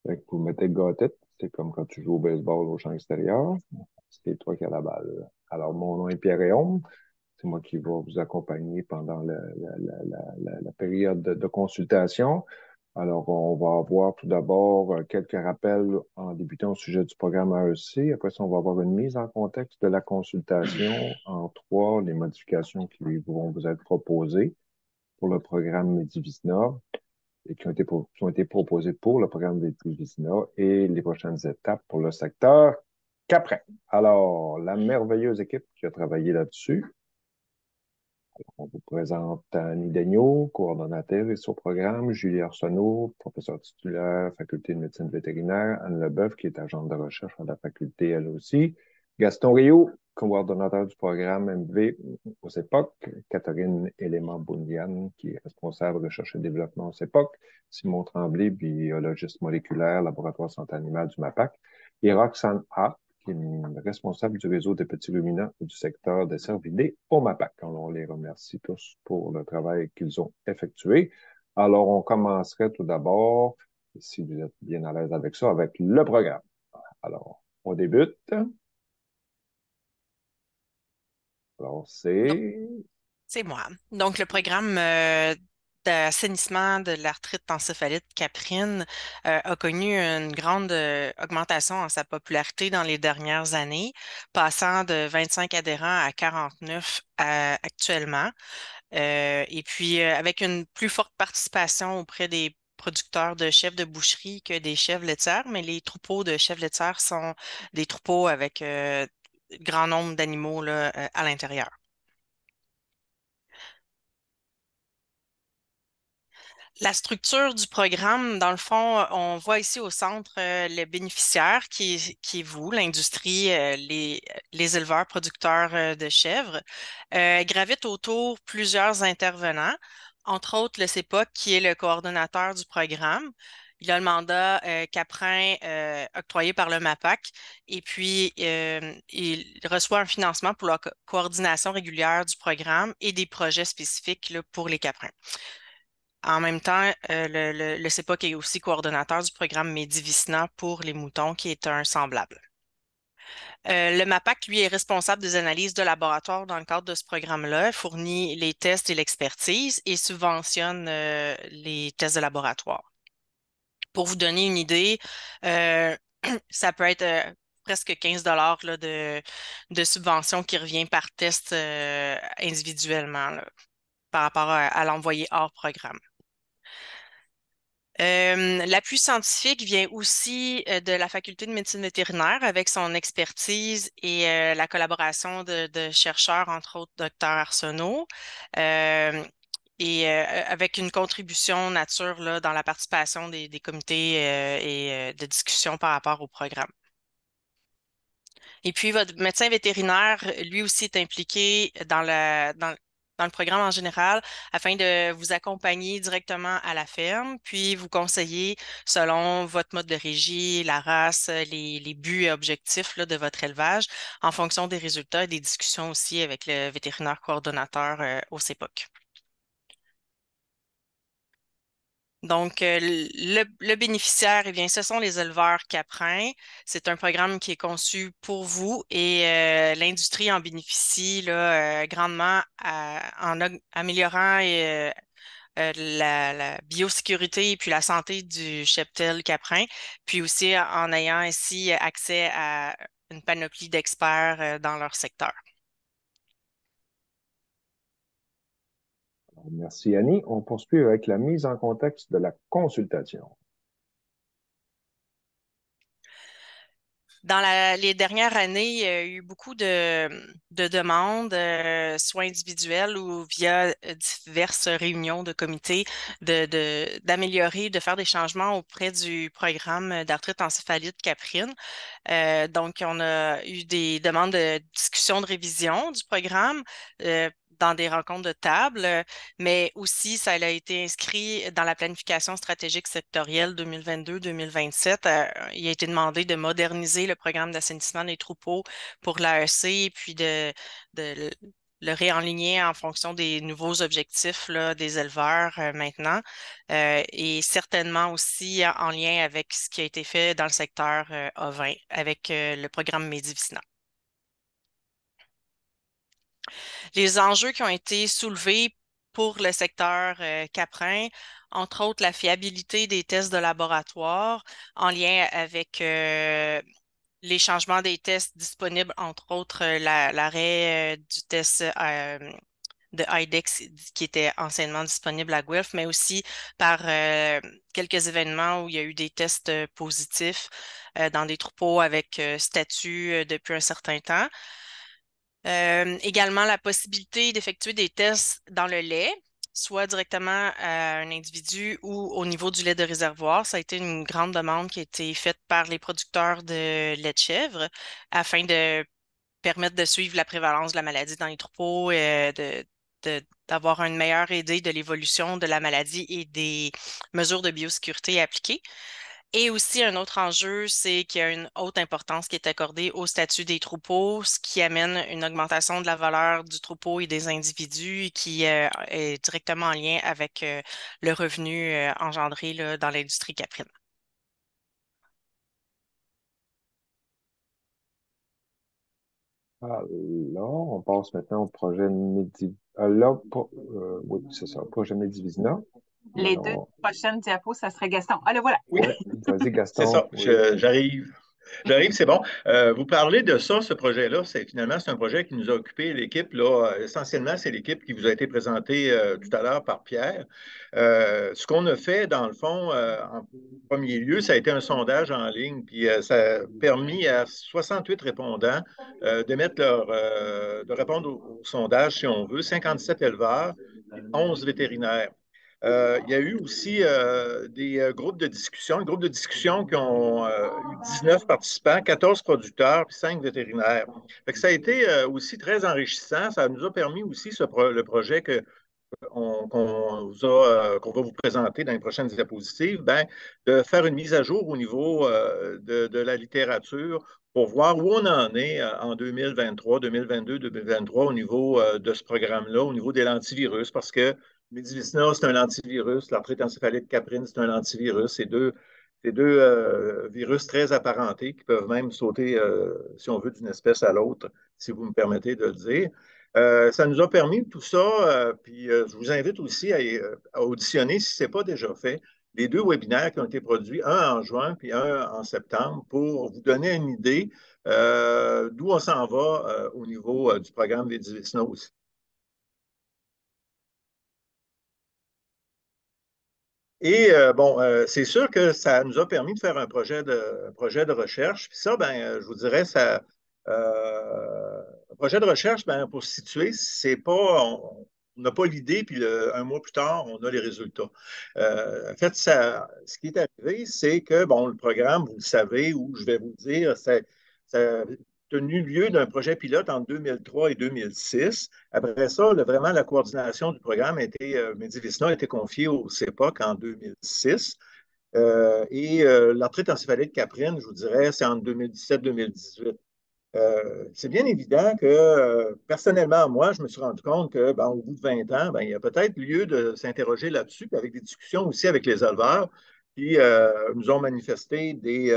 Fait que vous mettez le gâtet, c'est comme quand tu joues au baseball au champ extérieur. C'est toi qui as la balle. Alors, mon nom est Pierre-Réaume. C'est moi qui vais vous accompagner pendant la période de consultation. Alors, on va avoir tout d'abord quelques rappels en débutant au sujet du programme AEC. Après ça, on va avoir une mise en contexte de la consultation en trois, les modifications qui vont vous être proposées pour le programme Medivizna et qui ont été proposées pour le programme Medivizna et les prochaines étapes pour le secteur Caprin. Alors, la merveilleuse équipe qui a travaillé là-dessus. On vous présente Annie Daigneault, coordonnatrice au programme, Julie Arsenault, professeure titulaire, faculté de médecine vétérinaire, Anne Leboeuf, qui est agente de recherche à la faculté, elle aussi, Gaston Rio, coordonnateur du programme MV au CEPOC, Catherine Élément-Bounian, qui est responsable de recherche et développement au CEPOC, Simon Tremblay, biologiste moléculaire, laboratoire santé animale du MAPAC, et Roxane A., qui est responsable du réseau des petits ruminants du secteur des cervidés au MAPAC. On les remercie tous pour le travail qu'ils ont effectué. Alors, on commencerait tout d'abord, si vous êtes bien à l'aise avec ça, avec le programme. Alors, on débute. Alors, Donc, c'est... c'est moi. Donc, le programme d'assainissement de l'arthrite encéphalite caprine a connu une grande augmentation en sa popularité dans les dernières années, passant de 25 adhérents à 49 actuellement. Et puis, avec une plus forte participation auprès des producteurs de chèvres de boucherie que des chèvres laitières, mais les troupeaux de chèvres laitières sont des troupeaux avec grand nombre d'animaux là, à l'intérieur. La structure du programme, dans le fond, on voit ici au centre les bénéficiaires qui est vous, l'industrie, les éleveurs producteurs de chèvres. Gravitent autour plusieurs intervenants, entre autres le CEPOC qui est le coordonnateur du programme. Il a le mandat Caprin octroyé par le MAPAC et puis il reçoit un financement pour la coordination régulière du programme et des projets spécifiques là, pour les caprins. En même temps, le CEPOC est aussi coordonnateur du programme Medivisna pour les moutons, qui est un semblable. Le MAPAC, lui, est responsable des analyses de laboratoire dans le cadre de ce programme-là, Il fournit les tests et l'expertise et subventionne les tests de laboratoire. Pour vous donner une idée, euh, ça peut être presque 15 là, de subvention qui revient par test individuellement là, par rapport à l'envoyé hors programme. L'appui scientifique vient aussi de la faculté de médecine vétérinaire avec son expertise et la collaboration de chercheurs, entre autres Dr Arsenault, euh, et avec une contribution nature là, dans la participation des comités et de discussion par rapport au programme. Et puis, votre médecin vétérinaire, lui aussi, est impliqué dans le programme en général afin de vous accompagner directement à la ferme, puis vous conseiller selon votre mode de régie, la race, les buts et objectifs là, de votre élevage en fonction des résultats et des discussions aussi avec le vétérinaire coordonnateur au CEPOC. Donc, le bénéficiaire, eh bien, ce sont les éleveurs caprins. C'est un programme qui est conçu pour vous et l'industrie en bénéficie là, grandement améliorant la biosécurité et puis la santé du cheptel caprin, puis aussi en ayant ainsi accès à une panoplie d'experts dans leur secteur. Merci, Annie. On poursuit avec la mise en contexte de la consultation. Dans les dernières années, il y a eu beaucoup de demandes, soit individuelles ou via diverses réunions de comités, d'améliorer, de faire des changements auprès du programme d'arthrite encéphalite caprine. Donc, on a eu des demandes de discussion de révision du programme. Dans des rencontres de table, mais aussi ça a été inscrit dans la planification stratégique sectorielle 2022-2027. Il a été demandé de moderniser le programme d'assainissement des troupeaux pour l'AEC et puis de le réaligner en fonction des nouveaux objectifs là, des éleveurs maintenant, et certainement aussi en lien avec ce qui a été fait dans le secteur ovin avec le programme Medivicina. Les enjeux qui ont été soulevés pour le secteur caprin, entre autres la fiabilité des tests de laboratoire en lien avec les changements des tests disponibles, entre autres l'arrêt du test de IDEX qui était anciennement disponible à Guelph, mais aussi par quelques événements où il y a eu des tests positifs dans des troupeaux avec statut depuis un certain temps. Également, la possibilité d'effectuer des tests dans le lait, soit directement à un individu ou au niveau du lait de réservoir. Ça a été une grande demande qui a été faite par les producteurs de lait de chèvre afin de permettre de suivre la prévalence de la maladie dans les troupeaux, d'avoir une meilleure idée de l'évolution de la maladie et des mesures de biosécurité appliquées. Et aussi, un autre enjeu, c'est qu'il y a une haute importance qui est accordée au statut des troupeaux, ce qui amène une augmentation de la valeur du troupeau et des individus et qui est directement en lien avec le revenu engendré là, dans l'industrie caprine. Alors, on passe maintenant au projet là, oui, c'est ça, projet Medivizina. Les deux prochaines diapos, ça serait Gaston. Ah, le voilà. Oui, Ouais, vas-y, c'est Gaston. ça. Oui. J'arrive. J'arrive, c'est bon. Vous parlez de ça, ce projet-là. Finalement, c'est un projet qui nous a occupé l'équipe. Là, essentiellement, c'est l'équipe qui vous a été présentée tout à l'heure par Pierre. Ce qu'on a fait, dans le fond, en premier lieu, ça a été un sondage en ligne, puis ça a permis à 68 répondants de répondre au sondage, si on veut, 57 éleveurs et 11 vétérinaires. Il y a eu aussi des groupes de discussion qui ont eu 19 participants, 14 producteurs puis 5 vétérinaires. Fait que ça a été aussi très enrichissant. Ça nous a permis aussi le projet qu'on va vous présenter dans les prochaines diapositives, ben, de faire une mise à jour au niveau de la littérature pour voir où on en est en 2023, 2022, 2023 au niveau de ce programme-là, au niveau des lentivirus, parce que Medivicina, c'est un antivirus, l'arthrite encéphalique caprine, c'est un antivirus. C'est deux virus très apparentés qui peuvent même sauter, si on veut, d'une espèce à l'autre, si vous me permettez de le dire. Ça nous a permis tout ça, puis je vous invite aussi à auditionner, si ce n'est pas déjà fait, les deux webinaires qui ont été produits, un en juin puis un en septembre, pour vous donner une idée d'où on s'en va au niveau du programme des Medivicina aussi. Et bon, c'est sûr que ça nous a permis de faire un projet de recherche. Puis ça, ben, je vous dirais, un projet de recherche, ben, pour se situer, c'est pas, on n'a pas l'idée, puis un mois plus tard, on a les résultats. En fait, ce qui est arrivé, c'est que, bon, le programme, vous le savez, ou je vais vous le dire, ça a tenu lieu d'un projet pilote en 2003 et 2006. Après ça, vraiment, la coordination du programme Medivicina a été confiée au CEPOC en 2006. Et l'arthrite encéphalique caprine, je vous dirais, c'est en 2017-2018. C'est bien évident que, personnellement, moi, je me suis rendu compte que, ben, au bout de 20 ans, ben, il y a peut-être lieu de s'interroger là-dessus, puis avec des discussions aussi avec les éleveurs qui nous ont manifesté des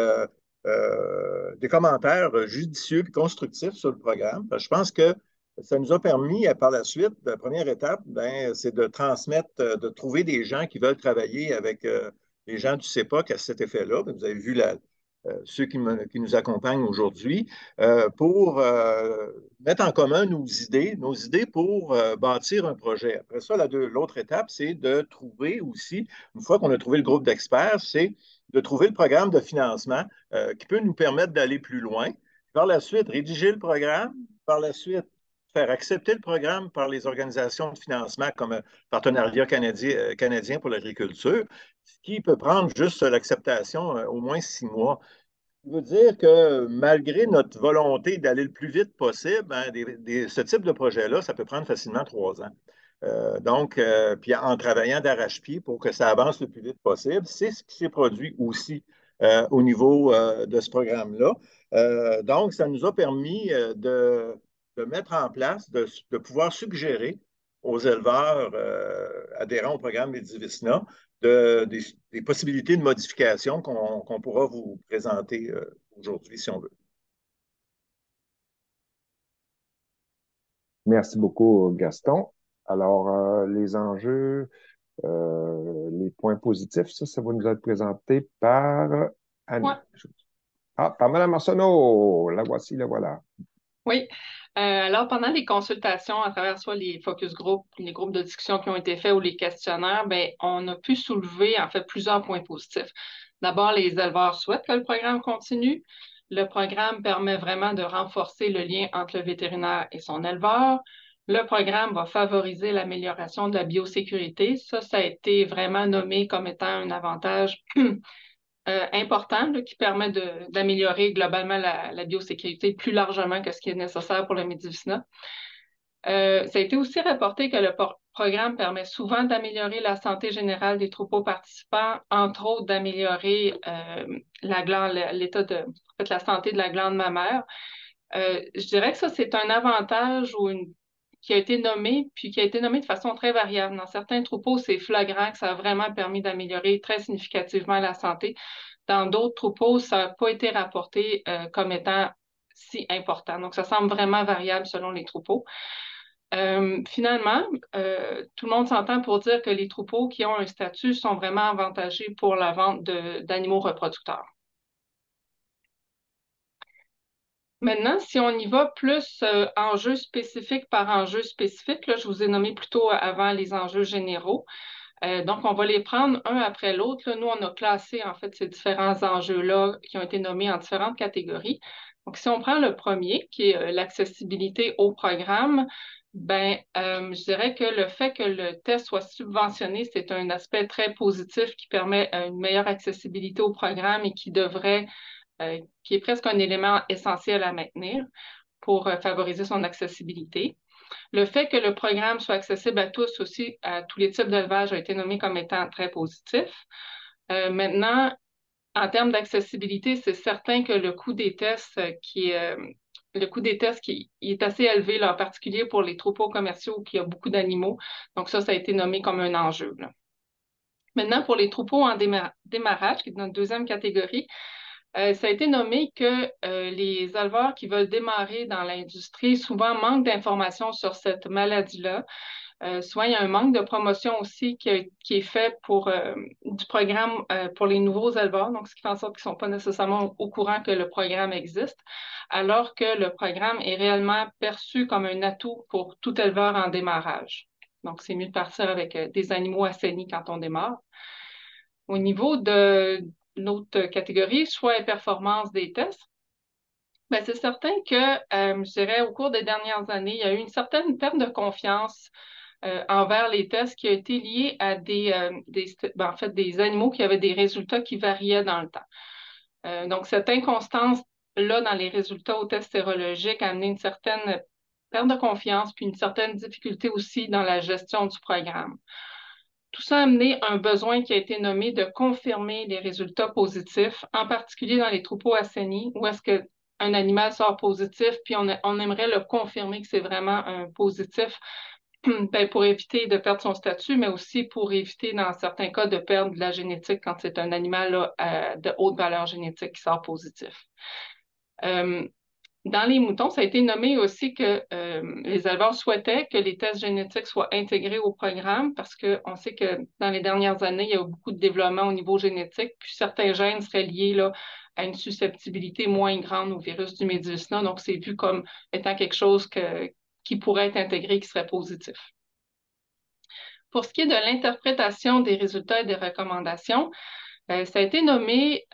commentaires judicieux et constructifs sur le programme. Je pense que ça nous a permis, par la suite, la première étape, ben, c'est de transmettre, de trouver des gens qui veulent travailler avec les gens du CEPOC à cet effet-là. Vous avez vu ceux qui nous accompagnent aujourd'hui, pour mettre en commun nos idées pour bâtir un projet. Après ça, l'autre étape, c'est de trouver aussi, une fois qu'on a trouvé le groupe d'experts, c'est de trouver le programme de financement qui peut nous permettre d'aller plus loin. Par la suite, rédiger le programme. Par la suite, faire accepter le programme par les organisations de financement comme Partenariat canadien pour l'agriculture, ce qui peut prendre juste l'acceptation au moins 6 mois. Ça veut dire que malgré notre volonté d'aller le plus vite possible, hein, ce type de projet-là, ça peut prendre facilement 3 ans. Donc, puis en travaillant d'arrache-pied pour que ça avance le plus vite possible, c'est ce qui s'est produit aussi au niveau de ce programme-là. Donc, ça nous a permis de mettre en place, de pouvoir suggérer aux éleveurs adhérents au programme Medivicina des possibilités de modification qu'on pourra vous présenter aujourd'hui si on veut. Merci beaucoup, Gaston. Alors, les enjeux, les points positifs, ça va nous être présenté par Annie. Ouais. Ah, par Mme Arsenault. La voici, la voilà. Oui. Alors, pendant les consultations, à travers soit les focus group, les groupes de discussion qui ont été faits ou les questionnaires, ben, on a pu soulever en fait plusieurs points positifs. D'abord, les éleveurs souhaitent que le programme continue. Le programme permet vraiment de renforcer le lien entre le vétérinaire et son éleveur. Le programme va favoriser l'amélioration de la biosécurité. Ça a été vraiment nommé comme étant un avantage important là, qui permet d'améliorer globalement la biosécurité plus largement que ce qui est nécessaire pour le Medivicina. Ça a été aussi rapporté que le programme permet souvent d'améliorer la santé générale des troupeaux participants, entre autres d'améliorer l'état en fait, la santé de la glande mammaire. Je dirais que ça, c'est un avantage qui a été nommé, puis qui a été nommé de façon très variable. Dans certains troupeaux, c'est flagrant que ça a vraiment permis d'améliorer très significativement la santé. Dans d'autres troupeaux, ça n'a pas été rapporté comme étant si important. Donc, ça semble vraiment variable selon les troupeaux. Finalement, tout le monde s'entend pour dire que les troupeaux qui ont un statut sont vraiment avantagés pour la vente d'animaux reproducteurs. Maintenant, si on y va plus enjeux spécifiques par enjeux spécifiques, là, je vous ai nommé plutôt avant les enjeux généraux. Donc, on va les prendre un après l'autre. Nous, on a classé en fait ces différents enjeux-là qui ont été nommés en différentes catégories. Donc, si on prend le premier, qui est l'accessibilité au programme, je dirais que le fait que le test soit subventionné, c'est un aspect très positif qui permet une meilleure accessibilité au programme et qui est presque un élément essentiel à maintenir pour favoriser son accessibilité. Le fait que le programme soit accessible à tous aussi, à tous les types d'élevage, a été nommé comme étant très positif. Maintenant, en termes d'accessibilité, c'est certain que le coût des tests qui est assez élevé, là, en particulier pour les troupeaux commerciaux où il y a beaucoup d'animaux. Donc ça a été nommé comme un enjeu, là. Maintenant, pour les troupeaux en démarrage, qui est notre deuxième catégorie, ça a été nommé que les éleveurs qui veulent démarrer dans l'industrie souvent manquent d'informations sur cette maladie-là. Souvent, il y a un manque de promotion aussi qui est fait du programme pour les nouveaux éleveurs, donc ce qui fait en sorte qu'ils ne sont pas nécessairement au courant que le programme existe, alors que le programme est réellement perçu comme un atout pour tout éleveur en démarrage. Donc, c'est mieux de partir avec des animaux assainis quand on démarre. Au niveau de l'autre catégorie, choix et performance des tests, c'est certain que, je dirais, au cours des dernières années, il y a eu une certaine perte de confiance envers les tests qui a été liée à en fait, des animaux qui avaient des résultats qui variaient dans le temps. Donc, cette inconstance-là dans les résultats aux tests sérologiques a amené une certaine perte de confiance, puis une certaine difficulté aussi dans la gestion du programme. Tout ça a amené un besoin qui a été nommé de confirmer les résultats positifs, en particulier dans les troupeaux assainis, où est-ce qu'un animal sort positif, puis on aimerait le confirmer que c'est vraiment un positif, pour éviter de perdre son statut, mais aussi pour éviter, dans certains cas, de perdre de la génétique quand c'est un animal là, de haute valeur génétique qui sort positif. Dans les moutons, ça a été nommé aussi que les éleveurs souhaitaient que les tests génétiques soient intégrés au programme parce qu'on sait que dans les dernières années, il y a eu beaucoup de développement au niveau génétique, puis certains gènes seraient liés là, à une susceptibilité moins grande au virus du Medivicina. Donc, c'est vu comme étant quelque chose qui pourrait être intégré, qui serait positif. Pour ce qui est de l'interprétation des résultats et des recommandations, ça a été nommé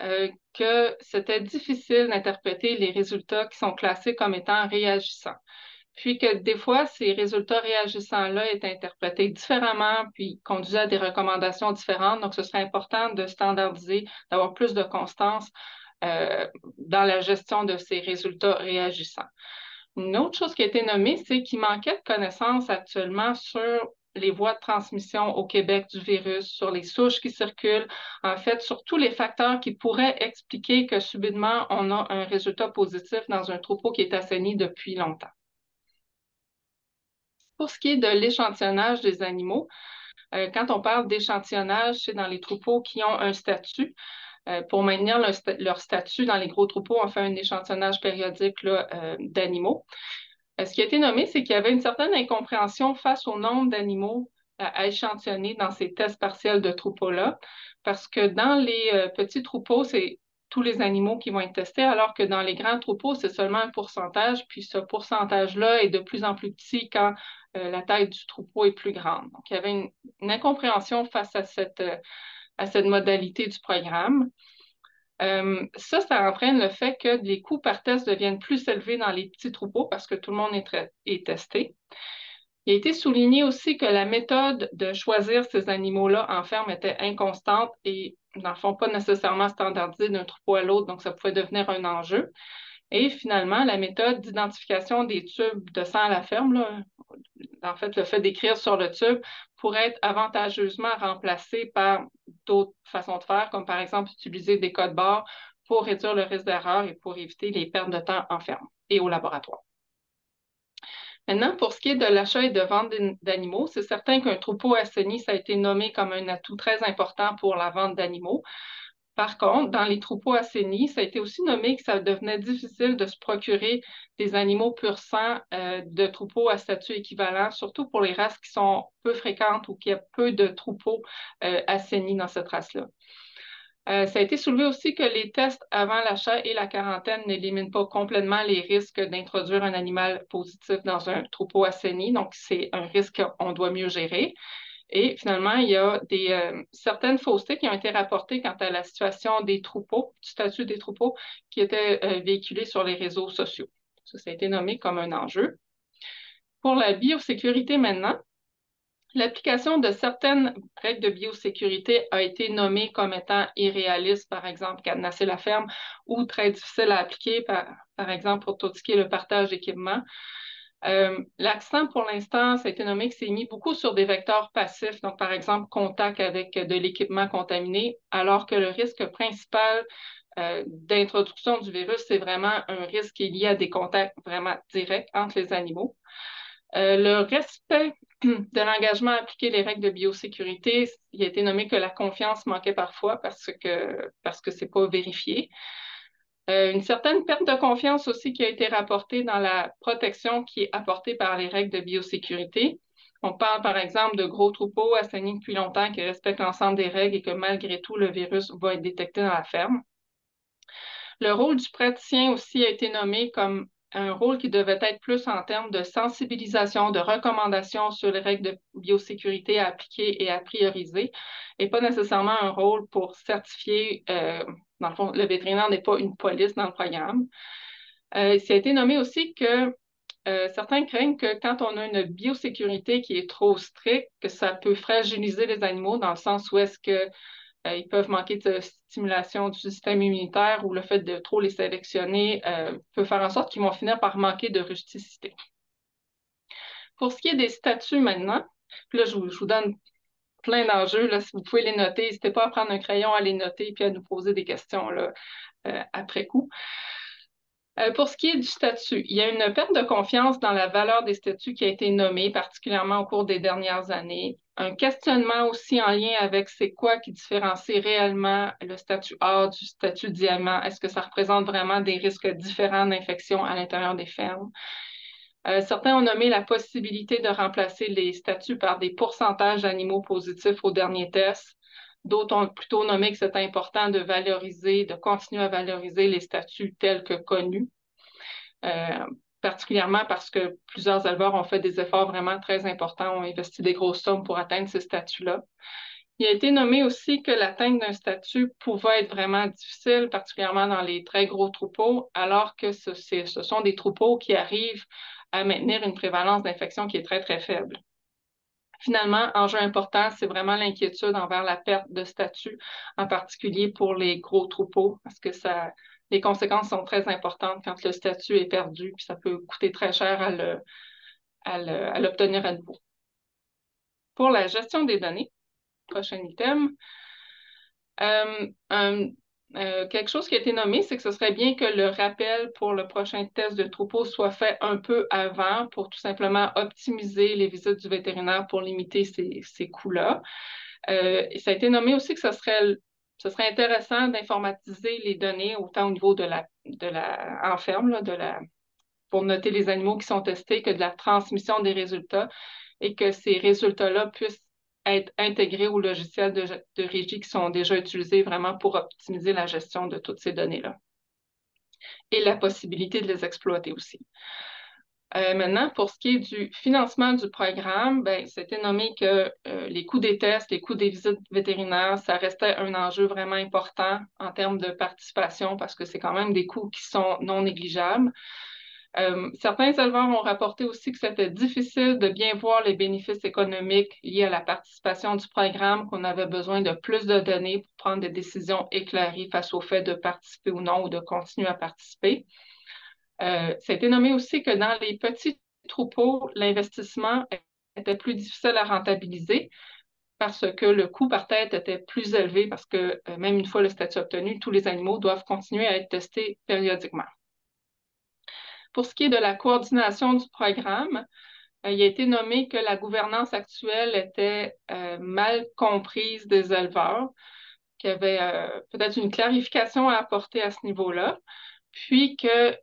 que c'était difficile d'interpréter les résultats qui sont classés comme étant réagissants. Puis que des fois, ces résultats réagissants-là étaient interprétés différemment, puis conduisaient à des recommandations différentes. Donc, ce serait important de standardiser, d'avoir plus de constance dans la gestion de ces résultats réagissants. Une autre chose qui a été nommée, c'est qu'il manquait de connaissances actuellement sur les voies de transmission au Québec du virus, sur les souches qui circulent, en fait, sur tous les facteurs qui pourraient expliquer que subitement, on a un résultat positif dans un troupeau qui est assaini depuis longtemps. Pour ce qui est de l'échantillonnage des animaux, quand on parle d'échantillonnage, c'est dans les troupeaux qui ont un statut. Pour maintenir leur statut dans les gros troupeaux, on fait un échantillonnage périodique d'animaux. Ce qui a été nommé, c'est qu'il y avait une certaine incompréhension face au nombre d'animaux à échantillonner dans ces tests partiels de troupeaux-là, parce que dans les petits troupeaux, c'est tous les animaux qui vont être testés, alors que dans les grands troupeaux, c'est seulement un pourcentage, puis ce pourcentage-là est de plus en plus petit quand la taille du troupeau est plus grande. Donc, il y avait une incompréhension face à cette modalité du programme. Ça entraîne le fait que les coûts par test deviennent plus élevés dans les petits troupeaux parce que tout le monde est testé. Il a été souligné aussi que la méthode de choisir ces animaux-là en ferme était inconstante et, dans le fond, pas nécessairement standardisée d'un troupeau à l'autre, donc ça pouvait devenir un enjeu. Et finalement, la méthode d'identification des tubes de sang à la ferme, là, en fait, le fait d'écrire sur le tube pourrait être avantageusement remplacé par d'autres façons de faire, comme par exemple utiliser des codes barres pour réduire le risque d'erreur et pour éviter les pertes de temps en ferme et au laboratoire. Maintenant, pour ce qui est de l'achat et de vente d'animaux, c'est certain qu'un troupeau assaini, ça a été nommé comme un atout très important pour la vente d'animaux. Par contre, dans les troupeaux assainis, ça a été aussi nommé que ça devenait difficile de se procurer des animaux pur sang de troupeaux à statut équivalent, surtout pour les races qui sont peu fréquentes ou qui a peu de troupeaux assainis dans cette race-là. Ça a été soulevé aussi que les tests avant l'achat et la quarantaine n'éliminent pas complètement les risques d'introduire un animal positif dans un troupeau assaini, donc c'est un risque qu'on doit mieux gérer. Et finalement, il y a certaines faussetés qui ont été rapportées quant à la situation des troupeaux, du statut des troupeaux, qui étaient véhiculées sur les réseaux sociaux. Ça a été nommé comme un enjeu. Pour la biosécurité maintenant, l'application de certaines règles de biosécurité a été nommée comme étant irréaliste, par exemple, cadenasser la ferme, ou très difficile à appliquer, par exemple, pour tout ce qui est le partage d'équipements. L'accent pour l'instant, ça a été nommé que c'est mis beaucoup sur des vecteurs passifs, donc par exemple contact avec de l'équipement contaminé, alors que le risque principal d'introduction du virus, c'est vraiment un risque qui est lié à des contacts vraiment directs entre les animaux. Le respect de l'engagement à appliquer les règles de biosécurité, il a été nommé que la confiance manquait parfois parce que c'est pas vérifié. Une certaine perte de confiance aussi qui a été rapportée dans la protection qui est apportée par les règles de biosécurité. On parle par exemple de gros troupeaux assainis depuis longtemps qui respectent l'ensemble des règles et que malgré tout, le virus va être détecté dans la ferme. Le rôle du praticien aussi a été nommé comme un rôle qui devait être plus en termes de sensibilisation, de recommandations sur les règles de biosécurité à appliquer et à prioriser, et pas nécessairement un rôle pour certifier. Dans le fond, le vétérinaire n'est pas une police dans le programme. Ça a été nommé aussi que certains craignent que quand on a une biosécurité qui est trop stricte, que ça peut fragiliser les animaux dans le sens où est-ce que ils peuvent manquer de stimulation du système immunitaire ou le fait de trop les sélectionner peut faire en sorte qu'ils vont finir par manquer de rusticité. Pour ce qui est des statuts maintenant, puis là, je vous donne plein d'enjeux. Là, si vous pouvez les noter, n'hésitez pas à prendre un crayon, à les noter puis à nous poser des questions là, après coup. Pour ce qui est du statut, il y a une perte de confiance dans la valeur des statuts qui a été nommée, particulièrement au cours des dernières années. Un questionnement aussi en lien avec c'est quoi qui différencie réellement le statut A du statut diamant. Est-ce que ça représente vraiment des risques différents d'infection à l'intérieur des fermes? Certains ont nommé la possibilité de remplacer les statuts par des pourcentages d'animaux positifs au dernier test. D'autres ont plutôt nommé que c'est important de valoriser, de continuer à valoriser les statuts tels que connus, particulièrement parce que plusieurs éleveurs ont fait des efforts vraiment très importants, ont investi des grosses sommes pour atteindre ces statuts-là. Il a été nommé aussi que l'atteinte d'un statut pouvait être vraiment difficile, particulièrement dans les très gros troupeaux, alors que ce sont des troupeaux qui arrivent à maintenir une prévalence d'infection qui est très, très faible. Finalement, enjeu important, c'est vraiment l'inquiétude envers la perte de statut, en particulier pour les gros troupeaux, parce que les conséquences sont très importantes quand le statut est perdu, puis ça peut coûter très cher à l'obtenir à nouveau. Pour la gestion des données, prochain item, un quelque chose qui a été nommé, c'est que ce serait bien que le rappel pour le prochain test de troupeau soit fait un peu avant pour tout simplement optimiser les visites du vétérinaire pour limiter ces coûts-là. Et ça a été nommé aussi que ce serait intéressant d'informatiser les données autant au niveau de en ferme, là, pour noter les animaux qui sont testés, que de la transmission des résultats et que ces résultats-là puissent être intégrés aux logiciels de régie qui sont déjà utilisés vraiment pour optimiser la gestion de toutes ces données-là et la possibilité de les exploiter aussi. Maintenant, pour ce qui est du financement du programme, ben, c'était nommé que les coûts des tests, les coûts des visites vétérinaires, ça restait un enjeu vraiment important en termes de participation parce que c'est quand même des coûts qui sont non négligeables. Certains éleveurs ont rapporté aussi que c'était difficile de bien voir les bénéfices économiques liés à la participation du programme, qu'on avait besoin de plus de données pour prendre des décisions éclairées face au fait de participer ou non ou de continuer à participer. Ça a été nommé aussi que dans les petits troupeaux, l'investissement était plus difficile à rentabiliser parce que le coût par tête était plus élevé parce que même une fois le statut obtenu, tous les animaux doivent continuer à être testés périodiquement. Pour ce qui est de la coordination du programme, il a été nommé que la gouvernance actuelle était mal comprise des éleveurs, qu'il y avait peut-être une clarification à apporter à ce niveau-là, puis que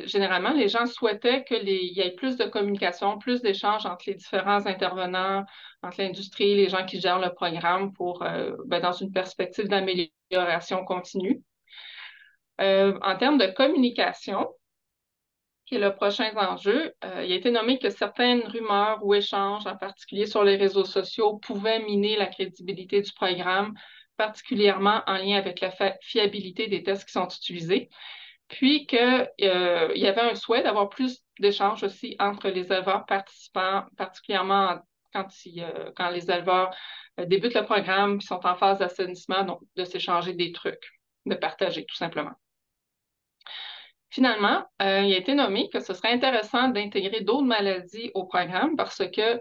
généralement, les gens souhaitaient qu'il y ait plus de communication, plus d'échanges entre les différents intervenants, entre l'industrie, les gens qui gèrent le programme dans une perspective d'amélioration continue. En termes de communication, qui est le prochain enjeu, il a été nommé que certaines rumeurs ou échanges, en particulier sur les réseaux sociaux, pouvaient miner la crédibilité du programme, particulièrement en lien avec la fiabilité des tests qui sont utilisés. Puis qu'il y avait un souhait d'avoir plus d'échanges aussi entre les éleveurs participants, particulièrement quand les éleveurs débutent le programme et sont en phase d'assainissement, donc de s'échanger des trucs, de partager tout simplement. Finalement, il a été nommé que ce serait intéressant d'intégrer d'autres maladies au programme parce que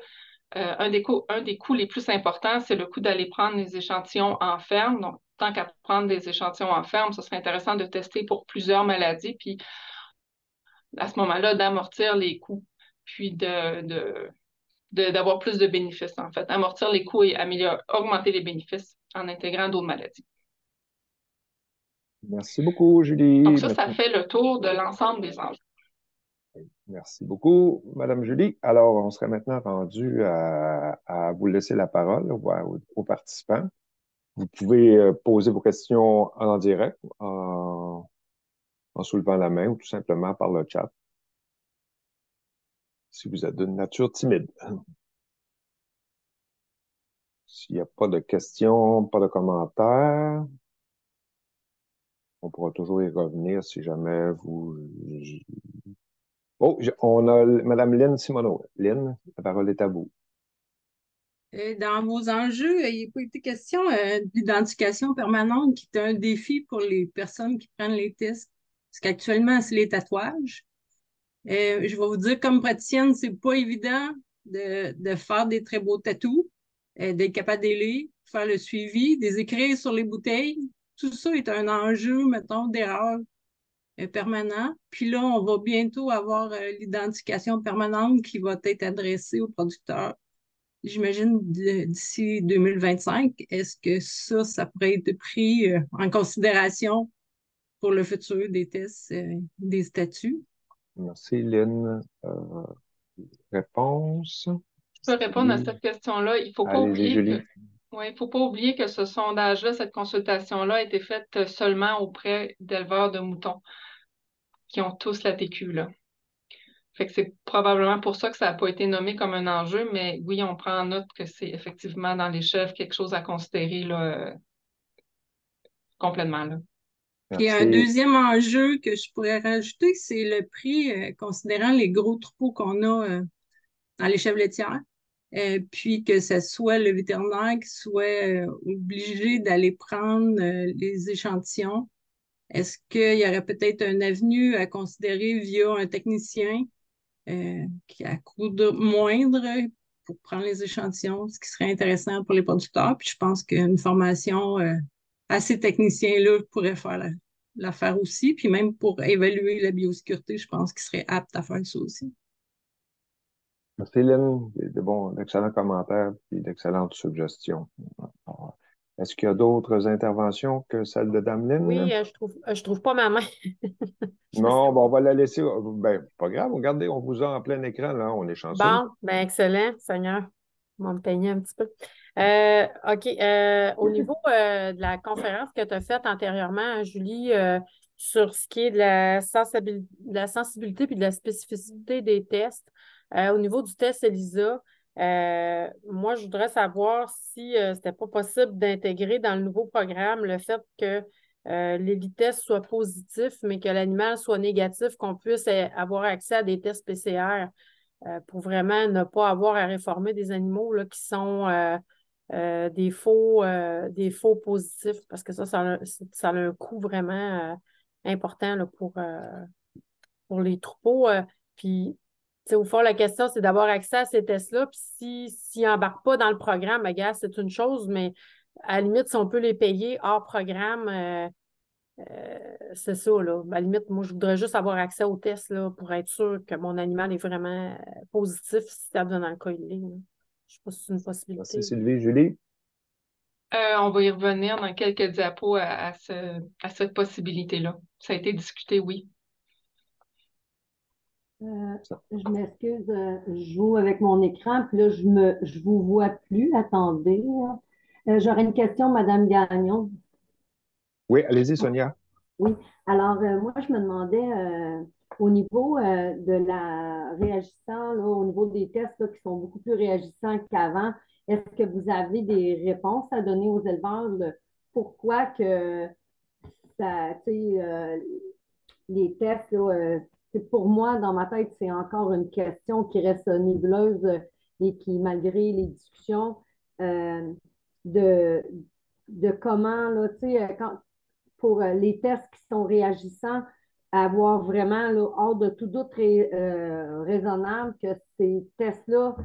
un des coûts les plus importants, c'est le coût d'aller prendre les échantillons en ferme. Donc, tant qu'à prendre des échantillons en ferme, ce serait intéressant de tester pour plusieurs maladies, puis à ce moment-là, d'amortir les coûts, puis d'avoir plus de bénéfices, en fait. Amortir les coûts et augmenter les bénéfices en intégrant d'autres maladies. Merci beaucoup, Julie. Donc ça fait le tour de l'ensemble des enjeux. Merci beaucoup, Madame Julie. Alors, on serait maintenant rendu à vous laisser la parole aux participants. Vous pouvez poser vos questions en direct, en soulevant la main ou tout simplement par le chat, si vous êtes d'une nature timide. S'il n'y a pas de questions, pas de commentaires, on pourra toujours y revenir si jamais vous... Oh, on a Mme Lynn Simoneau. Lynn, la parole est à vous. Dans vos enjeux, il n'a pas été question d'identification permanente qui est un défi pour les personnes qui prennent les tests. Parce qu'actuellement, c'est les tatouages. Je vais vous dire, comme praticienne, c'est pas évident de faire des très beaux tatous, d'être capable de les lire, faire le suivi, des écrire sur les bouteilles. Tout ça est un enjeu, mettons, d'erreur permanent. Puis là, on va bientôt avoir l'identification permanente qui va être adressée aux producteurs. J'imagine d'ici 2025. Est-ce que ça pourrait être pris en considération pour le futur des tests, des statuts? Merci, Lynn. Réponse? Je peux répondre à cette question-là. Il ne faut pas oublier Julie. il faut pas oublier que ce sondage-là, cette consultation-là a été faite seulement auprès d'éleveurs de moutons qui ont tous la TQ, là. Fait que c'est probablement pour ça que ça n'a pas été nommé comme un enjeu, mais oui, on prend en note que c'est effectivement dans les chefs quelque chose à considérer là, complètement. Là. Puis un deuxième enjeu que je pourrais rajouter, c'est le prix, considérant les gros troupeaux qu'on a dans les chèvres laitières, puis que ce soit le vétérinaire qui soit obligé d'aller prendre les échantillons. Est-ce qu'il y aurait peut-être un avenue à considérer via un technicien qui a coût moindre pour prendre les échantillons, ce qui serait intéressant pour les producteurs. Puis je pense qu'une formation ces techniciens-là pourraient faire l'affaire aussi. Puis même pour évaluer la biosécurité, je pense qu'ils seraient aptes à faire ça aussi. Merci, Lynn. D'excellents commentaires et d'excellentes suggestions. Alors, est-ce qu'il y a d'autres interventions que celle de Dame Oui, Lynn? je trouve pas ma main. Je sais Non, bon, pas. on va la laisser. Ben, pas grave, regardez, on vous a en plein écran, là, on est chanceux. Bon, ben excellent, Seigneur. On va me peigner un petit peu. OK. Au niveau de la conférence que tu as faite antérieurement, Julie, sur ce qui est de la sensibilité puis de la spécificité des tests, au niveau du test ELISA, moi, je voudrais savoir si c'était pas possible d'intégrer dans le nouveau programme le fait que les tests soient positifs, mais que l'animal soit négatif, qu'on puisse avoir accès à des tests PCR pour vraiment ne pas avoir à réformer des animaux là, qui sont des faux positifs, parce que ça a un coût vraiment important là, pour les troupeaux. Puis, tu sais, au fond, la question, c'est d'avoir accès à ces tests-là. Puis, s'ils n'embarquent pas dans le programme, ben, gars, c'est une chose, mais à la limite, si on peut les payer hors programme, c'est ça, là. À la limite, moi, je voudrais juste avoir accès aux tests là, pour être sûr que mon animal est vraiment positif si ça donne dans le cas il l'est, là. Je sais pas si c'est une possibilité. Merci, Sylvie. Julie? On va y revenir dans quelques diapos à cette possibilité-là. Ça a été discuté, oui. Je m'excuse, je joue avec mon écran, puis là, je vous vois plus. Attendez. J'aurais une question, Madame Gagnon. Oui, allez-y, Sonia. Oui. Alors, moi, je me demandais au niveau de la réagissant, là, au niveau des tests là, qui sont beaucoup plus réagissants qu'avant, est-ce que vous avez des réponses à donner aux éleveurs? Pourquoi que ça, tu sais, les tests, là, pour moi, dans ma tête, c'est encore une question qui reste nébuleuse et qui, malgré les discussions, euh, de, de comment, là, tu sais, pour les tests qui sont réagissants, avoir vraiment, là, hors de tout doute raisonnable que ces tests-là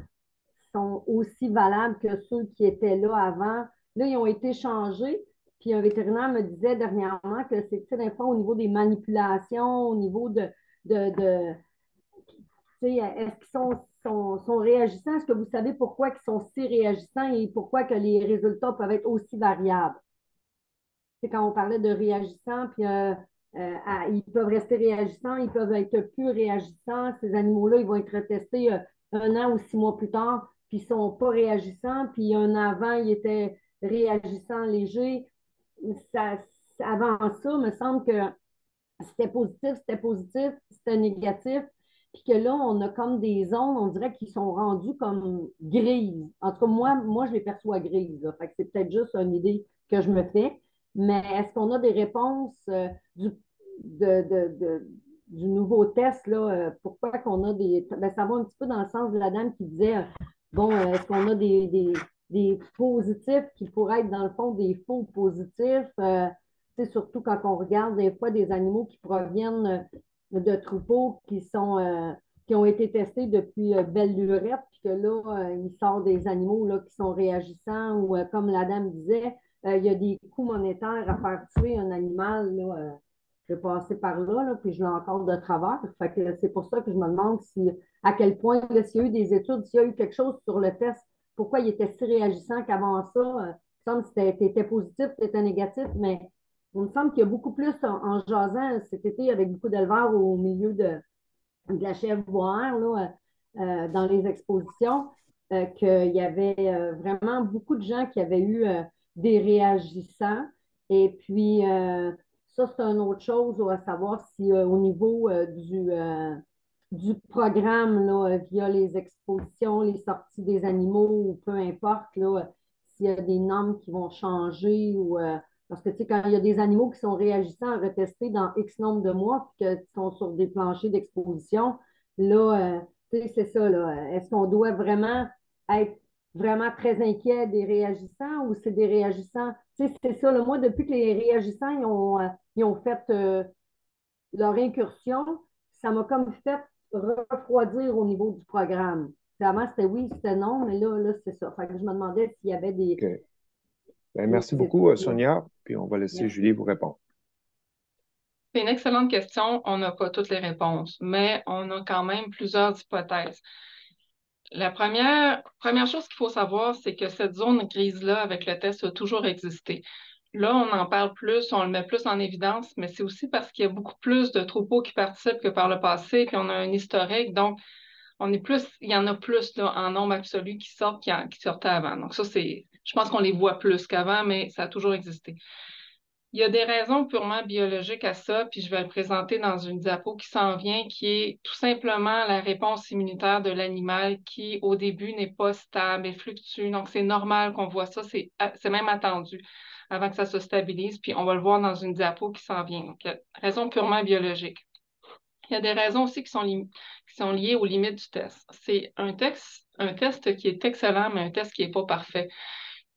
sont aussi valables que ceux qui étaient là avant. Là, ils ont été changés. Puis un vétérinaire me disait dernièrement que c'est, des fois, au niveau des manipulations, au niveau de est-ce qu'ils sont réagissants? Est-ce que vous savez pourquoi ils sont si réagissants et pourquoi que les résultats peuvent être aussi variables? C'est quand on parlait de réagissants, puis ils peuvent rester réagissants, ils peuvent être plus réagissants. Ces animaux-là, ils vont être testés 1 an ou 6 mois plus tard, puis ils ne sont pas réagissants, puis 1 an avant, ils étaient réagissants légers. Ça, avant ça, il me semble que c'était positif, c'était négatif, puis que là, on a comme des zones, on dirait qu'ils sont rendus comme grises. En tout cas, moi je les perçois grises. Là. Fait que c'est peut-être juste une idée que je me fais. Mais est-ce qu'on a des réponses du nouveau test, là, pourquoi qu'on a des. Ben, ça va un petit peu dans le sens de la dame qui disait bon, est-ce qu'on a des positifs qui pourraient être dans le fond des faux positifs? Surtout quand on regarde des fois des animaux qui proviennent de troupeaux qui ont été testés depuis belle lurette, puis que là, il sort des animaux là, qui sont réagissants ou, comme la dame disait, il y a des coûts monétaires à faire tuer un animal. Là, je vais passer par là, puis je l'ai encore de travers. Fait que c'est pour ça que je me demande à quel point, là, s'il y a eu des études, s'il y a eu quelque chose sur le test, pourquoi il était si réagissant qu'avant ça, il me semble que c'était positif, c'était négatif, mais il me semble qu'il y a beaucoup plus en jasant cet été avec beaucoup d'éleveurs au milieu de la chèvre boire là, dans les expositions, qu'il y avait vraiment beaucoup de gens qui avaient eu des réagissants. Et puis, ça, c'est une autre chose à savoir si au niveau du programme, là, via les expositions, les sorties des animaux, ou peu importe, là, s'il y a des normes qui vont changer ou parce que, tu sais, quand il y a des animaux qui sont réagissants à retester dans X nombre de mois, puis qui sont sur des planchers d'exposition, là, tu sais, c'est ça, là. Est-ce qu'on doit vraiment être vraiment très inquiet des réagissants ou c'est des réagissants? Tu sais, c'est ça, là. Moi, depuis que les réagissants, ils ont fait leur incursion, ça m'a comme fait refroidir au niveau du programme. Avant, c'était oui, c'était non, mais là c'est ça. Fait que je me demandais s'il y avait OK. Ben, merci C'est beaucoup, très bien. Sonia, puis on va laisser Merci. Julie vous répondre. C'est une excellente question. On n'a pas toutes les réponses, mais on a quand même plusieurs hypothèses. La première chose qu'il faut savoir, c'est que cette zone grise-là avec le test a toujours existé. Là, on en parle plus, on le met plus en évidence, mais c'est aussi parce qu'il y a beaucoup plus de troupeaux qui participent que par le passé, puis on a un historique, donc il y en a plus là, en nombre absolu qui sortent qui sortaient avant. Donc ça, je pense qu'on les voit plus qu'avant, mais ça a toujours existé. Il y a des raisons purement biologiques à ça, puis je vais le présenter dans une diapo qui s'en vient, qui est tout simplement la réponse immunitaire de l'animal qui, au début, n'est pas stable et fluctue. Donc, c'est normal qu'on voit ça, c'est même attendu avant que ça se stabilise, puis on va le voir dans une diapo qui s'en vient. Donc, raison purement biologique. Il y a des raisons aussi qui sont liées aux limites du test. C'est un test qui est excellent, mais un test qui n'est pas parfait.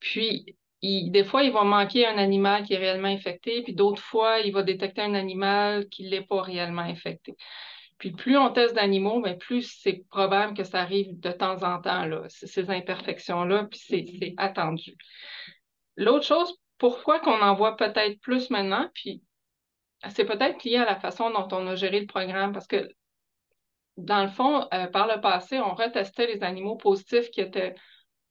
Puis, des fois, il va manquer un animal qui est réellement infecté, puis d'autres fois, il va détecter un animal qui ne l'est pas réellement infecté. Puis, plus on teste d'animaux, bien, plus c'est probable que ça arrive de temps en temps, là, ces imperfections-là, puis c'est attendu. L'autre chose, pourquoi qu'on en voit peut-être plus maintenant, puis c'est peut-être lié à la façon dont on a géré le programme, parce que dans le fond, par le passé, on retestait les animaux positifs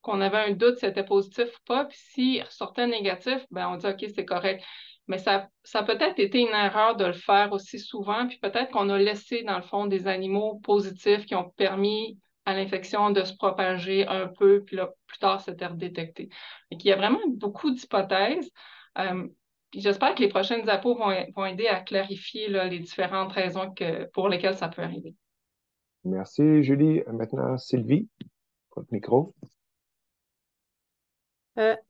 qu'on avait un doute si c'était positif ou pas, puis s'ils ressortaient négatifs, ben on dit OK, c'est correct. Mais ça a peut-être été une erreur de le faire aussi souvent, puis peut-être qu'on a laissé, dans le fond, des animaux positifs qui ont permis à l'infection de se propager un peu, puis là, plus tard, c'était redétecté. Donc, il y a vraiment beaucoup d'hypothèses. Puis j'espère que les prochaines diapos vont aider à clarifier là, les différentes raisons pour lesquelles ça peut arriver. Merci, Julie. Maintenant, Sylvie, votre micro.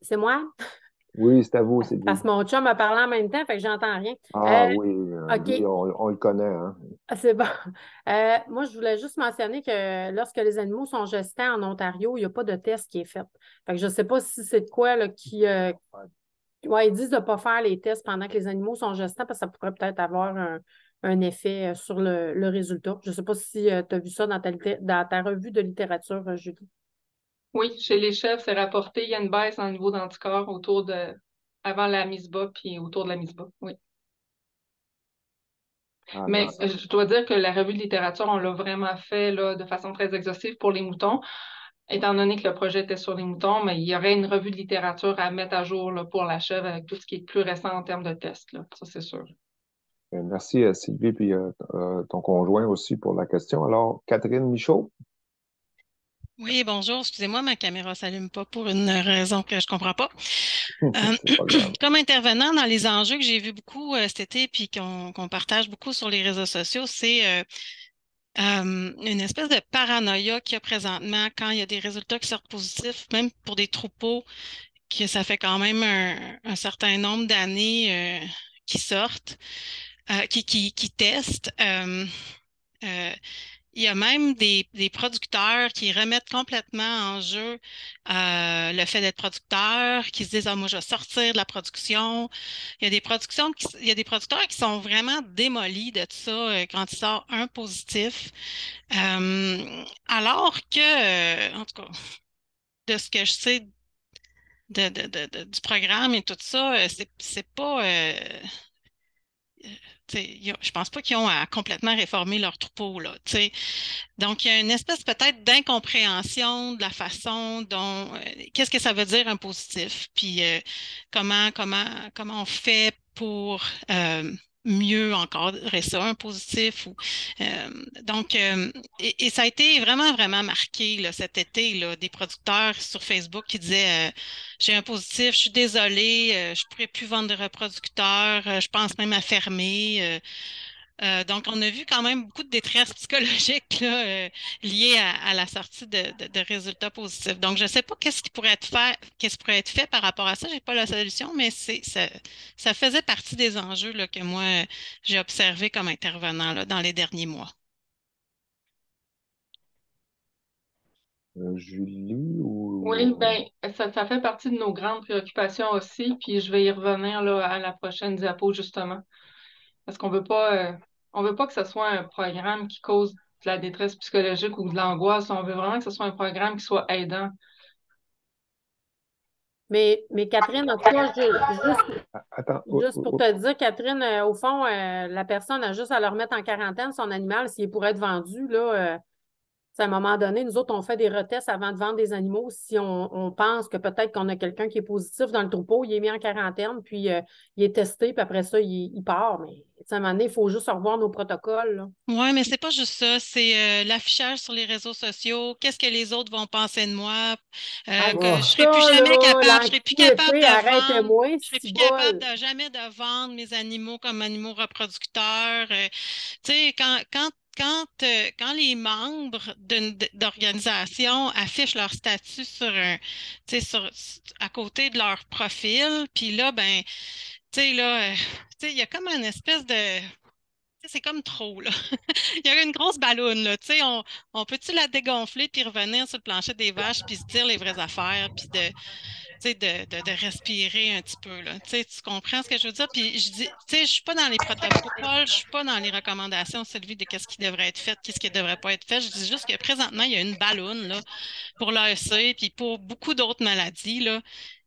C'est moi? Oui, c'est à vous, Sylvie. Parce que mon chum a parlé en même temps, fait que j'entends rien. Ah oui, OK. lui, on le connaît, hein? C'est bon. Moi, je voulais juste mentionner que lorsque les animaux sont gestés en Ontario, il n'y a pas de test qui est fait. Fait que je ne sais pas si c'est de quoi là, ouais, ils disent de ne pas faire les tests pendant que les animaux sont gestants parce que ça pourrait peut-être avoir un effet sur le résultat. Je ne sais pas si tu as vu ça dans ta revue de littérature, Julie. Oui, chez les chefs, c'est rapporté, il y a une baisse dans le niveau d'anticorps avant la mise bas puis autour de la mise bas, oui. Ah, Mais merci. je dois dire que la revue de littérature, on l'a vraiment fait là, de façon très exhaustive pour les moutons, étant donné que le projet était sur les moutons, mais il y aurait une revue de littérature à mettre à jour là, pour la chèvre avec tout ce qui est plus récent en termes de tests, là. Ça, c'est sûr. Merci, Sylvie, puis ton conjoint aussi pour la question. Alors, Catherine Michaud. Oui, bonjour. Excusez-moi, ma caméra ne s'allume pas pour une raison que je ne comprends pas. C'est pas grave. Comme intervenant dans les enjeux que j'ai vus beaucoup cet été puis qu'on partage beaucoup sur les réseaux sociaux, c'est une espèce de paranoïa qu'il y a présentement quand il y a des résultats qui sortent positifs, même pour des troupeaux, que ça fait quand même un certain nombre d'années qui sortent, qui testent. Il y a même des producteurs qui remettent complètement en jeu le fait d'être producteur, qui se disent, ah, moi, je vais sortir de la production. Il y a des producteurs qui sont vraiment démolis de tout ça quand il sort un positif. Alors que, en tout cas, de ce que je sais du programme et tout ça, c'est pas. Je pense pas qu'ils ont à complètement réformer leur troupeau, là, tu sais. Donc, il y a une espèce peut-être d'incompréhension de la façon dont, qu'est-ce que ça veut dire un positif, puis comment on fait pour mieux encadrer ça, un positif. Et ça a été vraiment, vraiment marqué là, cet été, là, des producteurs sur Facebook qui disaient j'ai un positif, je suis désolée, je ne pourrais plus vendre de reproducteurs, je pense même à fermer. Donc, on a vu quand même beaucoup de détresse psychologique là, liée à la sortie de résultats positifs. Donc, je ne sais pas qu'est-ce qui pourrait être fait par rapport à ça. Je n'ai pas la solution, mais ça faisait partie des enjeux là, que moi, j'ai observé comme intervenant là, dans les derniers mois. Julie ou... Oui, bien, ça fait partie de nos grandes préoccupations aussi, puis je vais y revenir là, à la prochaine diapo, justement. Parce on veut pas que ce soit un programme qui cause de la détresse psychologique ou de l'angoisse. On veut vraiment que ce soit un programme qui soit aidant. Mais Catherine, en tout cas, Attends, juste pour te dire, Catherine, au fond, la personne a juste à le remettre en quarantaine, son animal, s'il pourrait être vendu, là, à un moment donné, nous autres, on fait des retests avant de vendre des animaux. Si on pense que peut-être qu'on a quelqu'un qui est positif dans le troupeau, il est mis en quarantaine, puis il est testé, puis après ça, il part. Mais à un moment donné, il faut juste revoir nos protocoles, là. Oui, mais c'est pas juste ça, c'est l'affichage sur les réseaux sociaux. Qu'est-ce que les autres vont penser de moi? Que je serai plus Ça, jamais là, capable, je serai plus capable l'anxiété, de vendre, arrêtez-moi, je serai si plus capable bol. de jamais de vendre mes animaux comme animaux reproducteurs. Tu sais, quand les membres d'organisation affichent leur statut sur tu sais, à côté de leur profil, puis là, ben, tu sais, là, tu sais, il y a comme une espèce de c'est comme trop, là. Il y a une grosse balloune, là. Tu sais, on peut-tu la dégonfler puis revenir sur le plancher des vaches puis se dire les vraies affaires puis tu sais, de respirer un petit peu, là. Tu sais, tu comprends ce que je veux dire? Puis je dis, tu sais, je suis pas dans les protocoles, je suis pas dans les recommandations, Sylvie, de qu'est-ce qui devrait être fait, qu'est-ce qui devrait pas être fait. Je dis juste que présentement, il y a une balloune, là, pour l'AEC puis pour beaucoup d'autres maladies, là.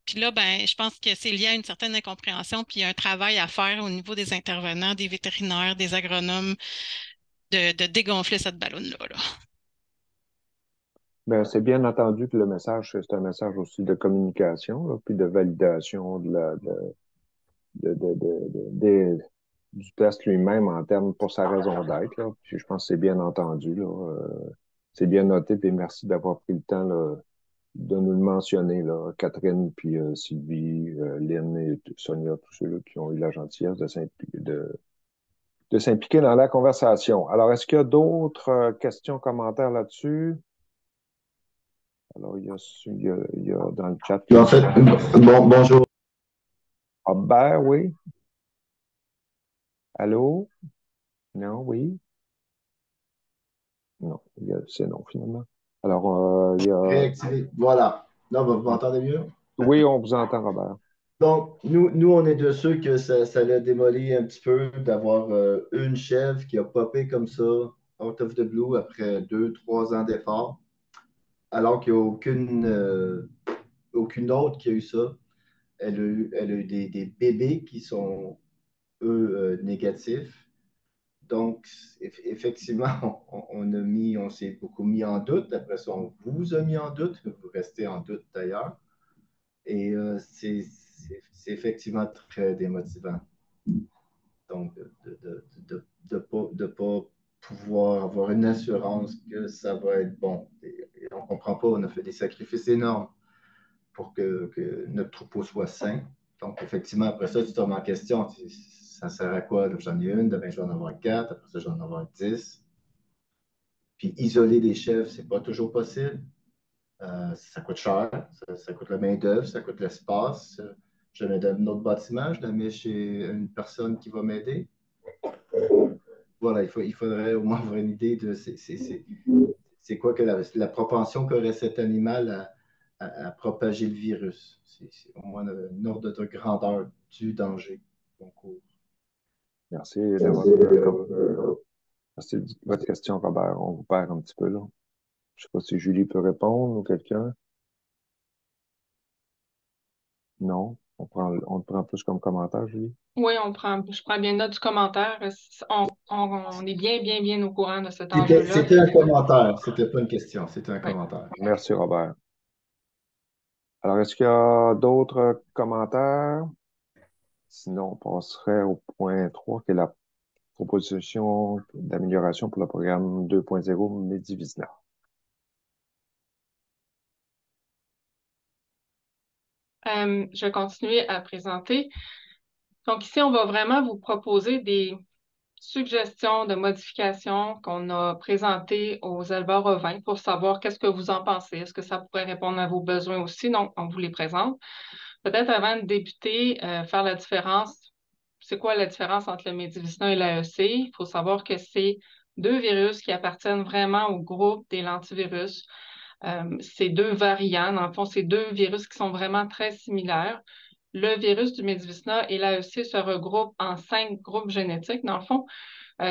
Puis là, ben, je pense que c'est lié à une certaine incompréhension, puis il y a un travail à faire au niveau des intervenants, des vétérinaires, des agronomes, de dégonfler cette ballonne-là, là. Ben, c'est bien entendu que le message, c'est un message aussi de communication, là, puis de validation du test lui-même en termes pour sa raison d'être, là. Puis je pense que c'est bien entendu, là. C'est bien noté, puis merci d'avoir pris le temps, là, de nous le mentionner, là. Catherine, puis Sylvie, Lynn et Sonia, tous ceux-là qui ont eu la gentillesse de s'impliquer dans la conversation. Alors, est-ce qu'il y a d'autres questions, commentaires là-dessus? Alors, il y a dans le chat. En fait, bonjour. Robert, oui. Allô? Non, oui. Non, c'est non, finalement. Alors, il y a. Réactiver. Voilà. Non, vous m'entendez mieux? Oui, on vous entend, Robert. Donc, nous, on est de ceux que ça l'a démoli un petit peu d'avoir une chèvre qui a popé comme ça, out of the blue, après 2, 3 ans d'efforts, alors qu'il n'y a aucune autre qui a eu ça. Elle a eu des bébés qui sont, eux, négatifs. Donc, effectivement, on s'est beaucoup mis en doute. Après ça, on vous a mis en doute. Vous restez en doute d'ailleurs. Et c'est effectivement très démotivant. Donc, de ne pas pouvoir avoir une assurance que ça va être bon. Et on ne comprend pas, on a fait des sacrifices énormes pour que notre troupeau soit sain. Donc, effectivement, après ça, tu te remets en question. Ça sert à quoi? J'en ai une, demain, je vais en avoir 4, après ça, je vais en avoir 10. Puis, isoler les chèvres, ce n'est pas toujours possible. Ça coûte cher, ça coûte la main-d'œuvre, ça coûte l'espace. Je mets dans un autre bâtiment, je la mets chez une personne qui va m'aider. Voilà, il faudrait au moins avoir une idée de c'est quoi que la propension qu'aurait cet animal à propager le virus. C'est au moins un ordre de grandeur du danger qu'on court. Merci Merci de votre question, Robert. On vous perd un petit peu là. Je ne sais pas si Julie peut répondre ou quelqu'un. Non? On te prend plus comme commentaire, Julie? Oui, je prends bien note du commentaire. On est bien au courant de cet enjeu-là. C'était un commentaire, c'était pas une question, c'était un commentaire. Merci, Robert. Alors, est-ce qu'il y a d'autres commentaires? Sinon, on passerait au point 3, qui est la proposition d'amélioration pour le programme 2.0 Medivizna. Je vais continuer à présenter. Donc ici, on va vraiment vous proposer des suggestions de modifications qu'on a présentées aux éleveurs ovins pour savoir qu'est-ce que vous en pensez. Est-ce que ça pourrait répondre à vos besoins aussi? Donc, on vous les présente. Peut-être avant de débuter, faire la différence. C'est quoi la différence entre le Medivizna et l'AEC? Il faut savoir que c'est 2 virus qui appartiennent vraiment au groupe des lentivirus. C'est 2 variants. Dans le fond, c'est 2 virus qui sont vraiment très similaires. Le virus du Medivizna et l'AEC se regroupent en 5 groupes génétiques. Dans le fond,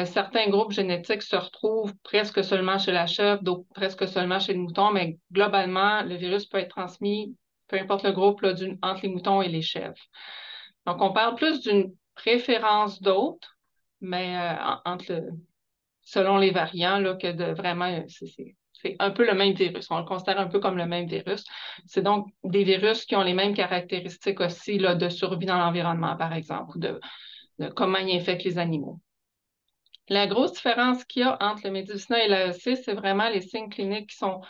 certains groupes génétiques se retrouvent presque seulement chez la chèvre, d'autres presque seulement chez le mouton, mais globalement, le virus peut être transmis peu importe le groupe là, entre les moutons et les chèvres. Donc, on parle plus d'une préférence d'hôte, mais selon les variants, là, que de vraiment, c'est un peu le même virus. On le considère un peu comme le même virus. C'est donc des virus qui ont les mêmes caractéristiques aussi là, de survie dans l'environnement, par exemple, ou de comment ils infectent les animaux. La grosse différence qu'il y a entre le Medivacina et l'AEC, c'est vraiment les signes cliniques qui sont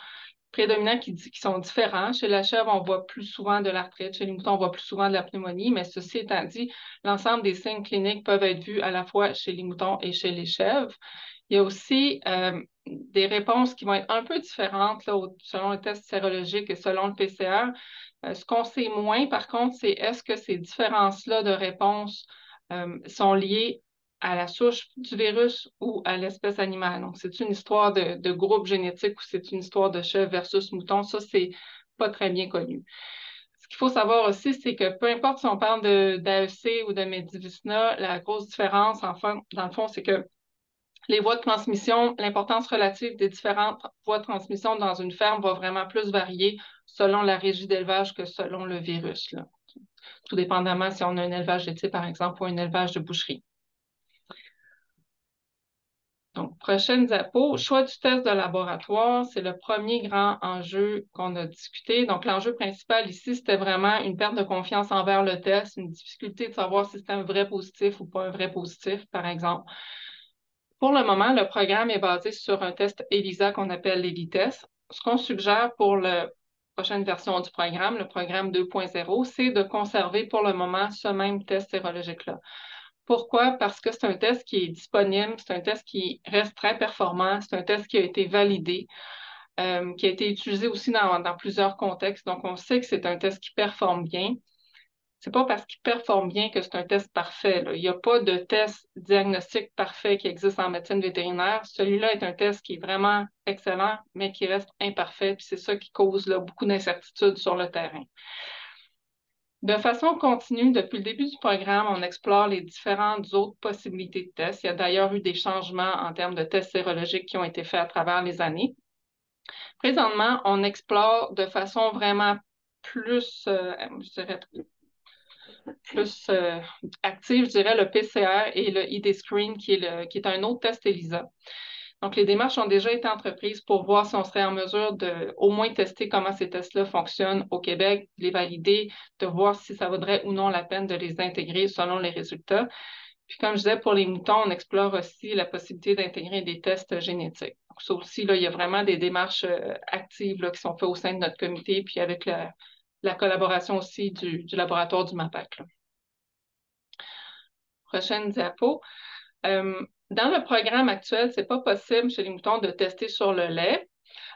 prédominants, qui sont différents. Chez la chèvre, on voit plus souvent de l'arthrite. Chez les moutons, on voit plus souvent de la pneumonie. Mais ceci étant dit, l'ensemble des signes cliniques peuvent être vus à la fois chez les moutons et chez les chèvres. Il y a aussi des réponses qui vont être un peu différentes là, selon le test sérologique et selon le PCR. Ce qu'on sait moins, par contre, c'est est-ce que ces différences-là de réponses sont liées à la souche du virus ou à l'espèce animale. Donc, c'est une histoire de groupe génétique ou c'est une histoire de chèvre versus mouton. Ça, c'est pas très bien connu. Ce qu'il faut savoir aussi, c'est que peu importe si on parle d'AEC ou de Medivacina, la grosse différence, enfin, dans le fond, c'est que les voies de transmission, l'importance relative des différentes voies de transmission dans une ferme va vraiment plus varier selon la régie d'élevage que selon le virus, là. Tout dépendamment si on a un élevage laitier, par exemple, ou un élevage de boucherie. Donc, prochaine diapo, choix du test de laboratoire, c'est le premier grand enjeu qu'on a discuté. Donc, l'enjeu principal ici, c'était vraiment une perte de confiance envers le test, une difficulté de savoir si c'était un vrai positif ou pas un vrai positif, par exemple. Pour le moment, le programme est basé sur un test ELISA qu'on appelle l'ELITEST. Ce qu'on suggère pour la prochaine version du programme, le programme 2.0, c'est de conserver pour le moment ce même test sérologique-là. Pourquoi? Parce que c'est un test qui est disponible, c'est un test qui reste très performant, c'est un test qui a été validé, qui a été utilisé aussi dans plusieurs contextes. Donc, on sait que c'est un test qui performe bien. C'est pas parce qu'il performe bien que c'est un test parfait, là. Il n'y a pas de test diagnostique parfait qui existe en médecine vétérinaire. Celui-là est un test qui est vraiment excellent, mais qui reste imparfait. Puis c'est ça qui cause là, beaucoup d'incertitudes sur le terrain. De façon continue, depuis le début du programme, on explore les différentes autres possibilités de tests. Il y a d'ailleurs eu des changements en termes de tests sérologiques qui ont été faits à travers les années. Présentement, on explore de façon vraiment plus, je dirais, plus active, je dirais, le PCR et le ID-Screen, qui est un autre test ELISA. Donc, les démarches ont déjà été entreprises pour voir si on serait en mesure de au moins tester comment ces tests-là fonctionnent au Québec, les valider, de voir si ça vaudrait ou non la peine de les intégrer selon les résultats. Puis, comme je disais, pour les moutons, on explore aussi la possibilité d'intégrer des tests génétiques. Donc, ça aussi, là, il y a vraiment des démarches actives là, qui sont faites au sein de notre comité, puis avec la collaboration aussi du laboratoire du MAPAC, là. Prochaine diapo. Dans le programme actuel, ce n'est pas possible chez les moutons de tester sur le lait.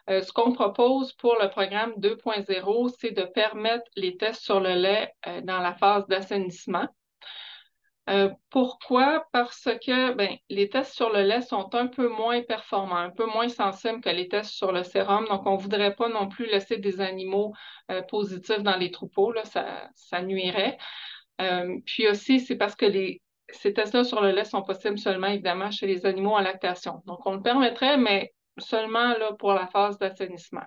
Ce qu'on propose pour le programme 2.0, c'est de permettre les tests sur le lait dans la phase d'assainissement. Pourquoi? Parce que les tests sur le lait sont un peu moins performants, un peu moins sensibles que les tests sur le sérum. Donc, on ne voudrait pas non plus laisser des animaux positifs dans les troupeaux, là, ça nuirait. Puis aussi, c'est parce que ces tests-là sur le lait sont possibles seulement, évidemment, chez les animaux en lactation. Donc, on le permettrait, mais seulement là, pour la phase d'assainissement.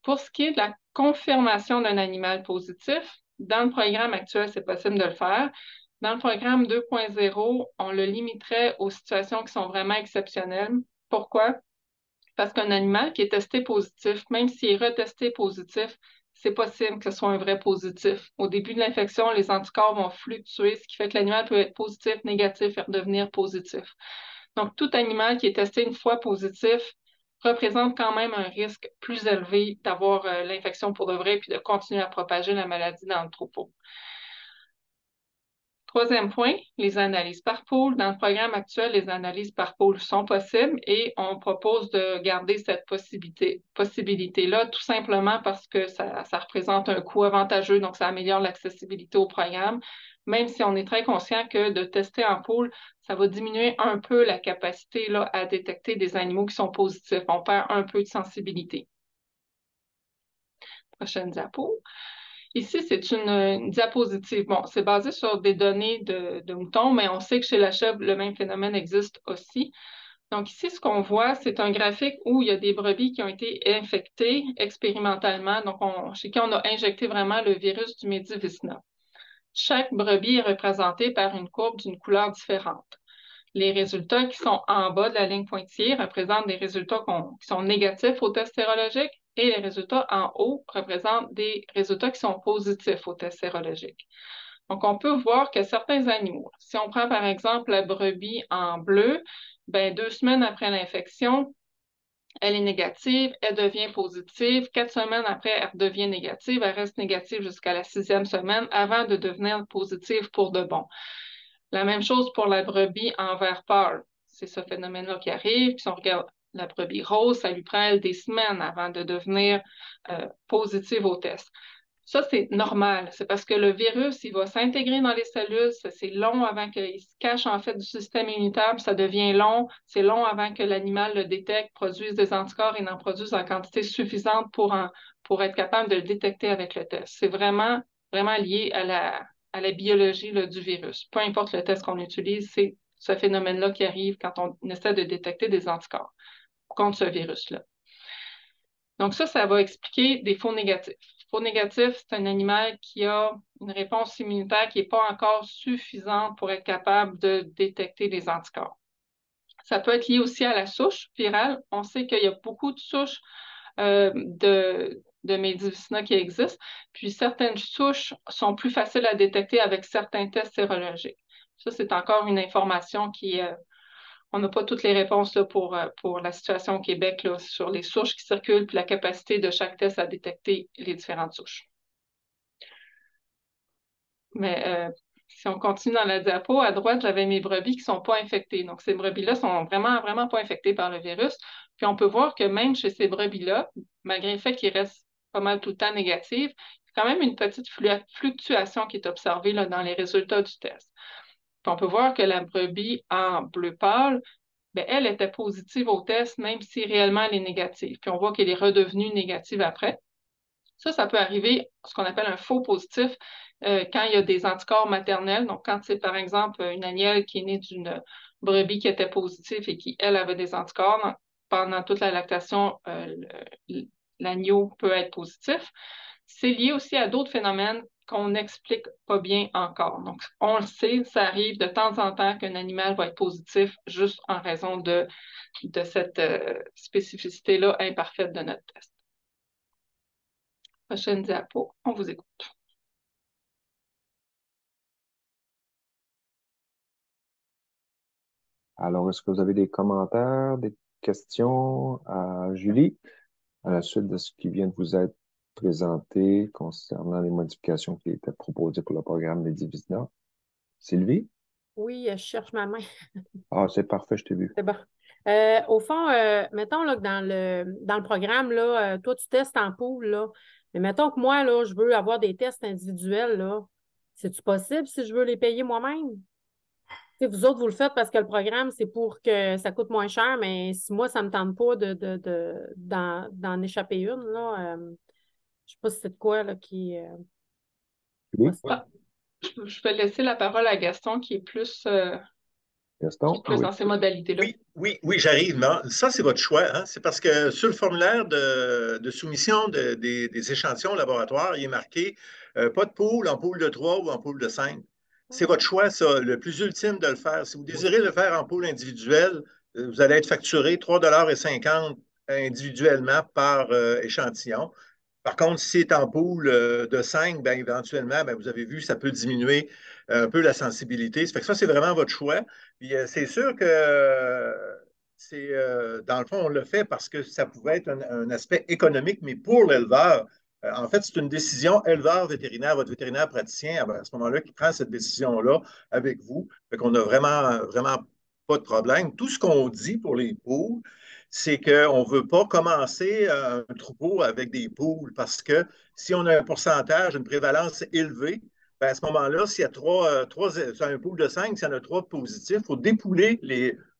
Pour ce qui est de la confirmation d'un animal positif, dans le programme actuel, c'est possible de le faire. Dans le programme 2.0, on le limiterait aux situations qui sont vraiment exceptionnelles. Pourquoi? Parce qu'un animal qui est testé positif, même s'il est retesté positif, c'est possible que ce soit un vrai positif. Au début de l'infection, les anticorps vont fluctuer, ce qui fait que l'animal peut être positif, négatif et redevenir positif. Donc, tout animal qui est testé une fois positif représente quand même un risque plus élevé d'avoir l'infection pour de vrai puis de continuer à propager la maladie dans le troupeau. Troisième point, les analyses par pool. Dans le programme actuel, les analyses par pool sont possibles et on propose de garder cette possibilité-là tout simplement parce que ça représente un coût avantageux, donc ça améliore l'accessibilité au programme, même si on est très conscient que de tester en pool, ça va diminuer un peu la capacité là, à détecter des animaux qui sont positifs. On perd un peu de sensibilité. Prochaine diapo. Ici, c'est une diapositive. Bon, c'est basé sur des données de moutons, mais on sait que chez la chèvre, le même phénomène existe aussi. Donc ici, ce qu'on voit, c'est un graphique où il y a des brebis qui ont été infectées expérimentalement, donc chez qui on a injecté vraiment le virus du Medivacina. Chaque brebis est représentée par une courbe d'une couleur différente. Les résultats qui sont en bas de la ligne pointillée représentent des résultats qui sont négatifs au test sérologique et les résultats en haut représentent des résultats qui sont positifs au test sérologique. Donc, on peut voir que certains animaux, si on prend par exemple la brebis en bleu, ben, 2 semaines après l'infection, elle est négative, elle devient positive. 4 semaines après, elle redevient négative, elle reste négative jusqu'à la 6e semaine avant de devenir positive pour de bon. La même chose pour la brebis en vert pâle. C'est ce phénomène-là qui arrive. Puis si on regarde la brebis rose, ça lui prend elle, des semaines avant de devenir positive au test. Ça, c'est normal. C'est parce que le virus, il va s'intégrer dans les cellules. C'est long avant qu'il se cache en fait du système immunitaire. Puis ça devient long. C'est long avant que l'animal le détecte, produise des anticorps et en produise en quantité suffisante pour être capable de le détecter avec le test. C'est vraiment, vraiment lié à la biologie là, du virus. Peu importe le test qu'on utilise, c'est ce phénomène-là qui arrive quand on essaie de détecter des anticorps contre ce virus-là. Donc ça va expliquer des faux négatifs. Faux négatif, c'est un animal qui a une réponse immunitaire qui n'est pas encore suffisante pour être capable de détecter les anticorps. Ça peut être lié aussi à la souche virale. On sait qu'il y a beaucoup de souches de Medivacina qui existent, puis certaines souches sont plus faciles à détecter avec certains tests sérologiques. Ça, c'est encore une information qui on n'a pas toutes les réponses là, pour la situation au Québec là, sur les souches qui circulent puis la capacité de chaque test à détecter les différentes souches. Mais si on continue dans la diapo, à droite, j'avais mes brebis qui ne sont pas infectées. Donc, ces brebis-là sont vraiment, vraiment pas infectées par le virus. Puis, on peut voir que même chez ces brebis-là, malgré le fait qu'ils restent pas mal tout le temps négatifs, il y a quand même une petite fluctuation qui est observée là, dans les résultats du test. Puis, on peut voir que la brebis en bleu pâle, bien, elle était positive au test, même si réellement elle est négative. Puis, on voit qu'elle est redevenue négative après. Ça peut arriver, ce qu'on appelle un faux positif, quand il y a des anticorps maternels. Donc, quand c'est, par exemple, une agnelle qui est née d'une brebis qui était positive et qui, elle, avait des anticorps, pendant toute la lactation, l'agneau peut être positif. C'est lié aussi à d'autres phénomènes qu'on n'explique pas bien encore. Donc, on le sait, ça arrive de temps en temps qu'un animal va être positif juste en raison de cette spécificité-là imparfaite de notre test. Prochaine diapo, on vous écoute. Alors, est-ce que vous avez des commentaires, des questions à Julie à la suite de ce qui vient de vous être présenté concernant les modifications qui étaient proposées pour le programme Medivacina? Sylvie? Oui, je cherche ma main. Ah, c'est parfait, je t'ai vu. C'est bon. Au fond, mettons là, que dans le programme, là, toi, tu testes en pool, là. Mais mettons que moi, là, je veux avoir des tests individuels, là. C'est-tu possible si je veux les payer moi-même? T'sais, vous autres, vous le faites parce que le programme, c'est pour que ça coûte moins cher, mais si moi, ça ne me tente pas d'en échapper une, là, je ne sais pas si c'est de quoi là, qui. Oui. Je vais laisser la parole à Gaston qui est plus, Gaston? qui est plus dans ces modalités-là. Oui, j'arrive. Mais ça, c'est votre choix. Hein? C'est parce que sur le formulaire de soumission des échantillons au laboratoire, il est marqué pas de pool en pool de 3 ou en pool de 5. C'est votre choix, ça, le plus ultime de le faire. Si vous désirez le faire en pool individuel, vous allez être facturé 3,50 $ individuellement par échantillon. Par contre, si c'est en pool de 5, bien, éventuellement, bien, vous avez vu, ça peut diminuer un peu la sensibilité. Ça fait que ça, c'est vraiment votre choix. Puis c'est sûr que dans le fond, on le fait parce que ça pouvait être un aspect économique, mais pour l'éleveur, en fait, c'est une décision éleveur vétérinaire, votre vétérinaire praticien, à ce moment-là, qui prend cette décision-là avec vous. Fait qu'on n'a vraiment, vraiment pas de problème. Tout ce qu'on dit pour les poules, c'est qu'on ne veut pas commencer un troupeau avec des poules parce que si on a un pourcentage, une prévalence élevée, ben à ce moment-là, s'il y a c'est un pool de 5, s'il y en a 3 positifs, il faut dépouler,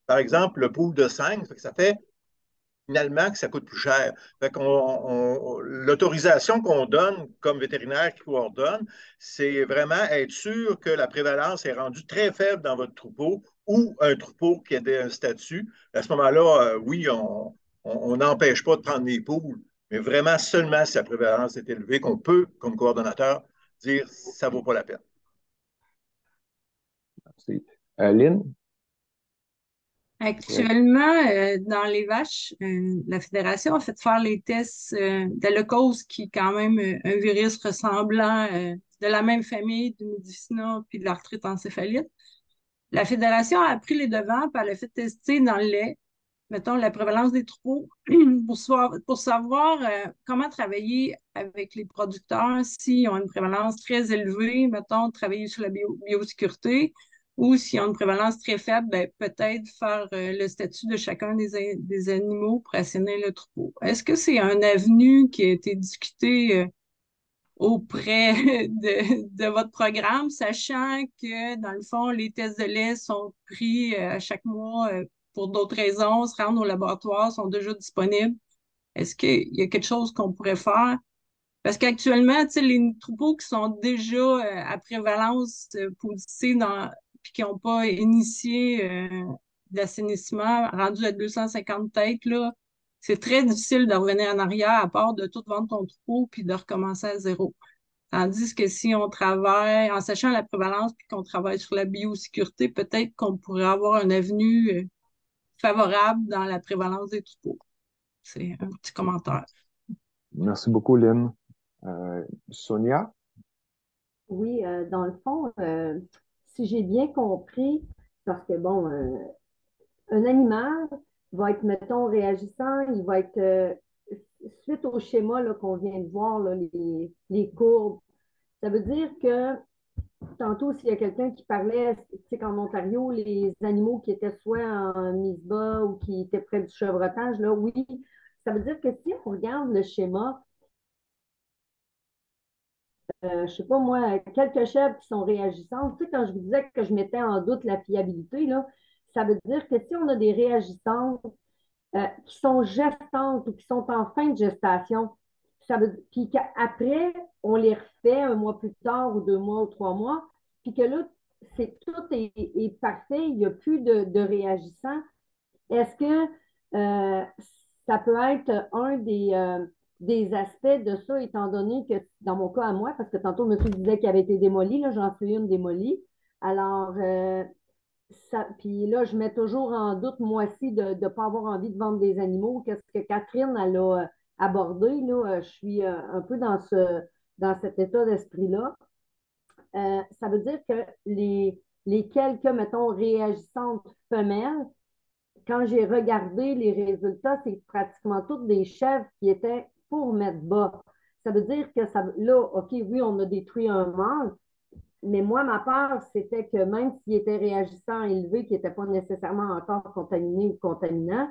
par exemple, le pool de 5. Ça fait finalement que ça coûte plus cher. Fait l'autorisation qu'on donne comme vétérinaire qui coordonne, c'est vraiment être sûr que la prévalence est rendue très faible dans votre troupeau ou un troupeau qui a un statut. À ce moment-là, oui, on n'empêche pas de prendre des poules, mais vraiment seulement si la prévalence est élevée qu'on peut, comme coordonnateur, dire ça ne vaut pas la peine. Merci. Lynn? Actuellement, dans les vaches, la Fédération a fait faire les tests d'Allocause, qui est quand même un virus ressemblant de la même famille du Midifina puis de l'arthrite encéphalite. La Fédération a pris les devants, puis elle a fait tester dans le lait, mettons, la prévalence des troupeaux pour savoir comment travailler avec les producteurs s'ils ont une prévalence très élevée, mettons, travailler sur la biosécurité, ou s'ils ont une prévalence très faible, ben, peut-être faire le statut de chacun des animaux pour assainir le troupeau. Est-ce que c'est un avenue qui a été discuté auprès de votre programme, sachant que, dans le fond, les tests de lait sont pris à chaque mois pour d'autres raisons, se rendre au laboratoire, sont déjà disponibles? Est-ce qu'il y a quelque chose qu'on pourrait faire? Parce qu'actuellement, tu sais, les troupeaux qui sont déjà à prévalence positive puis qui n'ont pas initié d'assainissement, rendu à 250 têtes, là, c'est très difficile de revenir en arrière à part de tout vendre ton troupeau puis de recommencer à zéro. Tandis que si on travaille en sachant la prévalence puis qu'on travaille sur la biosécurité, peut-être qu'on pourrait avoir un avenue favorable dans la prévalence des troupeaux. C'est un petit commentaire. Merci beaucoup, Lynn. Sonia? Oui, dans le fond, si j'ai bien compris, parce que bon, un animal va être, mettons, réagissant, il va être, suite au schéma qu'on vient de voir, là, les courbes, ça veut dire que tantôt, s'il y a quelqu'un qui parlait, tu sais qu'en Ontario, les animaux qui étaient soit en mise bas ou qui étaient près du chevrotage, là, oui, ça veut dire que si on regarde le schéma, je ne sais pas moi, quelques chèvres qui sont réagissantes, tu sais, quand je vous disais que je mettais en doute la fiabilité, là, ça veut dire que si on a des réagissantes qui sont gestantes ou qui sont en fin de gestation, puis qu'après, on les refait un mois plus tard ou 2 mois ou 3 mois, puis que là, tout est parfait, il n'y a plus de réagissants. Est-ce que ça peut être un des aspects de ça, étant donné que, dans mon cas à moi, parce que tantôt, le monsieur disait qu'il avait été démoli, là, j'en suis une démolie. Alors, puis là, je mets toujours en doute, moi aussi, de ne pas avoir envie de vendre des animaux. Qu'est-ce que Catherine, elle a abordé, là, je suis un peu dans cet état d'esprit-là. Ça veut dire que les quelques, mettons, réagissantes femelles, quand j'ai regardé les résultats, c'est pratiquement toutes des chèvres qui étaient pour mettre bas. Ça veut dire que là, OK, oui, on a détruit un mâle, mais moi, ma peur, c'était que même s'il était réagissant élevé, qui n'était pas nécessairement encore contaminé ou contaminant,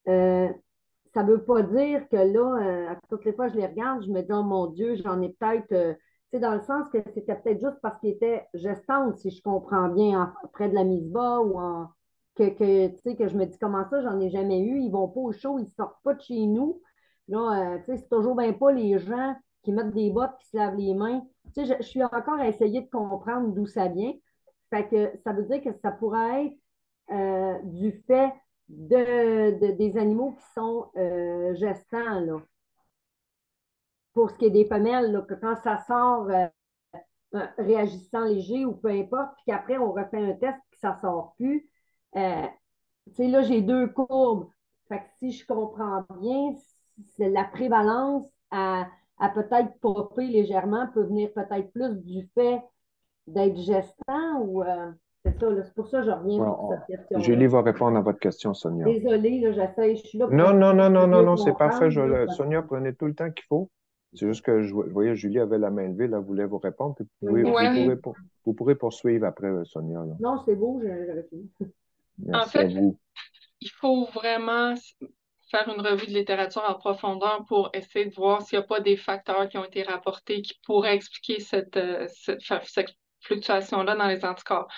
ça ne veut pas dire que là, à toutes les fois que je les regarde, je me dis, oh mon Dieu, j'en ai peut-être, tu sais, dans le sens que c'était peut-être juste parce qu'il était gestante, si je comprends bien, près de la mise bas ou tu sais, que je me dis, comment ça, j'en ai jamais eu, ils ne vont pas au chaud, ils ne sortent pas de chez nous. Là, tu sais, c'est toujours bien pas les gens qui mettent des bottes, qui se lavent les mains. Tu sais, je suis encore à essayer de comprendre d'où ça vient. Fait que ça veut dire que ça pourrait être du fait des animaux qui sont gestants, là. Pour ce qui est des femelles, là, que quand ça sort réagissant léger ou peu importe, puis qu'après on refait un test et que ça ne sort plus, tu sais, là, j'ai 2 courbes. Fait que si je comprends bien, c'est la prévalence à peut-être popper légèrement peut venir peut-être plus du fait d'être gestant ou c'est ça, c'est pour ça que je reviens sur cette question-là. Julie va répondre à votre question, Sonia. Désolée, là, j'essaie, je suis là pour... Non, c'est parfait. Sonia, prenez tout le temps qu'il faut. C'est juste que je voyais Julie avait la main levée, là, voulait vous répondre. Puis vous pourrez poursuivre après, Sonia. Là. Non, c'est beau, j'ai fini. Merci à vous. Il faut vraiment faire une revue de littérature en profondeur pour essayer de voir s'il n'y a pas des facteurs qui ont été rapportés qui pourraient expliquer cette fluctuation-là dans les anticorps.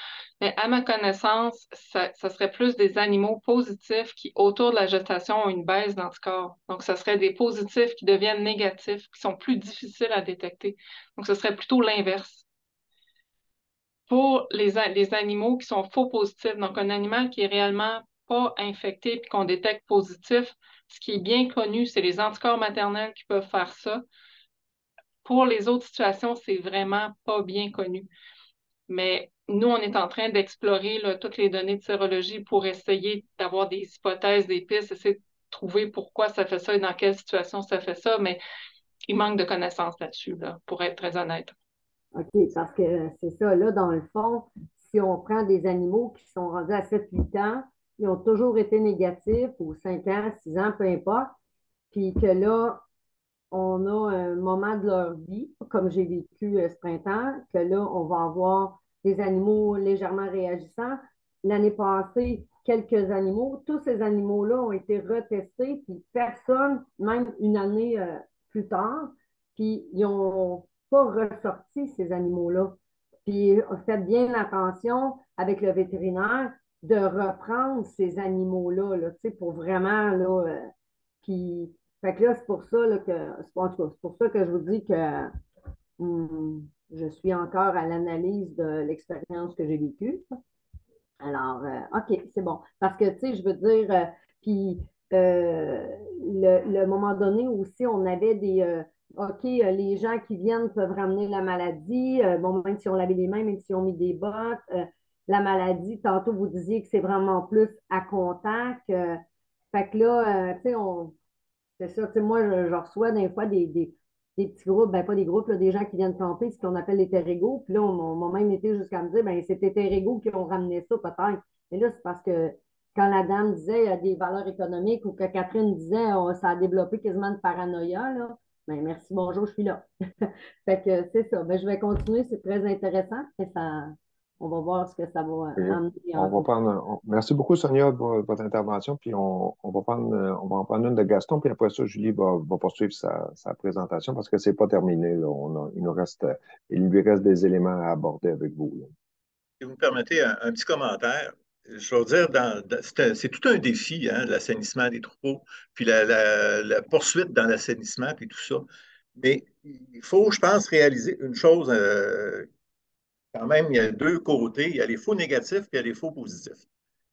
Mais à ma connaissance, ça serait plus des animaux positifs qui, autour de la gestation, ont une baisse d'anticorps. Donc, ce serait des positifs qui deviennent négatifs, qui sont plus difficiles à détecter. Donc, ce serait plutôt l'inverse. Pour les animaux qui sont faux positifs, donc un animal qui est réellement pas infecté puis qu'on détecte positif, ce qui est bien connu, c'est les anticorps maternels qui peuvent faire ça. Pour les autres situations, c'est vraiment pas bien connu. Mais nous, on est en train d'explorer là, toutes les données de sérologie pour essayer d'avoir des hypothèses, des pistes, essayer de trouver pourquoi ça fait ça et dans quelle situation ça fait ça, mais il manque de connaissances là-dessus, là, pour être très honnête. OK, parce que c'est ça, là, dans le fond, si on prend des animaux qui sont rendus à 7, 8 ans, ils ont toujours été négatifs, ou 5 ans, 6 ans, peu importe, puis que là, on a un moment de leur vie, comme j'ai vécu ce printemps, que là, on va avoir des animaux légèrement réagissants. L'année passée, quelques animaux, tous ces animaux-là ont été retestés, puis personne, même une année plus tard, puis ils n'ont pas ressorti ces animaux-là. Puis faites bien attention avec le vétérinaire de reprendre ces animaux-là, là, tu sais, pour vraiment, là, puis fait que là, c'est pour ça là, en tout cas, c'est pour ça que je vous dis que je suis encore à l'analyse de l'expérience que j'ai vécue. Alors, OK, c'est bon. Parce que, tu sais, je veux dire, puis le moment donné aussi, on avait OK, les gens qui viennent peuvent ramener la maladie. Bon, même si on lavait les mains, même si on met des bottes, la maladie, tantôt vous disiez que c'est vraiment plus à contact. Fait que là, tu sais, c'est ça, tu sais, moi, je reçois des fois des petits groupes, ben pas des groupes, là, des gens qui viennent camper, ce qu'on appelle les terrégos. Puis là, on m'a même été jusqu'à me dire, ben c'était terrégos qui ont ramené ça, peut-être. Mais là, c'est parce que quand la dame disait il y a des valeurs économiques ou que Catherine disait ça a développé quasiment une paranoïa, là, ben merci, bonjour, je suis là. Fait que c'est ça. Ben, je vais continuer, c'est très intéressant. Et ça, on va voir ce que ça va Et amener on va merci beaucoup, Sonia, pour votre intervention. Puis on va en prendre une de Gaston. Puis après ça, Julie va poursuivre sa présentation parce que c'est pas terminé, là. Il lui reste des éléments à aborder avec vous, là. Si vous me permettez un petit commentaire, je veux dire, c'est tout un défi, hein, l'assainissement des troupeaux, puis la poursuite dans l'assainissement, puis tout ça. Mais il faut, je pense, réaliser une chose, quand même, il y a deux côtés. Il y a les faux négatifs, puis il y a les faux positifs.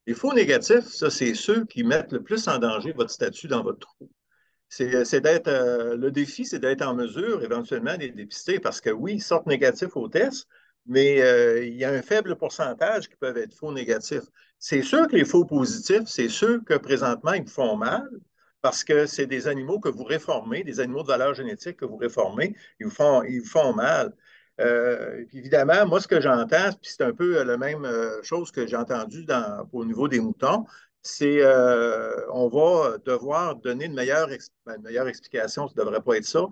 Les faux négatifs, ça, c'est ceux qui mettent le plus en danger votre statut dans votre troupeau. Le défi, c'est d'être en mesure éventuellement de les dépister parce que oui, ils sortent négatifs au test, mais il y a un faible pourcentage qui peuvent être faux négatifs. C'est sûr que les faux positifs, c'est ceux que présentement ils vous font mal parce que c'est des animaux que vous réformez, des animaux de valeur génétique que vous réformez, ils vous font mal. Puis évidemment, moi, ce que j'entends, puis c'est un peu la même chose que j'ai entendu au niveau des moutons, c'est on va devoir donner une meilleure explication, ça ne devrait pas être ça.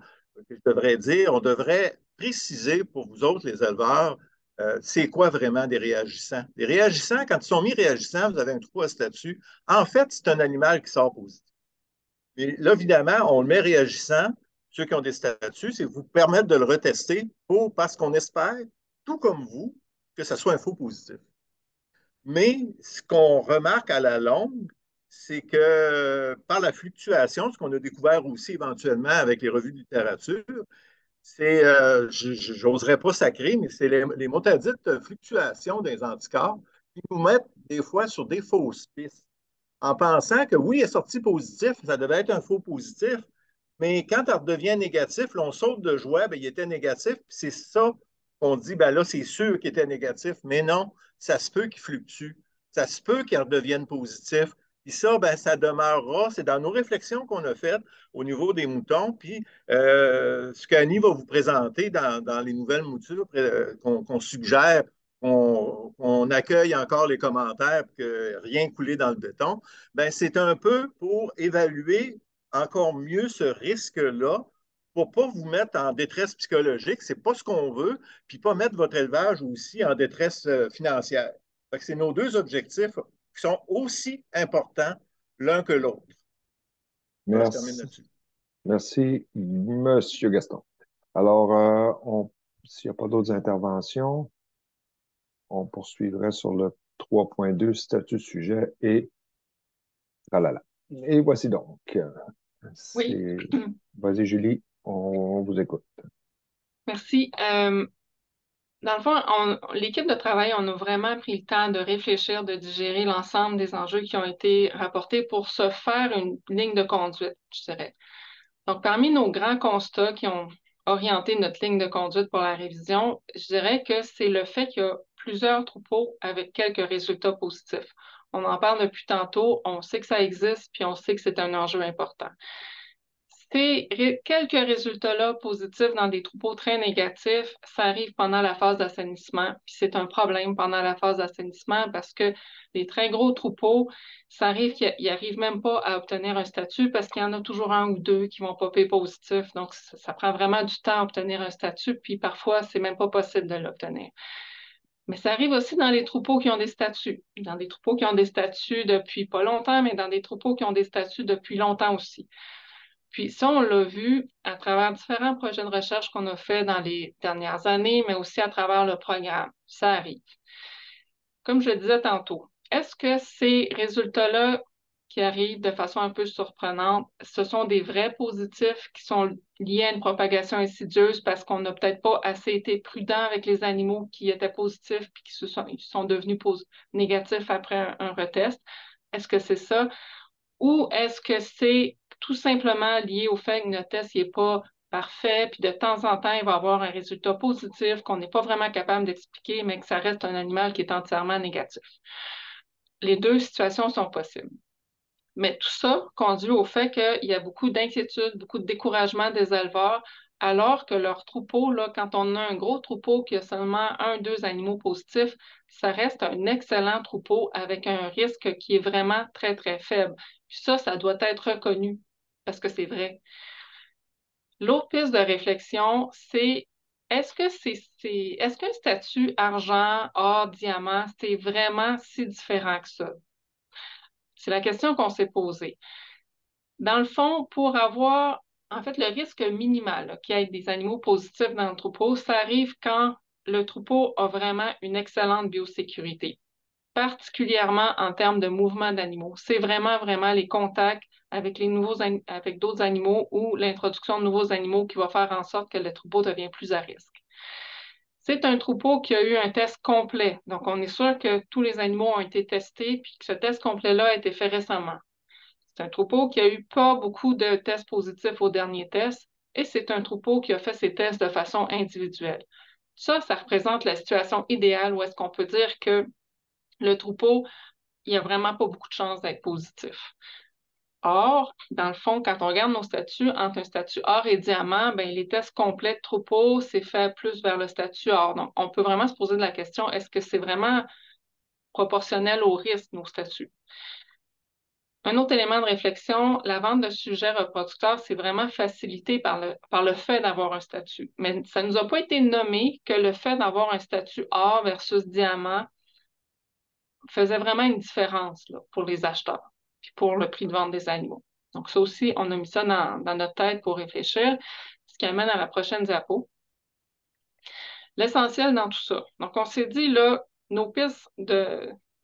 Je devrais dire, on devrait préciser pour vous autres, les éleveurs, c'est quoi vraiment des réagissants. Les réagissants, quand ils sont mis réagissants, vous avez un trou à statut. En fait, c'est un animal qui sort positif. Mais là, évidemment, on le met réagissant. Ceux qui ont des statuts, c'est vous permettre de le retester parce qu'on espère, tout comme vous, que ce soit un faux positif. Mais ce qu'on remarque à la longue, c'est que par la fluctuation, ce qu'on a découvert aussi éventuellement avec les revues de littérature, c'est, j'oserais pas sacrer, mais c'est les motadites fluctuations des anticorps qui nous mettent des fois sur des fausses pistes en pensant que oui, il est sorti positif, ça devait être un faux positif, mais quand il redevient négatif, là, on saute de joie, ben, il était négatif, puis c'est ça qu'on dit, ben là, c'est sûr qu'il était négatif, mais non, ça se peut qu'il fluctue, ça se peut qu'il redevienne positif, puis ça, ben, ça demeurera, c'est dans nos réflexions qu'on a faites au niveau des moutons, puis ce qu'Annie va vous présenter dans les nouvelles moutures qu'on suggère, on accueille encore les commentaires, que rien coulé dans le béton, ben, c'est un peu pour évaluer encore mieux ce risque-là pour ne pas vous mettre en détresse psychologique. Ce n'est pas ce qu'on veut, puis pas mettre votre élevage aussi en détresse financière. C'est nos deux objectifs qui sont aussi importants l'un que l'autre. Voilà, je termine Merci. là-dessus. Merci, Monsieur Gaston. Alors, s'il n'y a pas d'autres interventions, on poursuivrait sur le 3.2, statut sujet et tralala. Et voici donc. Oui. Vas-y, Julie, on vous écoute. Merci. Dans le fond, l'équipe de travail, on a vraiment pris le temps de réfléchir, de digérer l'ensemble des enjeux qui ont été rapportés pour se faire une ligne de conduite, je dirais. Donc, parmi nos grands constats qui ont orienté notre ligne de conduite pour la révision, je dirais que c'est le fait qu'il y a plusieurs troupeaux avec quelques résultats positifs. On en parle depuis tantôt, on sait que ça existe, puis on sait que c'est un enjeu important. Ces quelques résultats-là positifs dans des troupeaux très négatifs, ça arrive pendant la phase d'assainissement. Puis c'est un problème pendant la phase d'assainissement parce que les très gros troupeaux, ça arrive qu'ils n'arrivent même pas à obtenir un statut parce qu'il y en a toujours un ou deux qui vont popper positif. Donc, ça prend vraiment du temps à obtenir un statut. Puis parfois, c'est même pas possible de l'obtenir. Mais ça arrive aussi dans les troupeaux qui ont des statuts. Dans des troupeaux qui ont des statuts depuis pas longtemps, mais dans des troupeaux qui ont des statuts depuis longtemps aussi. Puis ça, on l'a vu à travers différents projets de recherche qu'on a fait dans les dernières années, mais aussi à travers le programme. Ça arrive. Comme je le disais tantôt, est-ce que ces résultats-là qui arrivent de façon un peu surprenante, ce sont des vrais positifs qui sont liés à une propagation insidieuse parce qu'on n'a peut-être pas assez été prudent avec les animaux qui étaient positifs puis qui sont devenus négatifs après un retest? Est-ce que c'est ça? Ou est-ce que c'est tout simplement lié au fait que notre test n'est pas parfait, puis de temps en temps, il va avoir un résultat positif qu'on n'est pas vraiment capable d'expliquer, mais que ça reste un animal qui est entièrement négatif. Les deux situations sont possibles. Mais tout ça conduit au fait qu'il y a beaucoup d'inquiétude, beaucoup de découragement des éleveurs, alors que leur troupeau, là, quand on a un gros troupeau qui a seulement 1, 2 animaux positifs, ça reste un excellent troupeau avec un risque qui est vraiment très, très faible. Puis ça doit être reconnu parce que c'est vrai. L'autre piste de réflexion, c'est est-ce qu'un statut argent, or, diamant, c'est vraiment si différent que ça? C'est la question qu'on s'est posée. Dans le fond, pour avoir, en fait, le risque minimal qu'il y ait des animaux positifs dans le troupeau, ça arrive quand le troupeau a vraiment une excellente biosécurité, particulièrement en termes de mouvement d'animaux. C'est vraiment, vraiment les contacts avec avec d'autres animaux ou l'introduction de nouveaux animaux qui va faire en sorte que le troupeau devient plus à risque. C'est un troupeau qui a eu un test complet. Donc, on est sûr que tous les animaux ont été testés puis que ce test complet-là a été fait récemment. C'est un troupeau qui a eu pas beaucoup de tests positifs au dernier test et c'est un troupeau qui a fait ses tests de façon individuelle. Ça représente la situation idéale où est-ce qu'on peut dire que le troupeau, il n'y a vraiment pas beaucoup de chances d'être positif. Or, dans le fond, quand on regarde nos statuts, entre un statut or et diamant, ben, les tests complets de troupeau, c'est fait plus vers le statut or. Donc, on peut vraiment se poser la question, est-ce que c'est vraiment proportionnel au risque, nos statuts? Un autre élément de réflexion, la vente de sujets reproducteurs, c'est vraiment facilité par le fait d'avoir un statut. Mais ça ne nous a pas été nommé que le fait d'avoir un statut or versus diamant faisait vraiment une différence là, pour les acheteurs puis pour le prix de vente des animaux. Donc, ça aussi, on a mis ça dans notre tête pour réfléchir, ce qui amène à la prochaine diapo. L'essentiel dans tout ça. Donc, on s'est dit, là, nos pistes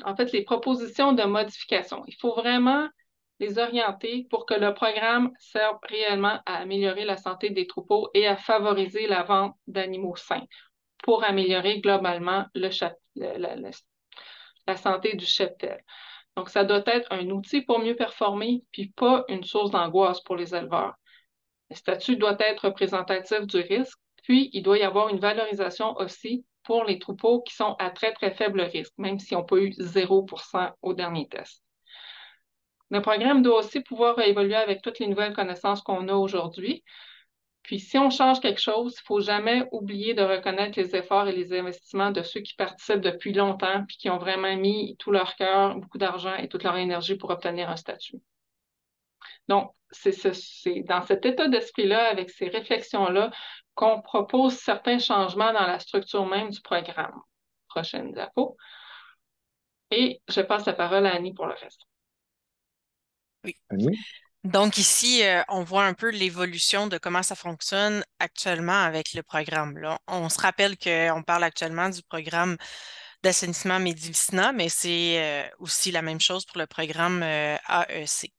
en fait, les propositions de modification. Il faut vraiment les orienter pour que le programme serve réellement à améliorer la santé des troupeaux et à favoriser la vente d'animaux sains pour améliorer globalement la santé du cheptel. Donc, ça doit être un outil pour mieux performer, puis pas une source d'angoisse pour les éleveurs. Le statut doit être représentatif du risque, puis il doit y avoir une valorisation aussi pour les troupeaux qui sont à très, très faible risque, même s'ils n'ont pas eu 0% au dernier test. Le programme doit aussi pouvoir évoluer avec toutes les nouvelles connaissances qu'on a aujourd'hui. Puis, si on change quelque chose, il ne faut jamais oublier de reconnaître les efforts et les investissements de ceux qui participent depuis longtemps puis qui ont vraiment mis tout leur cœur, beaucoup d'argent et toute leur énergie pour obtenir un statut. Donc, c'est dans cet état d'esprit-là, avec ces réflexions-là, qu'on propose certains changements dans la structure même du programme. Prochaine diapo. Et je passe la parole à Annie pour le reste. Oui. Annie? Donc ici, on voit un peu l'évolution de comment ça fonctionne actuellement avec le programme là. On se rappelle qu'on parle actuellement du programme d'assainissement Medivicina, mais c'est aussi la même chose pour le programme AEC.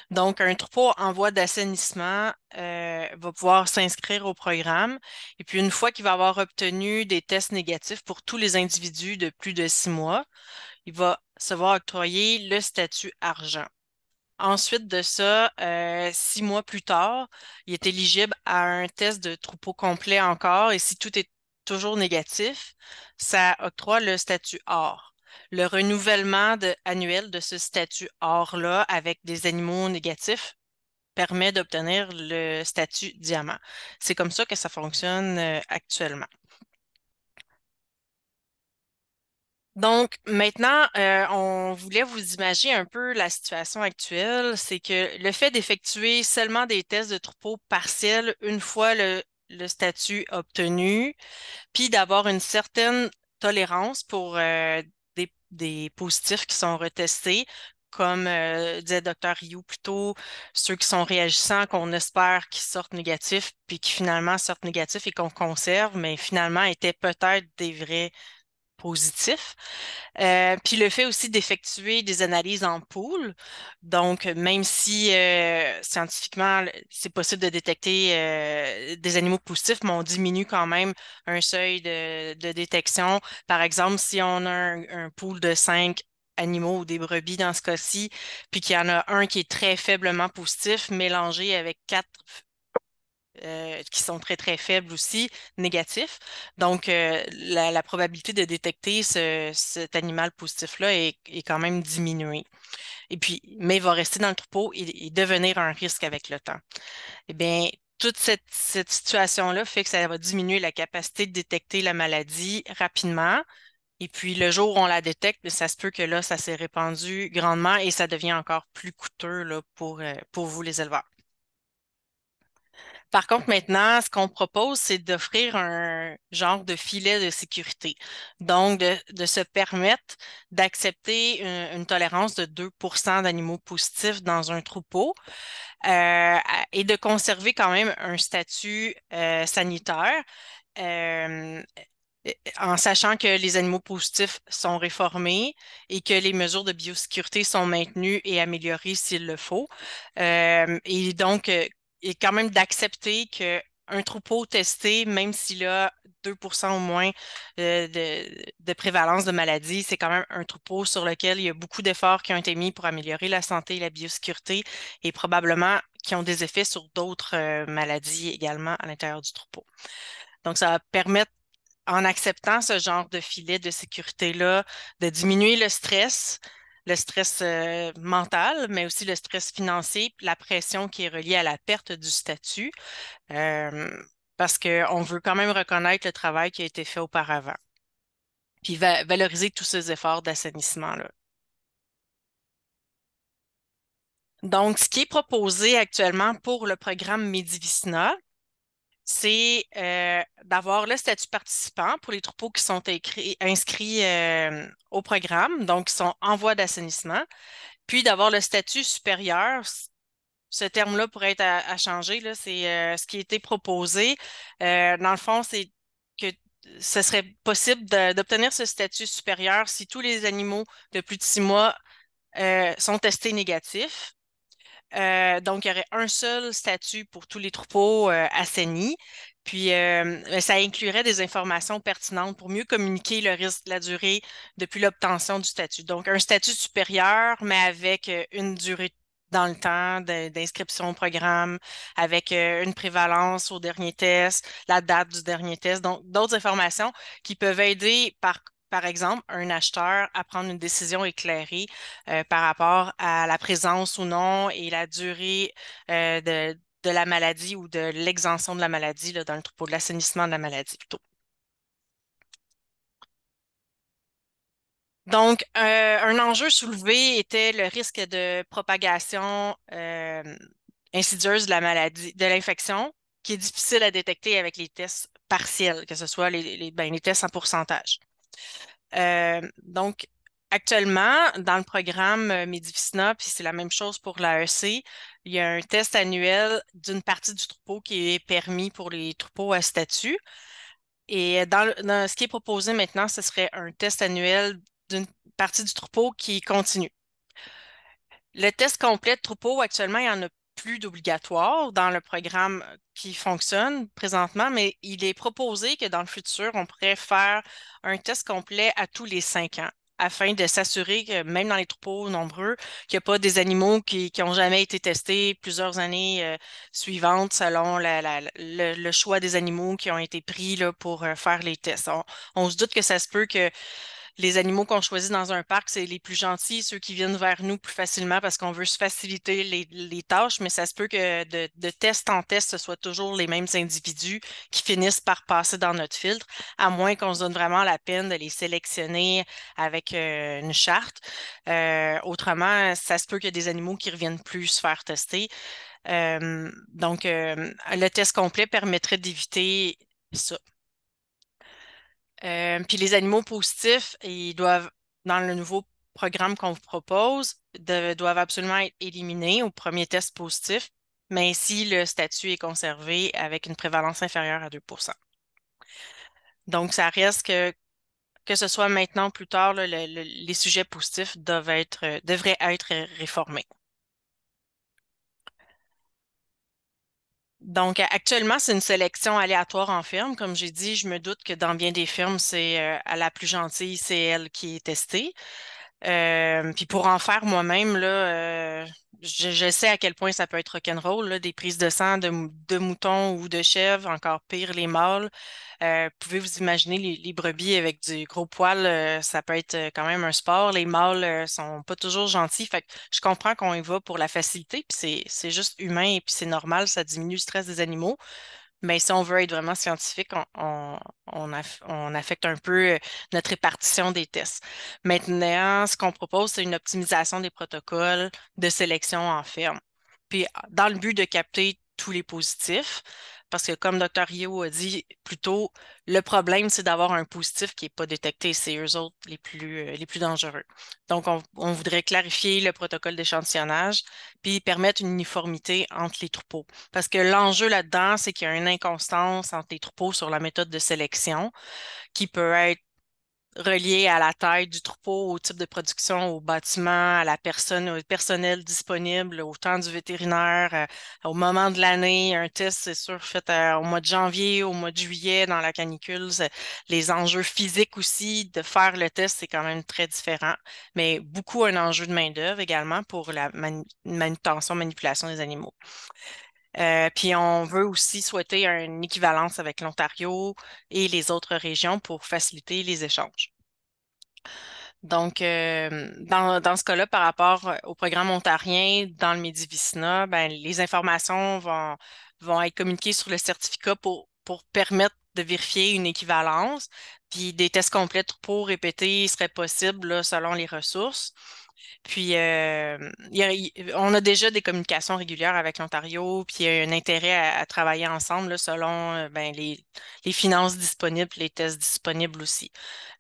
Donc, un troupeau en voie d'assainissement va pouvoir s'inscrire au programme. Et puis, une fois qu'il va avoir obtenu des tests négatifs pour tous les individus de plus de 6 mois, il va se voir octroyer le statut argent. Ensuite de ça, 6 mois plus tard, il est éligible à un test de troupeau complet encore. Et si tout est toujours négatif, ça octroie le statut or. Le renouvellement annuel de ce statut or-là avec des animaux négatifs permet d'obtenir le statut diamant. C'est comme ça que ça fonctionne actuellement. Donc, maintenant, on voulait vous imaginer un peu la situation actuelle. C'est que le fait d'effectuer seulement des tests de troupeaux partiels une fois le statut obtenu, puis d'avoir une certaine tolérance pour des positifs qui sont retestés, comme disait Dr. Rioux plus tôt, ceux qui sont réagissants, qu'on espère qu'ils sortent négatifs, puis qui finalement sortent négatifs et qu'on conserve, mais finalement étaient peut-être des vrais positifs. Puis le fait aussi d'effectuer des analyses en pool. Donc, même si scientifiquement, c'est possible de détecter des animaux positifs, mais on diminue quand même un seuil de détection. Par exemple, si on a un pool de 5 animaux ou des brebis dans ce cas-ci, puis qu'il y en a un qui est très faiblement positif, mélangé avec 4 qui sont très, très faibles aussi, négatifs. Donc, la probabilité de détecter cet animal positif-là est quand même diminuée. Et puis, mais il va rester dans le troupeau et devenir un risque avec le temps. Eh bien, toute cette situation-là fait que ça va diminuer la capacité de détecter la maladie rapidement. Et puis, le jour où on la détecte, ça se peut que là, ça s'est répandu grandement et ça devient encore plus coûteux là, pour vous, les éleveurs. Par contre, maintenant, ce qu'on propose, c'est d'offrir un genre de filet de sécurité. Donc, de se permettre d'accepter une tolérance de 2 d'animaux positifs dans un troupeau et de conserver quand même un statut sanitaire. euh, en sachant que les animaux positifs sont réformés et que les mesures de biosécurité sont maintenues et améliorées s'il le faut. Et donc, et quand même d'accepter qu'un troupeau testé, même s'il a 2 au moins de prévalence de maladie, c'est quand même un troupeau sur lequel il y a beaucoup d'efforts qui ont été mis pour améliorer la santé et la biosécurité et probablement qui ont des effets sur d'autres maladies également à l'intérieur du troupeau. Donc, ça va permettre en acceptant ce genre de filet de sécurité-là, de diminuer le stress mental, mais aussi le stress financier, la pression qui est reliée à la perte du statut, euh, parce qu'on veut quand même reconnaître le travail qui a été fait auparavant, puis valoriser tous ces efforts d'assainissement-là. Donc, ce qui est proposé actuellement pour le programme Medivicina, c'est d'avoir le statut participant pour les troupeaux qui sont inscrits au programme, donc qui sont en voie d'assainissement, puis d'avoir le statut supérieur. Ce terme-là pourrait être à changer, là, c'est ce qui a été proposé. Dans le fond, c'est que ce serait possible d'obtenir ce statut supérieur si tous les animaux de plus de 6 mois sont testés négatifs. Donc, il y aurait un seul statut pour tous les troupeaux assainis. Puis, ça inclurait des informations pertinentes pour mieux communiquer le risque, la durée depuis l'obtention du statut. Donc, un statut supérieur, mais avec une durée dans le temps d'inscription au programme, avec une prévalence au dernier test, la date du dernier test. Donc, d'autres informations qui peuvent aider par exemple, un acheteur à prendre une décision éclairée par rapport à la présence ou non et la durée de la maladie ou de l'exemption de la maladie là, dans le troupeau, de l'assainissement de la maladie plutôt. Donc, un enjeu soulevé était le risque de propagation insidieuse de la maladie, de l'infection, qui est difficile à détecter avec les tests partiels, que ce soit les tests en pourcentage. Donc, actuellement, dans le programme Medivicina, puis c'est la même chose pour l'AEC, il y a un test annuel d'une partie du troupeau qui est permis pour les troupeaux à statut. Et dans ce qui est proposé maintenant, ce serait un test annuel d'une partie du troupeau qui continue. Le test complet de troupeau, actuellement, il n'y en a plus d'obligatoire dans le programme qui fonctionne présentement, mais il est proposé que dans le futur, on pourrait faire un test complet à tous les 5 ans afin de s'assurer que même dans les troupeaux nombreux, qu'il n'y a pas des animaux qui n'ont jamais été testés plusieurs années suivantes selon le choix des animaux qui ont été pris là, pour faire les tests. On se doute que ça se peut que les animaux qu'on choisit dans un parc, c'est les plus gentils, ceux qui viennent vers nous plus facilement parce qu'on veut se faciliter les tâches, mais ça se peut que de test en test, ce soit toujours les mêmes individus qui finissent par passer dans notre filtre, à moins qu'on se donne vraiment la peine de les sélectionner avec une charte. Autrement, ça se peut qu'il y ait des animaux qui reviennent plus se faire tester. Donc, le test complet permettrait d'éviter ça. Puis les animaux positifs, ils doivent, dans le nouveau programme qu'on vous propose, doivent absolument être éliminés au premier test positif, mais si le statut est conservé avec une prévalence inférieure à 2 Donc, ça reste que ce soit maintenant ou plus tard, là, les sujets positifs devraient être réformés. Donc, actuellement, c'est une sélection aléatoire en firme. Comme j'ai dit, je me doute que dans bien des firmes, c'est à la plus gentille, c'est elle qui est testée. Puis pour en faire moi-même, là, je sais à quel point ça peut être rock'n'roll, là, des prises de sang de moutons ou de chèvres, encore pire, les mâles. Pouvez vous imaginer les brebis avec du gros poil, ça peut être quand même un sport. Les mâles sont pas toujours gentils. Fait que je comprends qu'on y va pour la facilité, puis c'est juste humain et puis c'est normal, ça diminue le stress des animaux. Mais si on veut être vraiment scientifique, on affecte un peu notre répartition des tests. Maintenant, ce qu'on propose, c'est une optimisation des protocoles de sélection en ferme. Puis, dans le but de capter tous les positifs, parce que comme Dr. Rio a dit plus tôt, le problème, c'est d'avoir un positif qui n'est pas détecté. C'est eux autres les plus dangereux. Donc, on voudrait clarifier le protocole d'échantillonnage, puis permettre une uniformité entre les troupeaux. Parce que l'enjeu là-dedans, c'est qu'il y a une inconstance entre les troupeaux sur la méthode de sélection qui peut être reliée à la taille du troupeau, au type de production, au bâtiment, à la personne, au personnel disponible, au temps du vétérinaire, au moment de l'année. Un test, c'est sûr, fait au mois de janvier, au mois de juillet, dans la canicule. Les enjeux physiques aussi de faire le test, c'est quand même très différent. Mais beaucoup un enjeu de main-d'œuvre également pour la manutention, manipulation des animaux. Puis on veut aussi souhaiter une équivalence avec l'Ontario et les autres régions pour faciliter les échanges. Donc, dans ce cas-là, par rapport au programme ontarien dans le Midi-Vicina, ben, les informations vont être communiquées sur le certificat pour permettre de vérifier une équivalence. Puis des tests complets de troupeaux répétés seraient possibles là, selon les ressources. Puis, on a déjà des communications régulières avec l'Ontario, puis il y a un intérêt à travailler ensemble là, selon ben, les finances disponibles, les tests disponibles aussi.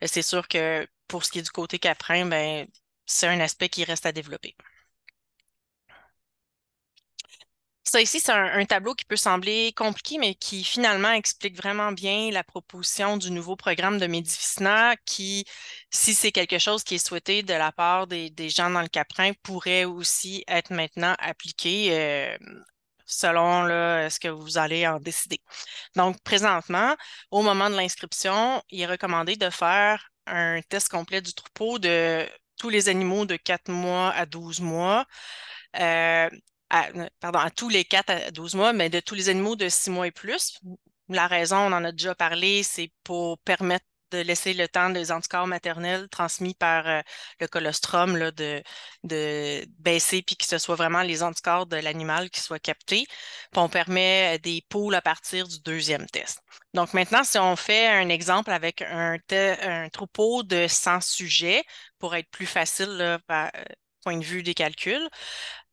C'est sûr que pour ce qui est du côté Caprin, ben, c'est un aspect qui reste à développer. Ça ici, c'est un tableau qui peut sembler compliqué, mais qui finalement explique vraiment bien la proposition du nouveau programme de Medifisna qui, si c'est quelque chose qui est souhaité de la part des gens dans le Caprin, pourrait aussi être maintenant appliqué selon là, ce que vous allez en décider. Donc, présentement, au moment de l'inscription, il est recommandé de faire un test complet du troupeau de tous les animaux de 4 mois à 12 mois. À tous les 4 à 12 mois, mais de tous les animaux de 6 mois et plus. La raison, on en a déjà parlé, c'est pour permettre de laisser le temps des anticorps maternels transmis par le colostrum là, de baisser puis que ce soit vraiment les anticorps de l'animal qui soient captés. Puis on permet des poules à partir du deuxième test. Donc maintenant, si on fait un exemple avec un troupeau de 100 sujets, pour être plus facile là, point de vue des calculs,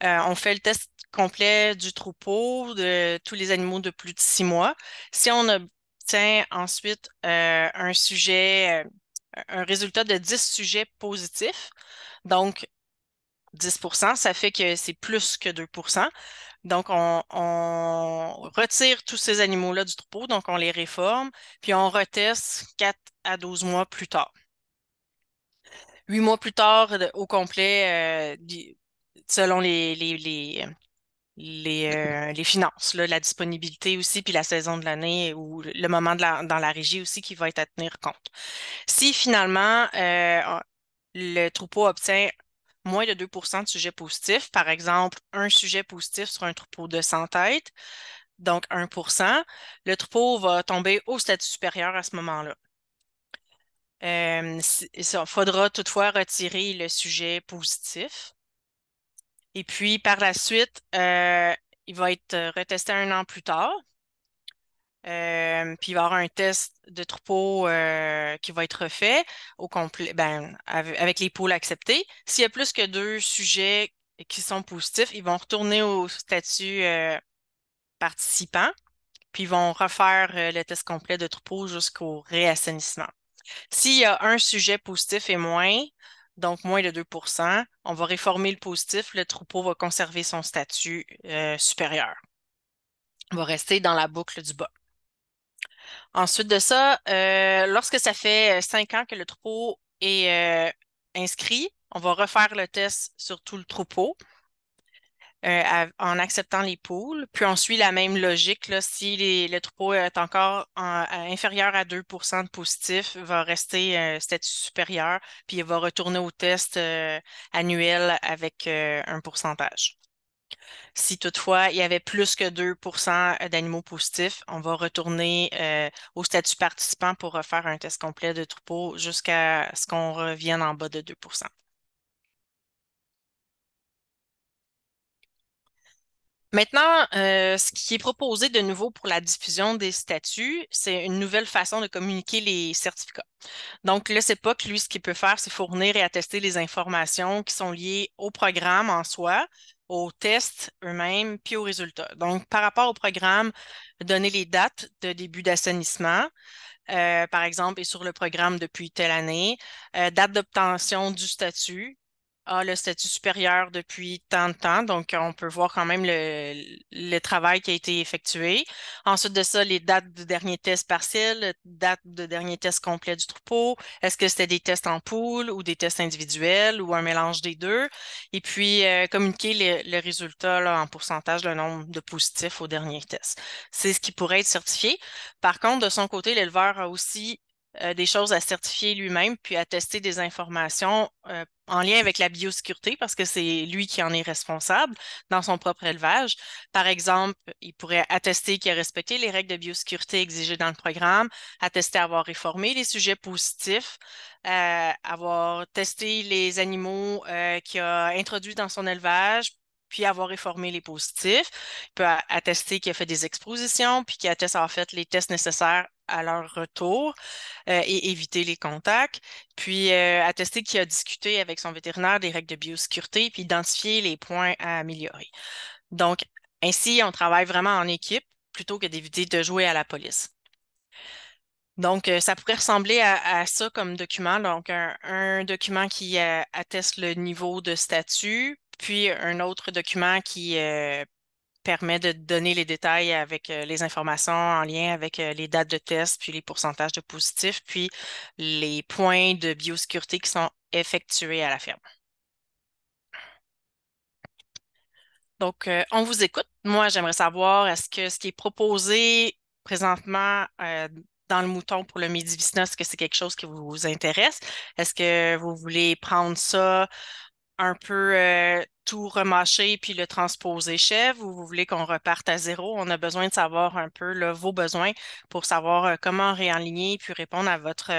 on fait le test complet du troupeau de tous les animaux de plus de 6 mois. Si on obtient ensuite un résultat de 10 sujets positifs, donc 10 ça fait que c'est plus que 2 Donc, on retire tous ces animaux-là du troupeau, donc on les réforme, puis on reteste 4 à 12 mois plus tard. 8 mois plus tard, au complet, selon les finances, là, la disponibilité aussi, puis la saison de l'année ou le moment dans la régie aussi qui va être à tenir compte. Si finalement le troupeau obtient moins de 2 de sujets positifs, par exemple, un sujet positif sur un troupeau de 100 têtes, donc 1 le troupeau va tomber au statut supérieur à ce moment-là. Il faudra toutefois retirer le sujet positif. Et puis, par la suite, il va être retesté 1 an plus tard. Puis il va y avoir un test de troupeau qui va être refait au complet, ben, avec les pôles acceptés. S'il y a plus que 2 sujets qui sont positifs, ils vont retourner au statut participant, puis ils vont refaire le test complet de troupeau jusqu'au réassainissement. S'il y a un sujet positif et moins, donc moins de 2 on va réformer le positif, le troupeau va conserver son statut supérieur. On va rester dans la boucle du bas. Ensuite de ça, lorsque ça fait 5 ans que le troupeau est inscrit, on va refaire le test sur tout le troupeau en acceptant les poules. Puis on suit la même logique. Là, si le troupeau est encore inférieur à 2 de positif, il va rester statut supérieur, puis il va retourner au test annuel avec un pourcentage. Si toutefois il y avait plus que 2 d'animaux positifs, on va retourner au statut participant pour refaire un test complet de troupeau jusqu'à ce qu'on revienne en bas de 2 Maintenant, ce qui est proposé de nouveau pour la diffusion des statuts, c'est une nouvelle façon de communiquer les certificats. Donc, le CEPOC, lui, ce qu'il peut faire, c'est fournir et attester les informations qui sont liées au programme en soi, aux tests eux-mêmes, puis aux résultats. Donc, par rapport au programme, donner les dates de début d'assainissement, par exemple, et sur le programme depuis telle année, date d'obtention du statut, a le statut supérieur depuis tant de temps, donc on peut voir quand même le travail qui a été effectué. Ensuite de ça, les dates de dernier test partiel, date de dernier test complet du troupeau. Est-ce que c'était des tests en poule ou des tests individuels ou un mélange des deux? Et puis, communiquer le résultat là, en pourcentage, le nombre de positifs au dernier test. C'est ce qui pourrait être certifié. Par contre, de son côté, l'éleveur a aussi des choses à certifier lui-même, puis à tester des informations en lien avec la biosécurité, parce que c'est lui qui en est responsable dans son propre élevage. Par exemple, il pourrait attester qu'il a respecté les règles de biosécurité exigées dans le programme, attester avoir réformé les sujets positifs, avoir testé les animaux qu'il a introduits dans son élevage, puis avoir réformé les positifs. Il peut attester qu'il a fait des expositions, puis qu'il atteste avoir fait les tests nécessaires à leur retour et éviter les contacts. Puis attester qu'il a discuté avec son vétérinaire des règles de biosécurité, puis identifier les points à améliorer. Donc, ainsi, on travaille vraiment en équipe plutôt que d'éviter de jouer à la police. Donc, ça pourrait ressembler à ça comme document. Donc, un document qui atteste le niveau de statut, puis un autre document qui permet de donner les détails avec les informations en lien avec les dates de test, puis les pourcentages de positifs, puis les points de biosécurité qui sont effectués à la ferme. Donc, on vous écoute. Moi, j'aimerais savoir, est-ce que ce qui est proposé présentement dans le mouton pour le Midivicina, est-ce que c'est quelque chose qui vous intéresse? Est-ce que vous voulez prendre ça un peu tout remâcher puis le transposer chèvre ou vous voulez qu'on reparte à zéro? On a besoin de savoir un peu là, vos besoins pour savoir comment réaligner puis répondre à votre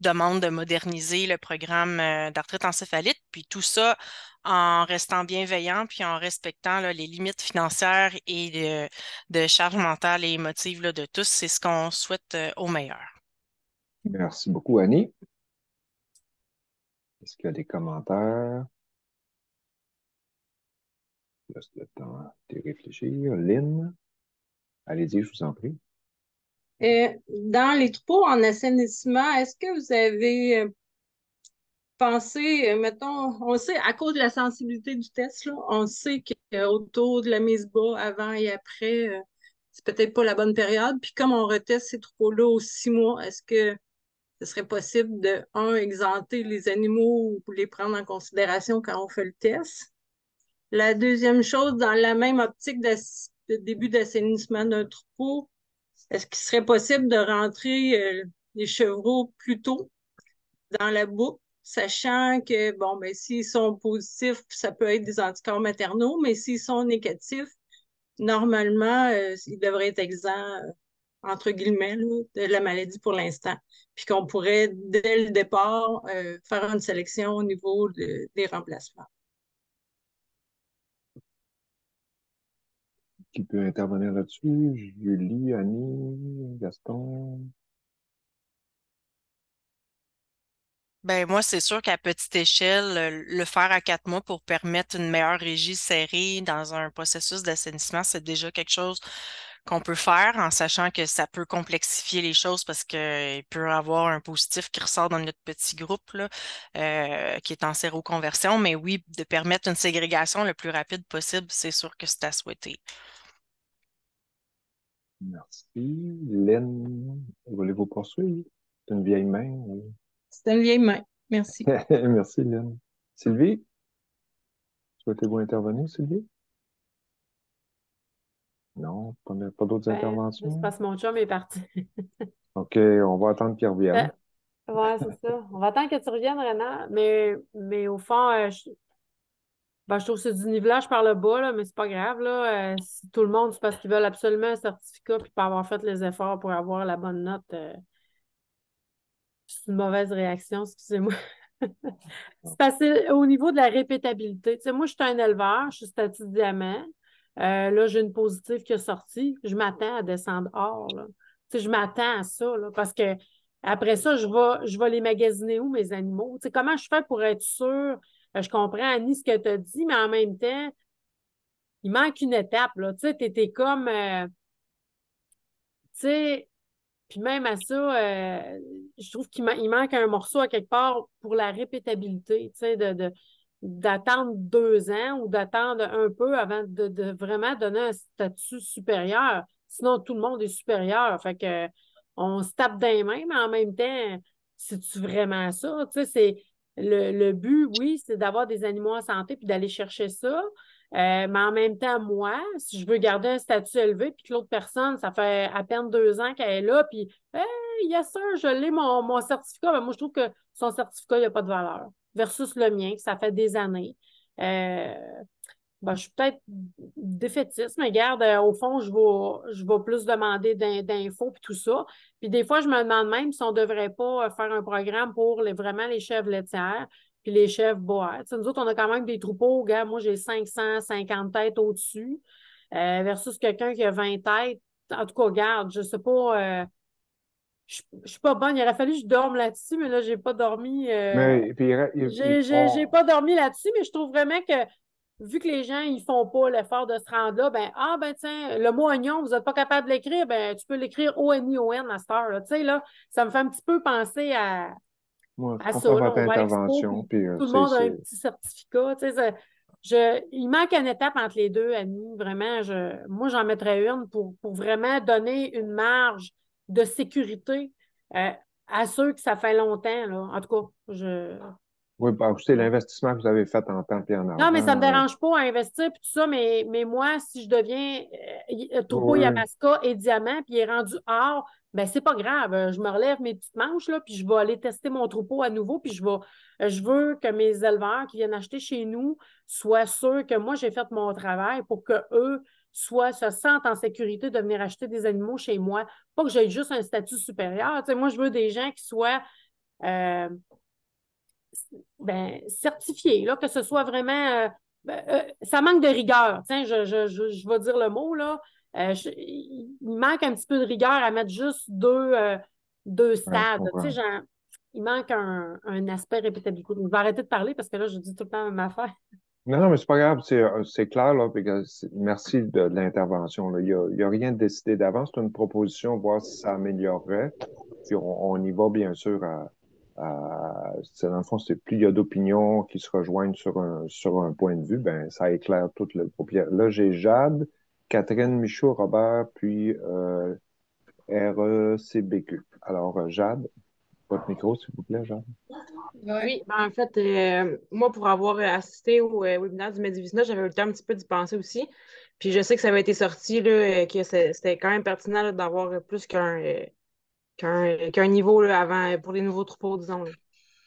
demande de moderniser le programme d'arthrite encéphalite. Puis tout ça en restant bienveillant puis en respectant là, les limites financières et de charges mentales et émotives là, de tous. C'est ce qu'on souhaite au meilleur. Merci beaucoup, Annie. Est-ce qu'il y a des commentaires? Laisse le temps de réfléchir. Lynn, allez-y, je vous en prie. Dans les troupeaux en assainissement, est-ce que vous avez penser, mettons, on sait, à cause de la sensibilité du test, là, on sait qu'autour de la mise bas, avant et après, c'est peut-être pas la bonne période. Puis comme on reteste ces troupeaux-là aux 6 mois, est-ce que ce serait possible de, exempter les animaux ou les prendre en considération quand on fait le test? La deuxième chose, dans la même optique de début d'assainissement d'un troupeau, est-ce qu'il serait possible de rentrer les chevreaux plus tôt dans la boucle, sachant que, bon, ben, s'ils sont positifs, ça peut être des anticorps maternaux, mais s'ils sont négatifs, normalement, ils devraient être exempts, entre guillemets, là, de la maladie pour l'instant. Puis qu'on pourrait, dès le départ, faire une sélection au niveau des remplacements. Qui peut intervenir là-dessus? Julie, Annie, Gaston? Ben moi, c'est sûr qu'à petite échelle, le faire à 4 mois pour permettre une meilleure régie serrée dans un processus d'assainissement, c'est déjà quelque chose qu'on peut faire en sachant que ça peut complexifier les choses parce qu'il peut y avoir un positif qui ressort dans notre petit groupe là, qui est en séroconversion. Mais oui, de permettre une ségrégation le plus rapide possible, c'est sûr que c'est à souhaiter. Merci. Lynn, voulez-vous poursuivre? C'est une vieille main. Oui. C'est une vieille main. Merci. Merci, Lynn. Sylvie, souhaitez-vous intervenir, Sylvie? Non, pas d'autres C'est interventions? parce que mon chum est parti. OK, on va attendre qu'il revienne. Ouais, c'est ça. On va attendre que tu reviennes, Renard. Mais au fond, je trouve que c'est du nivelage par le bas, là, mais c'est pas grave. Là. Si tout le monde, c'est parce qu'ils veulent absolument un certificat puis pas avoir fait les efforts pour avoir la bonne note. C'est une mauvaise réaction, excusez-moi. C'est parce que au niveau de la répétabilité. Tu sais, moi, je suis un éleveur, je suis statut diamant. Là, j'ai une positive qui est sortie. Je m'attends à descendre hors. Là. Tu sais, je m'attends à ça, là, parce que après ça, je vais les magasiner où, mes animaux? Tu sais, comment je fais pour être sûre? Je comprends, Annie, ce que tu as dit, mais en même temps, il manque une étape. Là. Tu sais, t'étais comme. Tu sais, puis même à ça, je trouve qu'il manque un morceau à quelque part pour la répétabilité, tu sais, d'attendre 2 ans ou d'attendre un peu avant de vraiment donner un statut supérieur. Sinon, tout le monde est supérieur. Fait que on se tape dans les mains, mais en même temps, c'est-tu vraiment ça? Tu sais, c'est le but, oui, c'est d'avoir des animaux en santé puis d'aller chercher ça. Mais en même temps, moi, si je veux garder un statut élevé, puis que l'autre personne, ça fait à peine 2 ans qu'elle est là, puis hey, yes sir, je l'ai mon certificat, ben, moi, je trouve que son certificat, il n'a pas de valeur. Versus le mien, que ça fait des années. Je suis peut-être défaitiste, mais regarde, au fond, je vais plus demander d'infos et tout ça. Puis des fois, je me demande même si on ne devrait pas faire un programme pour vraiment les chèvres laitières puis les chèvres boères. Tu sais, nous autres, on a quand même des troupeaux. Regarde, moi, j'ai 550 têtes au-dessus versus quelqu'un qui a 20 têtes. En tout cas, regarde, je ne sais pas. Je ne suis pas bonne. Il aurait fallu que je dorme là-dessus, mais là, je n'ai pas dormi. Mais puis, J'ai pas dormi là-dessus, mais je trouve vraiment que vu que les gens ils font pas l'effort de se rendre là, ben tiens, le mot oignon, vous n'êtes pas capable de l'écrire, ben tu peux l'écrire O-N-I-O-N à cette heure, là. Tu sais, là, ça me fait un petit peu penser moi, je à ça. comprends Là. votre On va à l'expo, intervention. puis Puis, tout le monde a un petit certificat. Tu sais, il manque une étape entre les deux, Annie. Vraiment, moi, j'en mettrais une pour vraiment donner une marge de sécurité à ceux que ça fait longtemps. Là. En tout cas, oui, c'est l'investissement que vous avez fait en temps et en non, mais ça ne me argent. dérange pas à investir puis tout ça, mais moi, si je deviens Topo Oui, Yamaska et Diamant, puis il est rendu or, ben c'est pas grave. Je me relève mes petites manches, là, puis je vais aller tester mon troupeau à nouveau, puis je veux que mes éleveurs qui viennent acheter chez nous soient sûrs que moi, j'ai fait mon travail pour qu'eux se sentent en sécurité de venir acheter des animaux chez moi. Pas que j'aie juste un statut supérieur. Tu sais, moi, je veux des gens qui soient euh, certifié, là, que ce soit vraiment. Ça manque de rigueur. Tiens, je vais dire le mot, là. Il manque un petit peu de rigueur à mettre juste deux stades. Tu sais, il manque un aspect répétabilité. Je vais arrêter de parler parce que là, je dis tout le temps la même affaire. Non, mais c'est pas grave, c'est clair, là, puis merci de l'intervention, là. Il y a rien de décidé d'avance, c'est une proposition, voir si ça améliorerait, puis on y va bien sûr Dans le fond, c'est plus il y a d'opinions qui se rejoignent sur un point de vue, ben ça éclaire tout le propriétaire. Là, j'ai Jade, Catherine, Michaud, Robert, puis RECBQ. Alors, Jade, votre micro, s'il vous plaît, Jade. Oui, ben en fait, moi, pour avoir assisté au webinaire du Medivisna, j'avais eu le temps un petit peu d'y penser aussi. Puis je sais que ça avait été sorti, là, que c'était quand même pertinent là, d'avoir plus qu'un niveau là, avant pour les nouveaux troupeaux, disons. Là.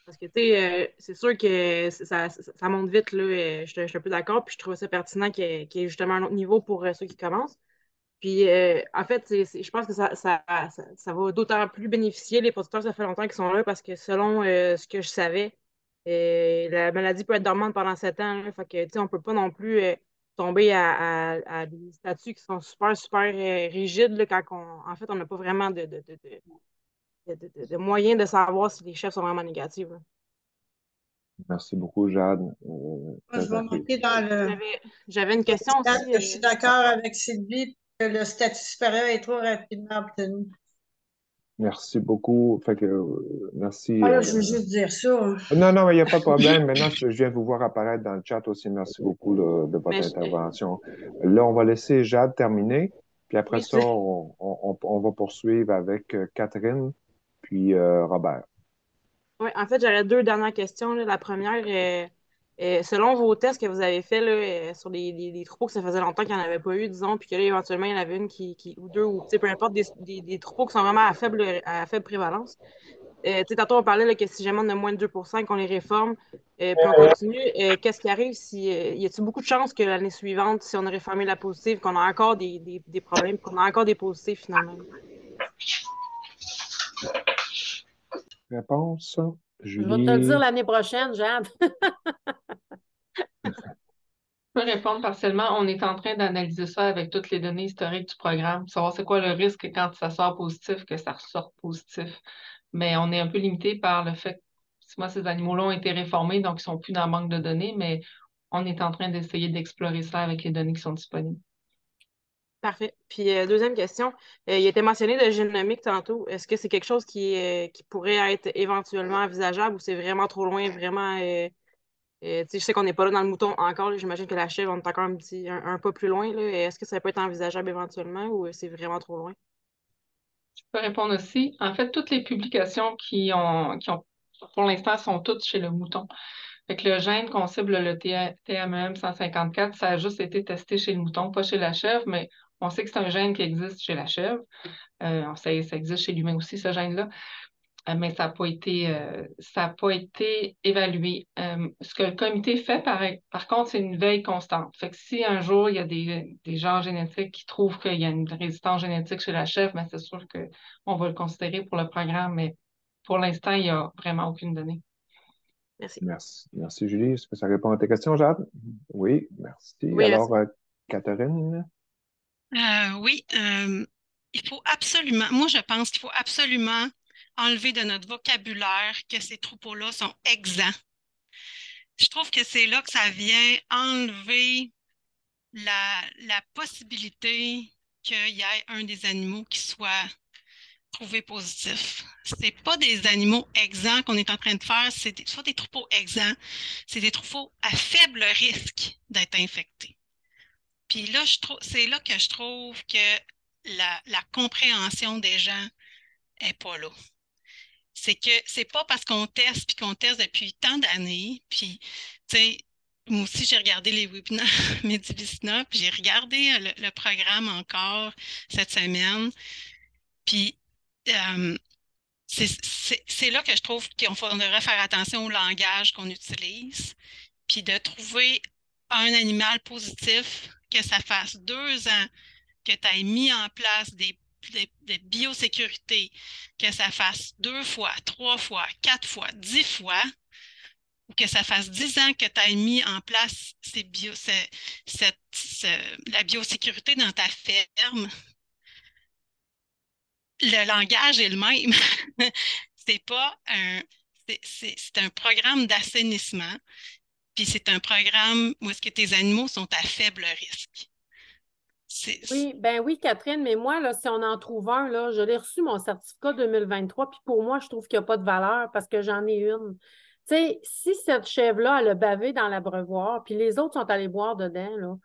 Parce que, tu sais, c'est sûr que ça monte vite, là, je suis un peu d'accord, puis je trouvais ça pertinent qu'il y ait justement un autre niveau pour ceux qui commencent. Puis, en fait, je pense que ça va d'autant plus bénéficier les producteurs, ça fait longtemps qu'ils sont là, parce que selon ce que je savais, la maladie peut être dormante pendant 7 ans. Là, fait que, tu sais, on peut pas non plus tomber à des statuts qui sont super, super rigides là, quand en fait, on n'a pas vraiment de moyen de savoir si les chefs sont vraiment négatifs. Là. Merci beaucoup, Jade. Moi, Très je vais apprécié. monter dans le J'avais une question chat. aussi. Je suis d'accord avec Sylvie que le statut supérieur est trop rapidement obtenu. Merci beaucoup. Fait que, merci. Voilà, je veux juste dire ça. Non, non, il n'y a pas de problème. Maintenant, je viens vous voir apparaître dans le chat aussi. Merci beaucoup de votre Mais intervention. Là, on va laisser Jade terminer. Puis après oui, ça, on va poursuivre avec Catherine, puis Robert. Oui, en fait, j'aurais deux dernières questions. Là. La première, selon vos tests que vous avez faits là, sur des troupeaux que ça faisait longtemps qu'il n'y en avait pas eu, disons, puis que là, éventuellement, il y en avait une ou deux, ou tu sais, peu importe, des troupeaux qui sont vraiment à faible prévalence. Tu sais, tantôt, on parlait là, que si jamais on a moins de 2% qu'on les réforme, puis on continue, qu'est-ce qui arrive si y a-t-il beaucoup de chances que l'année suivante, si on a réformé la positive, qu'on a encore des problèmes, qu'on a encore des positifs finalement? Réponse? Je vais te le dire Julie? l'année prochaine, Jade. Je peux répondre partiellement. On est en train d'analyser ça avec toutes les données historiques du programme, savoir c'est quoi le risque quand ça sort positif, que ça ressorte positif. Mais on est un peu limité par le fait que moi, ces animaux-là ont été réformés, donc ils sont plus dans le manque de données, mais on est en train d'essayer d'explorer ça avec les données qui sont disponibles. Parfait. Puis, deuxième question. Il était mentionné de génomique tantôt. Est-ce que c'est quelque chose qui pourrait être éventuellement envisageable ou c'est vraiment trop loin, vraiment. Tu sais, je sais qu'on n'est pas là dans le mouton encore. Là. J'imagine que la chèvre, on est encore un pas plus loin. Là. Est-ce que ça peut être envisageable éventuellement ou c'est vraiment trop loin? Je peux répondre aussi. En fait, toutes les publications pour l'instant, sont toutes chez le mouton. Fait que le gène qu'on cible, le TMEM 154, ça a juste été testé chez le mouton, pas chez la chèvre, mais on sait que c'est un gène qui existe chez la chèvre. Ça existe chez l'humain aussi, ce gène-là. Mais ça n'a pas été évalué. Ce que le comité fait, par contre, c'est une veille constante. Fait que si un jour, il y a des gens génétiques qui trouvent qu'il y a une résistance génétique chez la chèvre, ben, c'est sûr qu'on va le considérer pour le programme, mais pour l'instant, il n'y a vraiment aucune donnée. Merci. Merci, Julie. Est-ce que ça répond à tes questions, Jade? Oui, merci. Oui, Alors, merci. Catherine? Oui, il faut absolument, moi je pense qu'il faut absolument enlever de notre vocabulaire que ces troupeaux-là sont exempts. Je trouve que c'est là que ça vient enlever la possibilité qu'il y ait un des animaux qui soit trouvé positif. C'est pas des animaux exempts qu'on est en train de faire, c'est soit des troupeaux exempts, c'est des troupeaux à faible risque d'être infectés. Puis là, c'est là que je trouve que la compréhension des gens n'est pas là. C'est que c'est pas parce qu'on teste puis qu'on teste depuis tant d'années, puis tu sais, moi aussi j'ai regardé les webinaires Medivisna, puis j'ai regardé le programme encore cette semaine, puis c'est là que je trouve qu'on devrait faire attention au langage qu'on utilise, puis de trouver un animal positif, que ça fasse 2 ans que tu aies mis en place des biosécurités, que ça fasse 2 fois, 3 fois, 4 fois, 10 fois, ou que ça fasse 10 ans que tu aies mis en place la biosécurité dans ta ferme, le langage est le même. C'est un programme d'assainissement, puis c'est un programme où est-ce que tes animaux sont à faible risque. Oui, ben oui, Catherine, mais moi, là, si on en trouve un, là, je l'ai reçu mon certificat 2023, puis pour moi, je trouve qu'il n'y a pas de valeur parce que j'en ai une. Tu sais, si cette chèvre-là, elle a bavé dans l'abreuvoir, puis les autres sont allés boire dedans, là,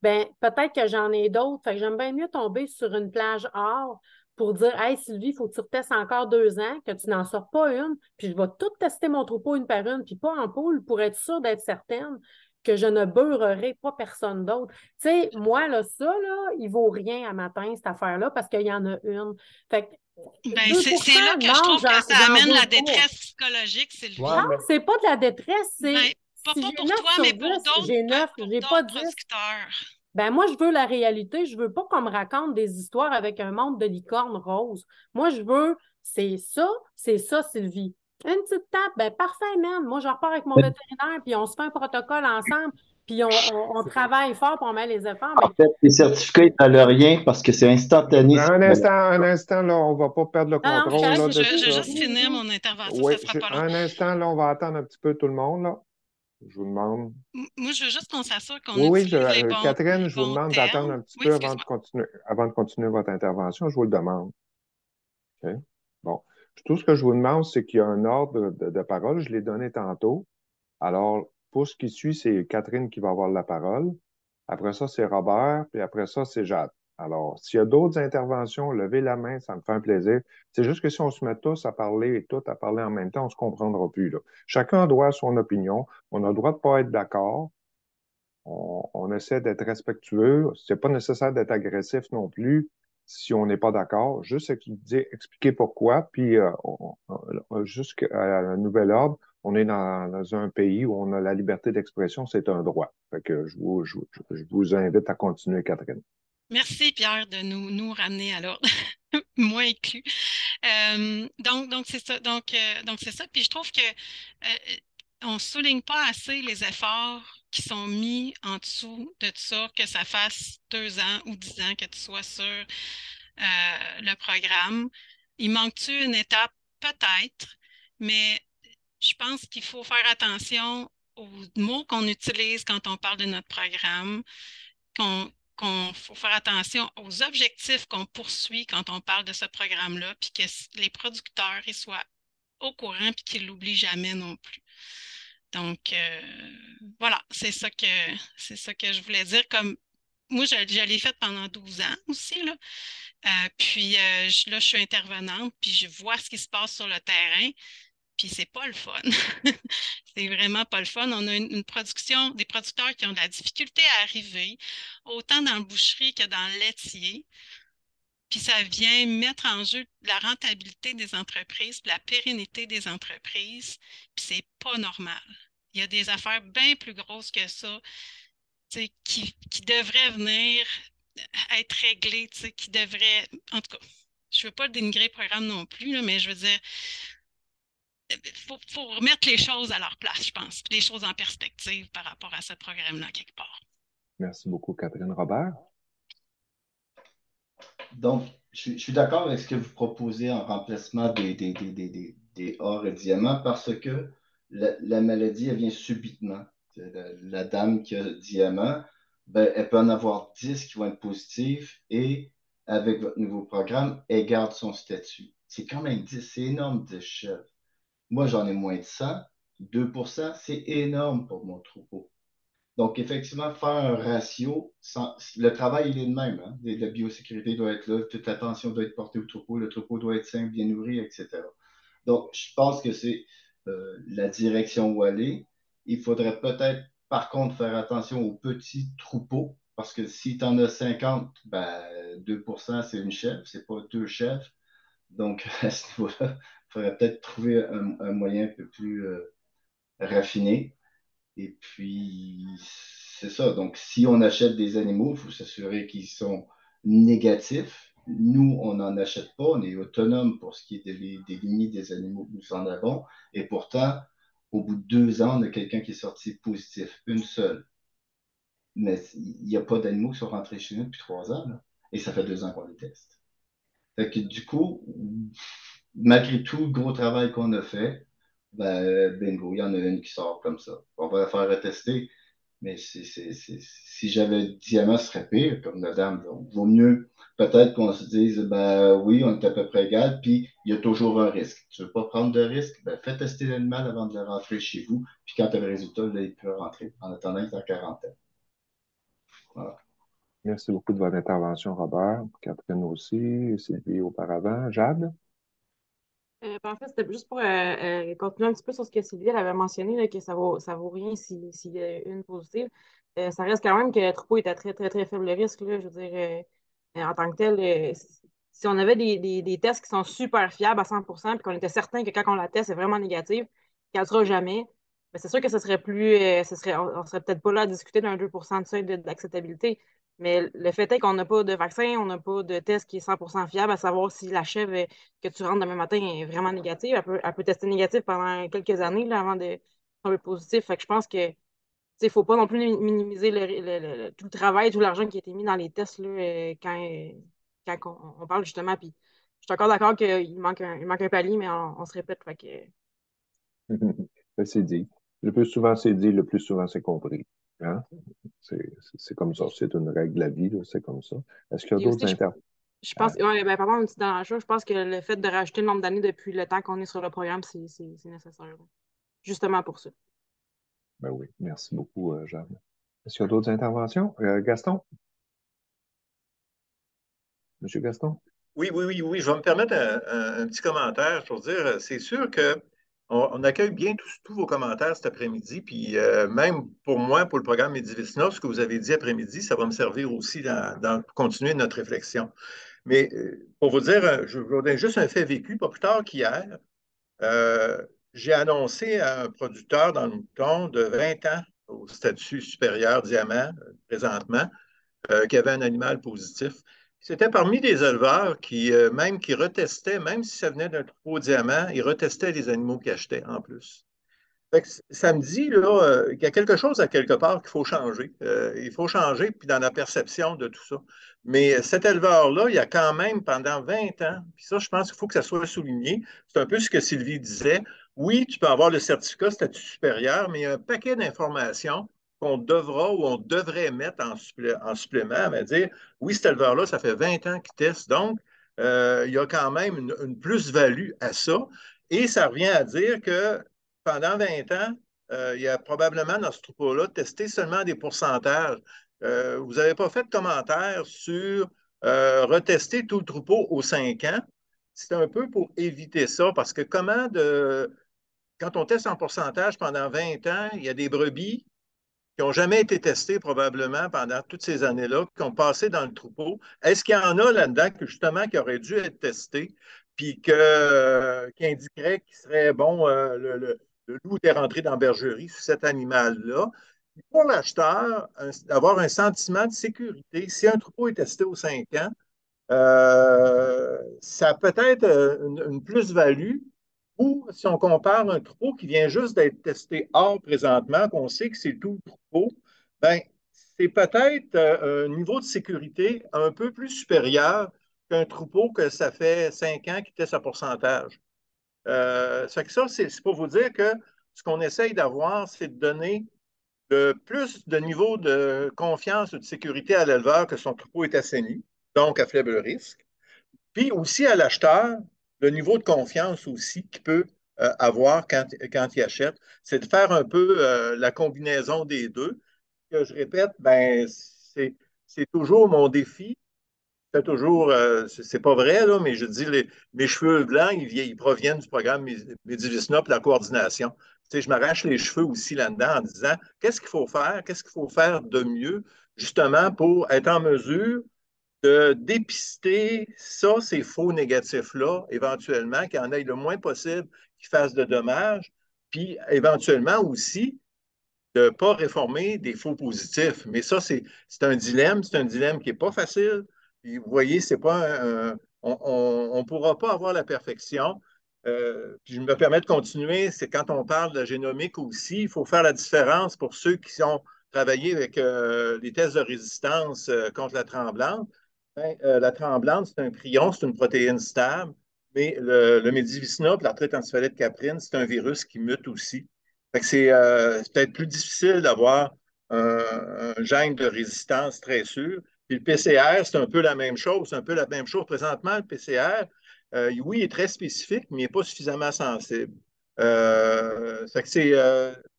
ben peut-être que j'en ai d'autres. Fait que j'aime bien mieux tomber sur une plage or pour dire, Hey Sylvie, il faut que tu retestes encore 2 ans, que tu n'en sors pas une, puis je vais tout tester mon troupeau une par une, puis pas en poule pour être sûre d'être certaine que je ne beurrerai pas personne d'autre. Tu sais, moi, là, ça, là, il vaut rien à matin, cette affaire-là, parce qu'il y en a une. Fait que Ben, 2 c'est là que je non, trouve que ça j'en amène veux la pas. détresse psychologique, Sylvie. Ouais, Non, mais c'est pas de la détresse, Ben, c'est pas si j'ai pour 9 toi, sur mais 10, pour d'autres j'ai 9, j'ai pas 10. producteurs. Ben moi, je veux la réalité. Je veux pas qu'on me raconte des histoires avec un monde de licorne rose. Moi, je veux, c'est ça, Sylvie. Une petite tape, ben parfait, man. Moi, je repars avec mon vétérinaire, puis on se fait un protocole ensemble, puis on travaille fort, puis on met les efforts. En fait, les certificats, ils ne valent rien parce que c'est instantané. Un instant, là, on va pas perdre le Non, non, contrôle correct, là, de Je tout vais ça. juste finir mon intervention, Oui, ça sera pas long. un instant, là, on va attendre un petit peu tout le monde, là. Je vous demande. Moi, je veux juste qu'on s'assure qu'on Oui, utilise les Catherine, je vous bons demande termes. d'attendre un petit Oui, peu excuse-moi. avant de continuer votre intervention. Je vous le demande. OK? Bon. Tout ce que je vous demande, c'est qu'il y a un ordre de parole. Je l'ai donné tantôt. Alors, pour ce qui suit, c'est Catherine qui va avoir la parole. Après ça, c'est Robert. Puis après ça, c'est Jade. Alors, s'il y a d'autres interventions, levez la main, ça me fait un plaisir. C'est juste que si on se met tous à parler et tout à parler en même temps, on ne se comprendra plus, là. Chacun doit son opinion. On a le droit de ne pas être d'accord. On essaie d'être respectueux. C'est pas nécessaire d'être agressif non plus si on n'est pas d'accord. Juste expliquer pourquoi. Puis, jusqu'à un nouvel ordre, on est dans un pays où on a la liberté d'expression, c'est un droit. Fait que je vous invite à continuer, Catherine. Merci, Pierre, de nous ramener à l'ordre, moi inclus. Donc c'est ça. Donc, c'est ça. Puis je trouve que on ne souligne pas assez les efforts qui sont mis en dessous de tout ça, que ça fasse 2 ans ou 10 ans que tu sois sur le programme. Il manque-tu une étape? Peut-être, mais je pense qu'il faut faire attention aux mots qu'on utilise quand on parle de notre programme, qu'on faut faire attention aux objectifs qu'on poursuit quand on parle de ce programme-là, puis que les producteurs ils soient au courant puis qu'ils ne l'oublient jamais non plus. Donc, voilà, c'est ça que je voulais dire. Comme moi, je l'ai fait pendant 12 ans aussi, là. Puis là, je suis intervenante, puis je vois ce qui se passe sur le terrain, puis c'est pas le fun. C'est vraiment pas le fun. On a une production, des producteurs qui ont de la difficulté à arriver, autant dans la boucherie que dans le laitier. Puis ça vient mettre en jeu la rentabilité des entreprises, puis la pérennité des entreprises, puis c'est pas normal. Il y a des affaires bien plus grosses que ça, qui devraient venir être réglées, qui devraient... En tout cas, je ne veux pas dénigrer le programme non plus, là, mais je veux dire, faut remettre les choses à leur place, je pense, les choses en perspective par rapport à ce programme-là, quelque part. Merci beaucoup, Catherine. Robert? Donc, je suis d'accord avec ce que vous proposez en remplacement des or et diamants parce que la maladie, elle vient subitement. La dame qui a diamant, ben, elle peut en avoir 10 qui vont être positifs et avec votre nouveau programme, elle garde son statut. C'est quand même 10, c'est énorme, 10 chefs. Moi, j'en ai moins de 100. 2%, c'est énorme pour mon troupeau. Donc, effectivement, faire un ratio, le travail, il est le même. Hein? La biosécurité doit être là, toute l'attention doit être portée au troupeau, le troupeau doit être sain, bien nourri, etc. Donc, je pense que c'est la direction où aller. Il faudrait peut-être, par contre, faire attention aux petits troupeaux, parce que si tu en as 50, ben, 2%, c'est une chèvre, c'est pas 2 chèvres. Donc, à ce niveau-là, il faudrait peut-être trouver un moyen un peu plus raffiné. Et puis, c'est ça. Donc, si on achète des animaux, il faut s'assurer qu'ils sont négatifs. Nous, on n'en achète pas. On est autonome pour ce qui est des limites des animaux que nous en avons. Et pourtant, au bout de 2 ans, on a quelqu'un qui est sorti positif. Une seule. Mais il n'y a pas d'animaux qui sont rentrés chez nous depuis 3 ans. Là. Et ça fait 2 ans qu'on les teste. Fait que du coup, malgré tout le gros travail qu'on a fait, ben, bingo, il y en a une qui sort comme ça. On va la faire retester. Mais si j'avais le diamant, ce serait pire, comme la dame. Donc, vaut mieux peut-être qu'on se dise, ben oui, on est à peu près égal, puis il y a toujours un risque. Tu veux pas prendre de risque? Ben, fais tester l'animal avant de le rentrer chez vous, puis quand tu as le résultat, là, il peut rentrer en attendant qu'il est en quarantaine. Voilà. Merci beaucoup de votre intervention, Robert. Catherine aussi, Sylvie auparavant. Jade? En fait, c'était juste pour continuer un petit peu sur ce que Sylvie elle avait mentionné, là, que ça vaut rien s'il y a une positive. Ça reste quand même que le troupeau est à très, très, très faible risque. Là, je veux dire, en tant que tel, si on avait des tests qui sont super fiables à 100%, puis qu'on était certain que quand on la teste, c'est vraiment négatif, qu'elle ne sera jamais, ben, c'est sûr que ce serait plus, on serait peut-être pas là à discuter d'un 2% de seuil d'acceptabilité. Mais le fait est qu'on n'a pas de vaccin, on n'a pas de test qui est 100% fiable à savoir si la chèvre que tu rentres demain matin est vraiment négative. Elle peut tester négative pendant quelques années là, avant de tomber positif. Fait que je pense que il ne faut pas non plus minimiser tout le travail, tout l'argent qui a été mis dans les tests là, quand on parle justement. Puis je suis encore d'accord qu'il manque un palier, mais on se répète. Fait que... Ben, c'est dit. Le plus souvent, c'est dit, le plus souvent, c'est compris. Hein? C'est comme ça. C'est une règle de la vie, là, c'est comme ça. Est-ce qu'il y a Et aussi, d'autres je pense, ouais, ben, pardon, une petite dans la chose, je pense que le fait de rajouter le nombre d'années depuis le temps qu'on est sur le programme, c'est nécessaire. Là. Justement pour ça. Ben oui, merci beaucoup, Jeanne. Est-ce qu'il y a d'autres interventions? Gaston? Monsieur Gaston? Oui, oui, oui, oui. Je vais me permettre un petit commentaire pour dire, c'est sûr que on accueille bien tous vos commentaires cet après-midi, puis même pour moi, pour le programme Medivisna, ce que vous avez dit après-midi, ça va me servir aussi pour continuer notre réflexion. Mais pour vous dire, je vous donne juste un fait vécu, pas plus tard qu'hier, euh, j'ai annoncé à un producteur dans le mouton de 20 ans au statut supérieur diamant, présentement, qui avait un animal positif. C'était parmi les éleveurs même qui retestaient, même si ça venait d'un troupeau diamant, ils retestaient les animaux qu'ils achetaient en plus. Fait que ça me dit là, qu'il y a quelque chose à quelque part qu'il faut changer. Il faut changer, puis dans la perception de tout ça. Mais cet éleveur-là, il y a quand même pendant 20 ans, puis ça, je pense qu'il faut que ça soit souligné. C'est un peu ce que Sylvie disait. Oui, tu peux avoir le certificat statut supérieur, mais il y a un paquet d'informations qu'on devra ou on devrait mettre en supplément, à dire, oui, cet éleveur-là, ça fait 20 ans qu'il teste, donc il y a quand même une plus-value à ça. Et ça revient à dire que pendant 20 ans, il y a probablement dans ce troupeau-là testé seulement des pourcentages. Vous n'avez pas fait de commentaire sur retester tout le troupeau aux 5 ans. C'est un peu pour éviter ça, parce que quand on teste en pourcentage pendant 20 ans, il y a des brebis qui n'ont jamais été testées probablement pendant toutes ces années-là, qui ont passé dans le troupeau. Est-ce qu'il y en a là-dedans justement qui auraient dû être testés, puis qui indiquerait qu'il serait bon, le loup est rentré dans la bergerie sur cet animal-là? Pour l'acheteur, avoir un sentiment de sécurité, si un troupeau est testé aux 5 ans, ça peut être une plus-value ou si on compare un troupeau qui vient juste d'être testé hors présentement, qu'on sait que c'est tout le troupeau, ben, c'est peut-être un niveau de sécurité un peu plus supérieur qu'un troupeau que ça fait 5 ans qui teste à pourcentage. Ça fait que ça, c'est pour vous dire que ce qu'on essaye d'avoir, c'est de donner le plus de niveau de confiance ou de sécurité à l'éleveur que son troupeau est assaini, donc à faible risque. Puis aussi à l'acheteur, le niveau de confiance aussi qu'il peut avoir quand il achète, c'est de faire un peu la combinaison des deux. Que je répète, ben, c'est toujours mon défi. C'est toujours, c'est pas vrai, là, mais je dis, mes cheveux blancs, ils proviennent du programme Medivisna et la coordination. Tu sais, je m'arrache les cheveux aussi là-dedans en disant, qu'est-ce qu'il faut faire? Qu'est-ce qu'il faut faire de mieux, justement, pour être en mesure de dépister ça, ces faux négatifs-là, éventuellement, qu'il y en ait le moins possible qui fassent de dommages, puis éventuellement aussi de ne pas réformer des faux positifs. Mais ça, c'est un dilemme qui n'est pas facile. Puis, vous voyez, c'est pas on ne pourra pas avoir la perfection. Puis je me permets de continuer, c'est quand on parle de génomique aussi, il faut faire la différence pour ceux qui ont travaillé avec les tests de résistance contre la tremblante. Ben, la tremblante, c'est un prion, c'est une protéine stable, mais le Medivisna, l'arthrite encéphalite caprine, c'est un virus qui mute aussi. Fait que c'est peut-être plus difficile d'avoir un gène de résistance très sûr. Puis le PCR, c'est un peu la même chose. C'est un peu la même chose. Présentement, le PCR, oui, il est très spécifique, mais il n'est pas suffisamment sensible. Ça que c'est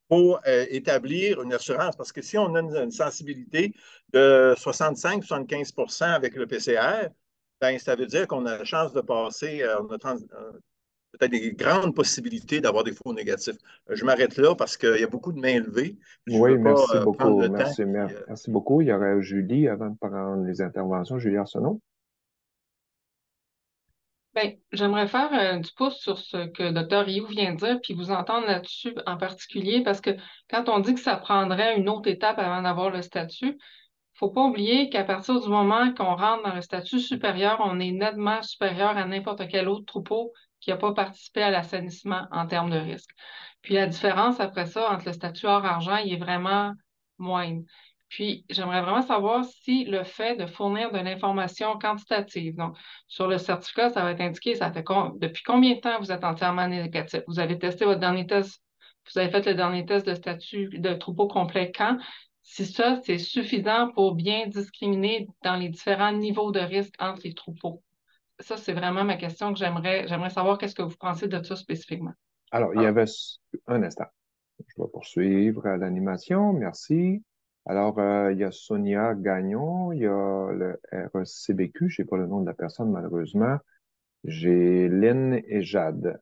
pour établir une assurance, parce que si on a une sensibilité de 65-75 % avec le PCR, ben, ça veut dire qu'on a la chance de passer, on a peut-être des grandes possibilités d'avoir des faux négatifs. Je m'arrête là parce qu'il y a beaucoup de mains levées. Je ne Oui, veux pas merci prendre beaucoup. le temps. Merci beaucoup. Il y aurait Julie avant de prendre les interventions. Julie Arsenault. Bien, j'aimerais faire du pouce sur ce que Dr. Rioux vient de dire, puis vous entendre là-dessus en particulier, parce que quand on dit que ça prendrait une autre étape avant d'avoir le statut, il ne faut pas oublier qu'à partir du moment qu'on rentre dans le statut supérieur, on est nettement supérieur à n'importe quel autre troupeau qui n'a pas participé à l'assainissement en termes de risque. Puis la différence après ça entre le statut hors argent, il est vraiment moindre. Puis j'aimerais vraiment savoir si le fait de fournir de l'information quantitative, donc sur le certificat, ça va être indiqué, ça fait depuis combien de temps vous êtes entièrement négatif? Vous avez testé votre dernier test, vous avez fait le dernier test de statut de troupeau complet quand? Si ça, c'est suffisant pour bien discriminer dans les différents niveaux de risque entre les troupeaux. Ça, c'est vraiment ma question que j'aimerais savoir qu'est-ce que vous pensez de ça spécifiquement. Alors, il y avait un instant. Je vais poursuivre l'animation. Merci. Alors, il y a Sonia Gagnon, il y a le RCBQ, je n'ai pas le nom de la personne malheureusement. J'ai Lynn et Jade.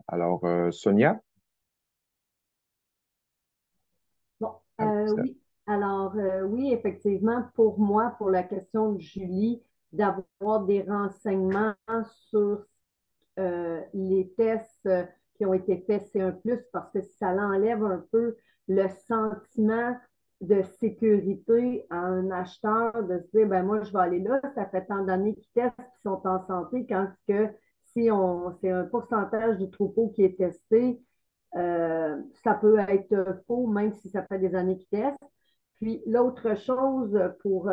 Alors, Sonia? Bon, oui. Alors, oui, effectivement, pour moi, pour la question de Julie, d'avoir des renseignements sur les tests qui ont été faits, c'est un plus parce que ça l'enlève un peu le sentiment de sécurité à un acheteur de se dire, ben moi, je vais aller là, ça fait tant d'années qu'ils testent, qu'ils sont en santé, quand que si c'est un pourcentage du troupeau qui est testé, ça peut être faux, même si ça fait des années qu'ils testent. Puis l'autre chose pour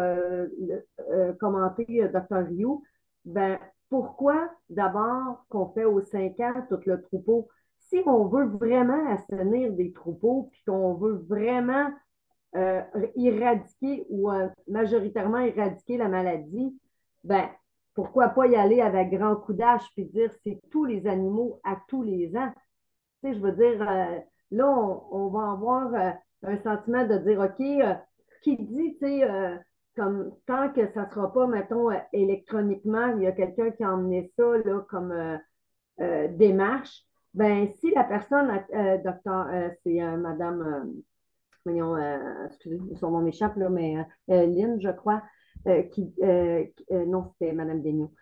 commenter Dr. Rioux, ben, pourquoi d'abord qu'on fait aux 5 ans tout le troupeau? Si on veut vraiment assainir des troupeaux, puis qu'on veut vraiment euh, éradiquer ou majoritairement éradiquer la maladie, ben, pourquoi pas y aller avec grand coup d'âge puis dire c'est tous les animaux à tous les ans? Tu sais, je veux dire, là, on va avoir un sentiment de dire, OK, qui dit, tu sais, comme tant que ça ne sera pas, mettons, électroniquement, il y a quelqu'un qui a emmené ça là, comme démarche, ben si la personne, docteur, c'est Madame, voyons, excusez, son nom m'échappe, là, mais Lynn, je crois, non, c'était Madame Daigneault.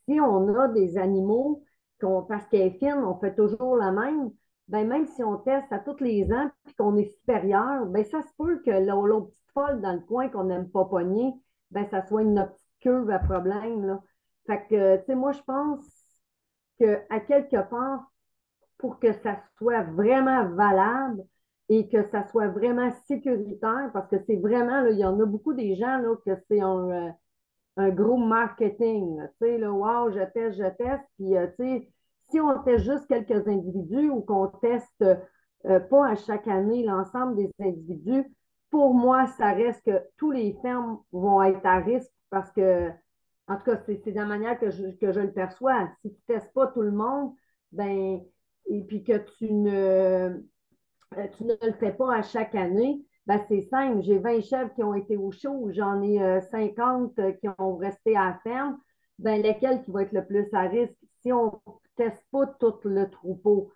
Si on a des animaux, parce qu'elle est fine, on fait toujours la même, ben même si on teste à tous les ans puis qu'on est supérieur, ben ça se peut que l'autre petite folle dans le coin qu'on n'aime pas pogner, ben ça soit une petite curve à problème, là. Fait que, tu sais, moi, je pense qu'à quelque part, pour que ça soit vraiment valable et que ça soit vraiment sécuritaire, parce que c'est vraiment, là, il y en a beaucoup des gens là, que c'est un gros marketing. Tu sais, là, wow, je teste. Puis, tu sais, si on teste juste quelques individus ou qu'on teste pas à chaque année l'ensemble des individus, pour moi, ça reste que tous les fermes vont être à risque parce que, en tout cas, c'est de la manière que je le perçois. Si tu ne testes pas tout le monde, ben, et puis que tu ne le fais pas à chaque année, ben c'est simple. J'ai 20 chèvres qui ont été au chaud, j'en ai 50 qui ont resté à la ferme. Ben, lequel qui va être le plus à risque si on ne teste pas tout le troupeau?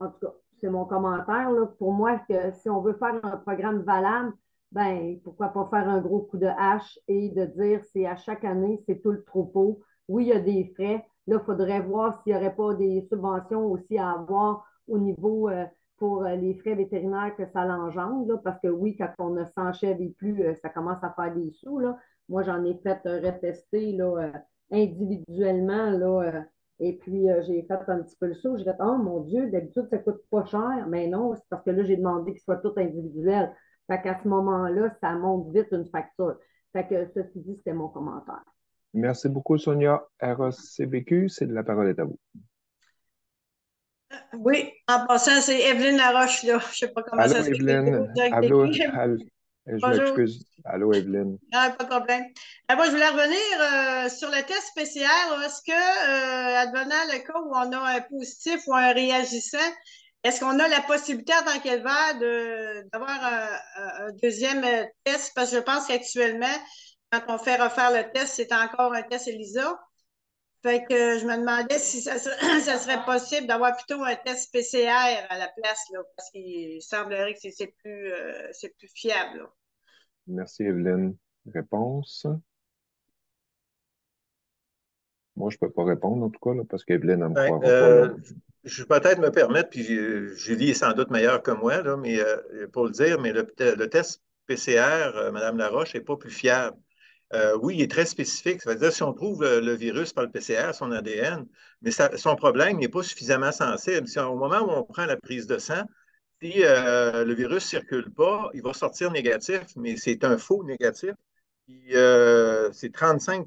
En tout cas, c'est mon commentaire. Là. Pour moi, que si on veut faire un programme valable, ben, pourquoi pas faire un gros coup de hache et de dire c'est à chaque année, c'est tout le troupeau. Oui, il y a des frais. Là, il faudrait voir s'il n'y aurait pas des subventions aussi à avoir au niveau pour les frais vétérinaires que ça l'engendre, là, parce que oui, quand on a 100 chèvres et plus, ça commence à faire des sous. Là. Moi, j'en ai fait retester là, individuellement, là, et puis j'ai fait un petit peu le saut. J'ai fait, oh mon Dieu, d'habitude, ça coûte pas cher. Mais non, c'est parce que là, j'ai demandé qu'il soit tout individuel. Fait qu'à ce moment-là, ça monte vite une facture. Fait que ceci dit, c'était mon commentaire. Merci beaucoup, Sonia. RCBQ, c'est de la parole est à vous. Oui, en passant, c'est Evelyne Laroche, là. Je ne sais pas comment ça Allô, s'écrit, mais Evelyne. direct Allô, écrit. je Bonjour. m'excuse. Allô, Evelyne. Ah, pas de problème. Moi, je voulais revenir sur le test PCR. Est-ce que, advenant le cas où on a un positif ou un réagissant, est-ce qu'on a la possibilité en tant qu'éleveur d'avoir un deuxième test? Parce que je pense qu'actuellement, quand on fait refaire le test, c'est encore un test ELISA. Fait que je me demandais si ça serait possible d'avoir plutôt un test PCR à la place, là, parce qu'il semblerait que c'est plus fiable, là. Merci, Evelyne. Réponse? Moi, je peux pas répondre, en tout cas, là, parce qu'Evelyne, elle me Ben, croira pas, là. je vais peut-être me permettre, puis Julie est sans doute meilleure que moi, là, mais pour le dire, mais le test PCR, Mme Laroche, n'est pas plus fiable. Oui, il est très spécifique. Ça veut dire si on trouve le virus par le PCR, son ADN, mais son problème n'est pas suffisamment sensible. Au moment où on prend la prise de sang, si le virus ne circule pas, il va sortir négatif, mais c'est un faux négatif. Puis, c'est 35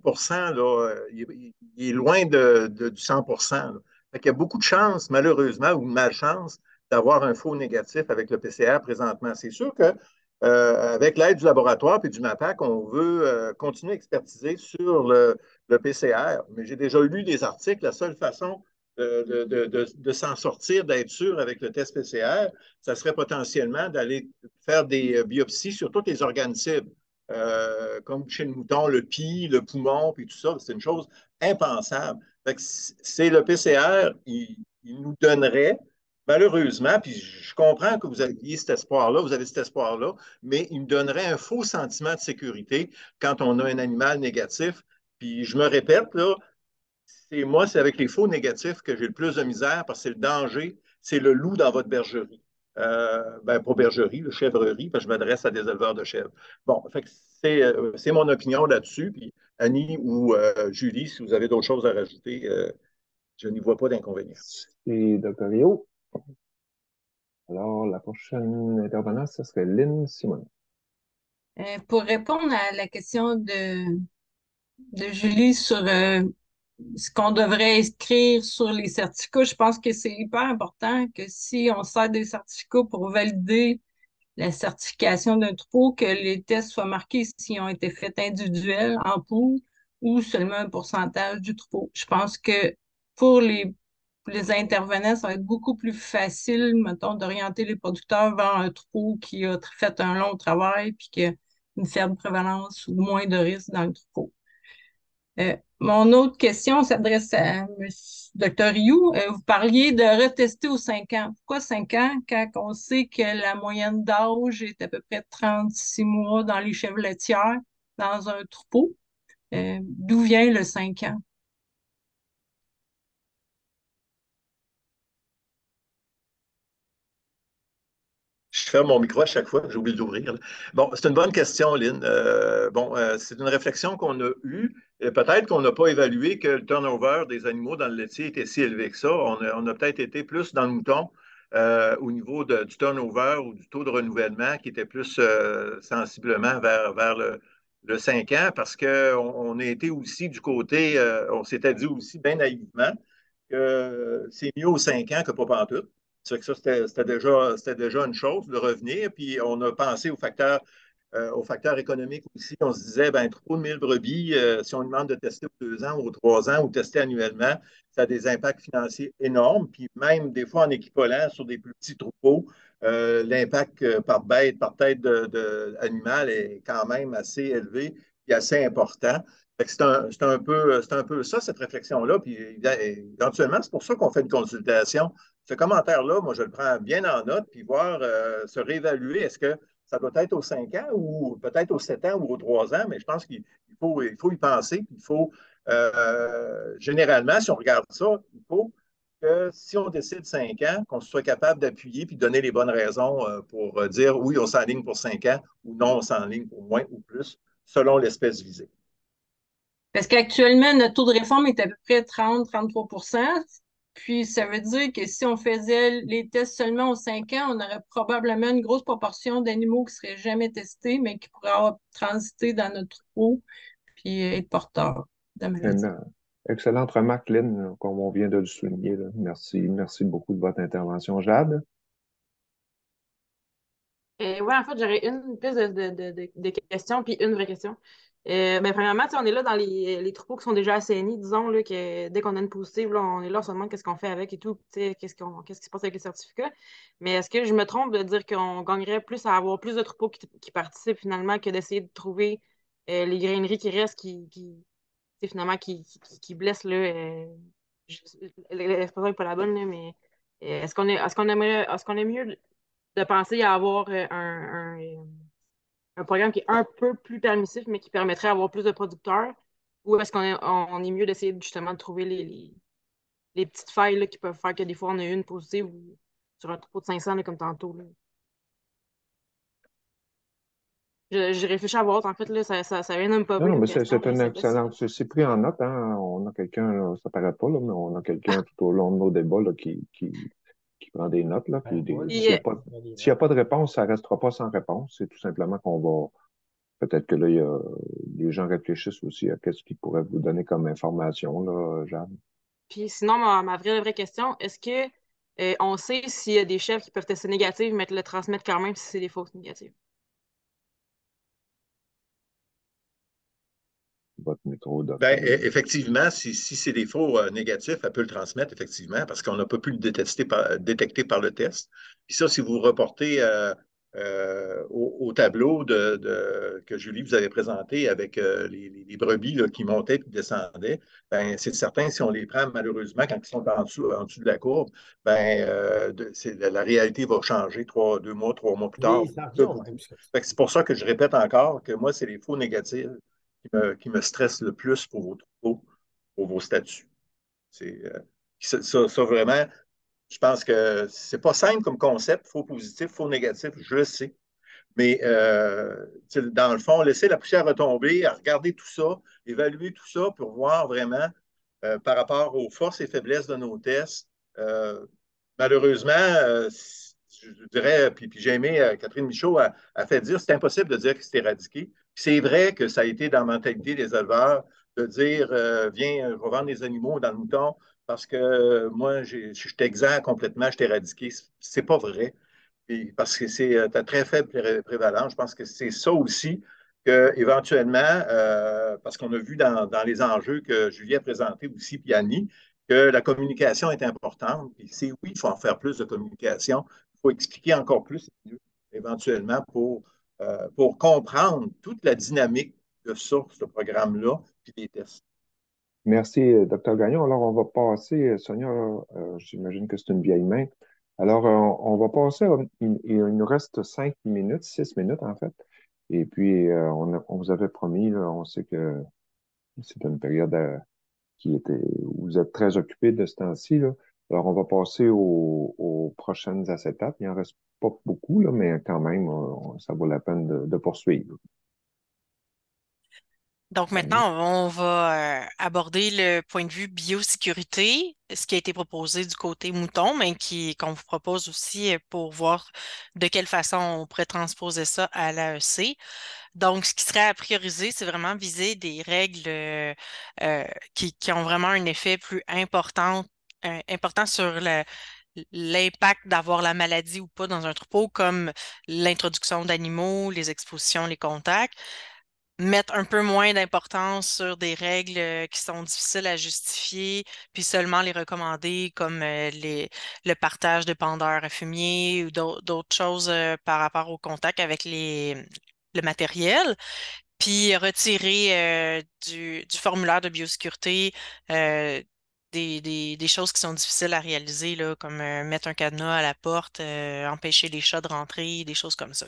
là, il est loin du 100 là. Fait qu'il y a beaucoup de chances, malheureusement, ou de malchance, d'avoir un faux négatif avec le PCR présentement. C'est sûr que avec l'aide du laboratoire et du MAPAC, on veut continuer à expertiser sur le PCR. Mais j'ai déjà lu des articles. La seule façon de s'en sortir, d'être sûr avec le test PCR, ça serait potentiellement d'aller faire des biopsies sur tous les organes cibles. Comme chez le mouton, le pie, le poumon, puis tout ça, c'est une chose impensable. C'est le PCR, il nous donnerait, malheureusement, puis je comprends que vous aviez cet espoir-là, vous avez cet espoir-là, mais il nous donnerait un faux sentiment de sécurité quand on a un animal négatif. Puis je me répète, là, c'est avec les faux négatifs que j'ai le plus de misère parce que c'est le danger, c'est le loup dans votre bergerie. Pas bergerie, le chèvrerie, parce que je m'adresse à des éleveurs de chèvres. Bon, fait que c'est mon opinion là-dessus. Puis Annie ou Julie, si vous avez d'autres choses à rajouter, je n'y vois pas d'inconvénient. Et Dr. Rio. Alors, la prochaine intervenante, ce serait Lynn Simon. Pour répondre à la question de Julie sur ce qu'on devrait écrire sur les certificats, je pense que c'est hyper important que si on sert des certificats pour valider la certification d'un troupeau, que les tests soient marqués s'ils ont été faits individuels, en poule, ou seulement un pourcentage du troupeau. Je pense que pour les intervenants, ça va être beaucoup plus facile, mettons, d'orienter les producteurs vers un troupeau qui a fait un long travail puis qui a une faible prévalence ou moins de risques dans le troupeau. Mon autre question s'adresse à Dr. Rioux. Vous parliez de retester aux 5 ans. Pourquoi 5 ans quand on sait que la moyenne d'âge est à peu près 36 mois dans les chèvres laitières, dans un troupeau? D'où vient le 5 ans? Je ferme mon micro à chaque fois, j'ai oublié d'ouvrir. Bon, c'est une bonne question, Lynn. C'est une réflexion qu'on a eue. Peut-être qu'on n'a pas évalué que le turnover des animaux dans le laitier était si élevé que ça. On a peut-être été plus dans le mouton au niveau du turnover ou du taux de renouvellement qui était plus sensiblement vers le 5 ans parce qu'on a été aussi du côté, on s'était dit aussi bien naïvement que c'est mieux aux 5 ans que pas pantoute. C'est que ça, c'était déjà une chose de revenir. Puis on a pensé aux facteurs économiques aussi. On se disait, ben, trop de 1000 brebis, si on demande de tester aux 2 ans ou aux 3 ans ou tester annuellement, ça a des impacts financiers énormes. Puis même des fois en équivalent sur des plus petits troupeaux, l'impact par bête, par tête animale est quand même assez élevé et assez important. C'est un peu ça, cette réflexion-là. Puis éventuellement, c'est pour ça qu'on fait une consultation. Ce commentaire-là, moi, je le prends bien en note, puis voir se réévaluer. Est-ce que ça doit être aux 5 ans ou peut-être aux 7 ans ou aux 3 ans, mais je pense qu'il faut y penser. Puis il faut, généralement, si on regarde ça, il faut que si on décide 5 ans, qu'on soit capable d'appuyer puis de donner les bonnes raisons pour dire oui, on s'enligne pour 5 ans ou non, on s'enligne pour moins ou plus, selon l'espèce visée. Parce qu'actuellement, notre taux de réforme est à peu près 30-33%. Puis, ça veut dire que si on faisait les tests seulement aux 5 ans, on aurait probablement une grosse proportion d'animaux qui ne seraient jamais testés, mais qui pourraient avoir transité dans notre troupeau puis être porteurs de maladie. Excellente remarque, Lynn, comme on vient de le souligner, là. Merci beaucoup de votre intervention. Jade? Oui, en fait, j'aurais une piste de questions puis une vraie question. Premièrement, tu sais, on est là dans les troupeaux qui sont déjà assainis, disons, là, que dès qu'on a une positive, là, on est là, on se demande qu'est-ce qu'on fait avec et tout, tu sais, qu'est-ce qui se passe avec les certificats. Mais est-ce que je me trompe de dire qu'on gagnerait plus à avoir plus de troupeaux qui participent finalement que d'essayer de trouver les graineries qui restent tu sais, finalement, qui blessent, là, l'expression n'est pas la bonne, là, mais est-ce qu'on est mieux de penser à avoir un programme qui est un peu plus permissif, mais qui permettrait d'avoir plus de producteurs? Ou est-ce on est mieux d'essayer justement de trouver les petites failles là, qui peuvent faire que des fois on a une positive ou sur un troupeau de 500 là, comme tantôt? Là. Je réfléchis à voir, en fait, là, ça vient de me Non, popper non, comme mais question. c'est Je une sais pas si. excellente. C'est pris en note, hein. On a quelqu'un, là, ça paraît pas, là, mais on a quelqu'un tout au long de nos débats là, qui prend des notes. Là, puis Puis, s'il y a pas de réponse, ça restera pas sans réponse. C'est tout simplement qu'on va. Peut-être que là, les gens réfléchissent aussi à ce qu'ils pourraient vous donner comme information, là, Jeanne. puis sinon, ma vraie question, est-ce que on sait s'il y a des chefs qui peuvent tester négatifs, mais le transmettre quand même si c'est des fausses négatives? Votre micro, Ben, docteur. effectivement, si c'est des faux négatifs, elle peut le transmettre, effectivement, parce qu'on n'a pas pu le détecter par le test. Puis ça, si vous reportez au tableau que Julie vous avait présenté avec les brebis là, qui montaient et qui descendaient, ben, c'est certain, si on les prend malheureusement quand ils sont en dessous de la courbe, ben, la réalité va changer 2 mois, 3 mois plus tard. C'est pour ça que je répète encore que moi, c'est les faux négatifs qui me stresse le plus pour vos troupeaux, pour vos statuts. C'est, ça, vraiment, je pense que c'est pas simple comme concept, faux positif, faux négatif, je le sais. Mais dans le fond, laisser la poussière retomber, à regarder tout ça, évaluer tout ça pour voir vraiment par rapport aux forces et faiblesses de nos tests. Malheureusement, je dirais, puis j'ai aimé, Catherine Michaud a fait dire, c'est impossible de dire que c'est éradiqué. C'est vrai que ça a été dans la mentalité des éleveurs de dire, viens, je vais vendre les animaux dans le mouton parce que moi, je suis exempt complètement, je suis éradiqué. C'est pas vrai. Et parce que c'est à très faible prévalence. Je pense que c'est ça aussi que éventuellement, parce qu'on a vu dans les enjeux que Julie a présentés aussi, puis Annie, que la communication est importante. Puis c'est oui, il faut en faire plus de communication. Il faut expliquer encore plus éventuellement pour comprendre toute la dynamique de ça, ce programme-là, puis des tests. Merci, docteur Gagnon. Alors, on va passer, Sonia, j'imagine que c'est une vieille main. Alors, on va passer, il nous reste 5 minutes, 6 minutes en fait. Et puis, on vous avait promis, là, on sait que c'est une période où vous êtes très occupé de ce temps-ci, là. Alors, on va passer aux prochaines acétates. Il n'en reste pas beaucoup, là, mais quand même, ça vaut la peine de poursuivre. Donc maintenant, on va aborder le point de vue biosécurité, ce qui a été proposé du côté mouton, mais qu'on vous propose aussi pour voir de quelle façon on pourrait transposer ça à l'AEC. Donc, ce qui serait à prioriser, c'est vraiment viser des règles qui ont vraiment un effet plus important sur l'impact d'avoir la maladie ou pas dans un troupeau, comme l'introduction d'animaux, les expositions, les contacts. Mettre un peu moins d'importance sur des règles qui sont difficiles à justifier, puis seulement les recommander comme le partage de pendeurs à fumier ou d'autres choses par rapport au contact avec le matériel. Puis retirer du formulaire de biosécurité des choses qui sont difficiles à réaliser, là, comme mettre un cadenas à la porte, empêcher les chats de rentrer, des choses comme ça.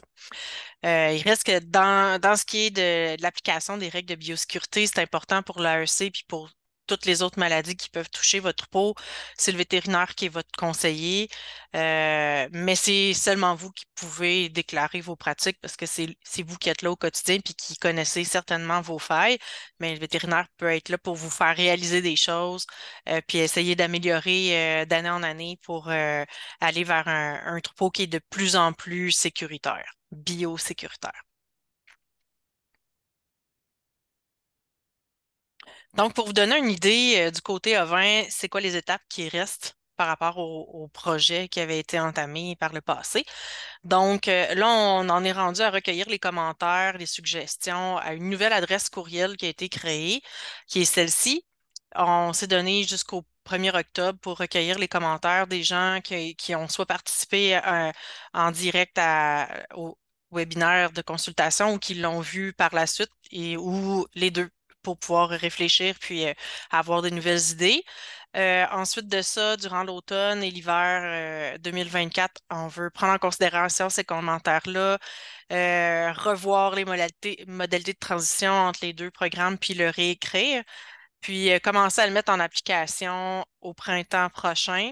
Il reste que dans ce qui est de l'application des règles de biosécurité, c'est important pour l'AEC puis pour toutes les autres maladies qui peuvent toucher votre troupeau. C'est le vétérinaire qui est votre conseiller, mais c'est seulement vous qui pouvez déclarer vos pratiques parce que c'est vous qui êtes là au quotidien puis qui connaissez certainement vos failles, mais le vétérinaire peut être là pour vous faire réaliser des choses puis essayer d'améliorer d'année en année pour aller vers un troupeau qui est de plus en plus sécuritaire, biosécuritaire. Donc, pour vous donner une idée du côté A20, c'est quoi les étapes qui restent par rapport au projet qui avait été entamé par le passé? Donc, là, on en est rendu à recueillir les commentaires, les suggestions à une nouvelle adresse courriel qui a été créée, qui est celle-ci. On s'est donné jusqu'au 1er octobre pour recueillir les commentaires des gens qui ont soit participé en direct au webinaire de consultation ou qui l'ont vu par la suite ou les deux pour pouvoir réfléchir puis avoir de nouvelles idées. Ensuite de ça, durant l'automne et l'hiver 2024, on veut prendre en considération ces commentaires-là, revoir les modalités de transition entre les deux programmes, puis le réécrire, puis commencer à le mettre en application au printemps prochain.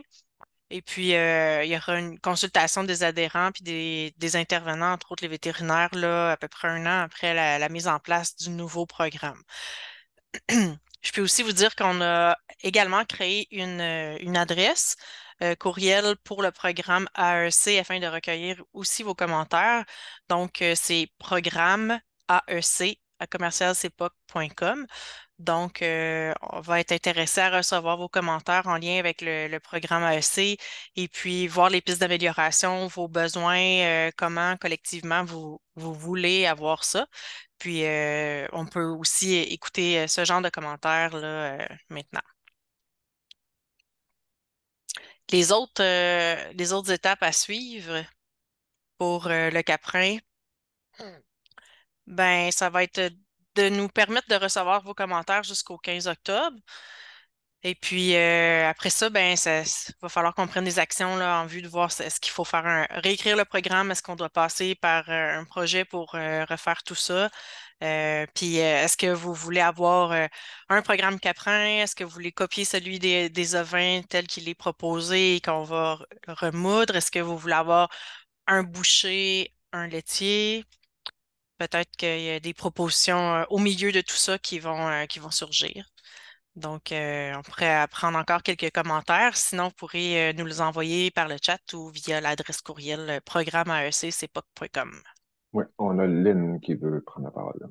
Et puis, il y aura une consultation des adhérents puis des intervenants, entre autres les vétérinaires, là, à peu près un an après la mise en place du nouveau programme. Je peux aussi vous dire qu'on a également créé une adresse courriel pour le programme AEC afin de recueillir aussi vos commentaires. Donc, c'est programme AEC@commercialcepoc.com. Donc, on va être intéressé à recevoir vos commentaires en lien avec le programme AEC et puis voir les pistes d'amélioration, vos besoins, comment collectivement vous voulez avoir ça. Puis, on peut aussi écouter ce genre de commentaires là, maintenant. Les autres étapes à suivre pour le caprin, ben, ça va être de nous permettre de recevoir vos commentaires jusqu'au 15 octobre. Et puis après ça, ben va falloir qu'on prenne des actions là, en vue de voir est-ce qu'il faut réécrire le programme, est-ce qu'on doit passer par un projet pour refaire tout ça. Puis est-ce que vous voulez avoir un programme Caprin? Est-ce que vous voulez copier celui des ovins tel qu'il est proposé et qu'on va remoudre? Est-ce que vous voulez avoir un boucher, un laitier? Peut-être qu'il y a des propositions au milieu de tout ça qui vont surgir. Donc, on pourrait prendre encore quelques commentaires. Sinon, vous pourrez nous les envoyer par le chat ou via l'adresse courriel programme@eccepoc.com. Oui, on a Lynn qui veut prendre la parole.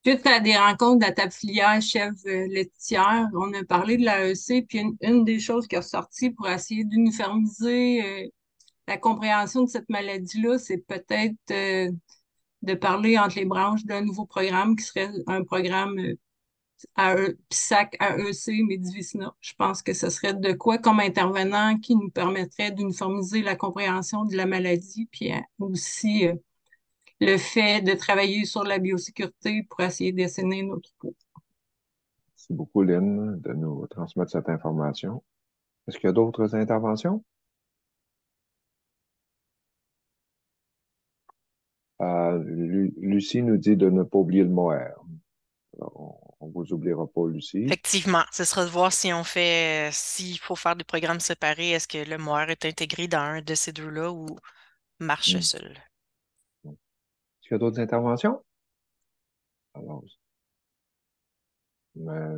Suite à des rencontres de la table filière chèvre laitière, on a parlé de l'AEC, puis une des choses qui est ressortie pour essayer d'uniformiser la compréhension de cette maladie-là, c'est peut-être de parler entre les branches d'un nouveau programme qui serait un programme PSAC AEC Medivicina. Je pense que ce serait de quoi comme intervenant qui nous permettrait d'uniformiser la compréhension de la maladie, puis aussi le fait de travailler sur la biosécurité pour essayer d'essayer nos troupeaux. Merci beaucoup, Lynn, de nous transmettre cette information. Est-ce qu'il y a d'autres interventions? Lucie nous dit de ne pas oublier le MOER. On ne vous oubliera pas, Lucie. Effectivement, ce sera de voir si on fait, s'il faut faire des programmes séparés, est-ce que le MOIR est intégré dans un de ces deux-là ou marche seul? Est-ce qu'il y a d'autres interventions? Alors,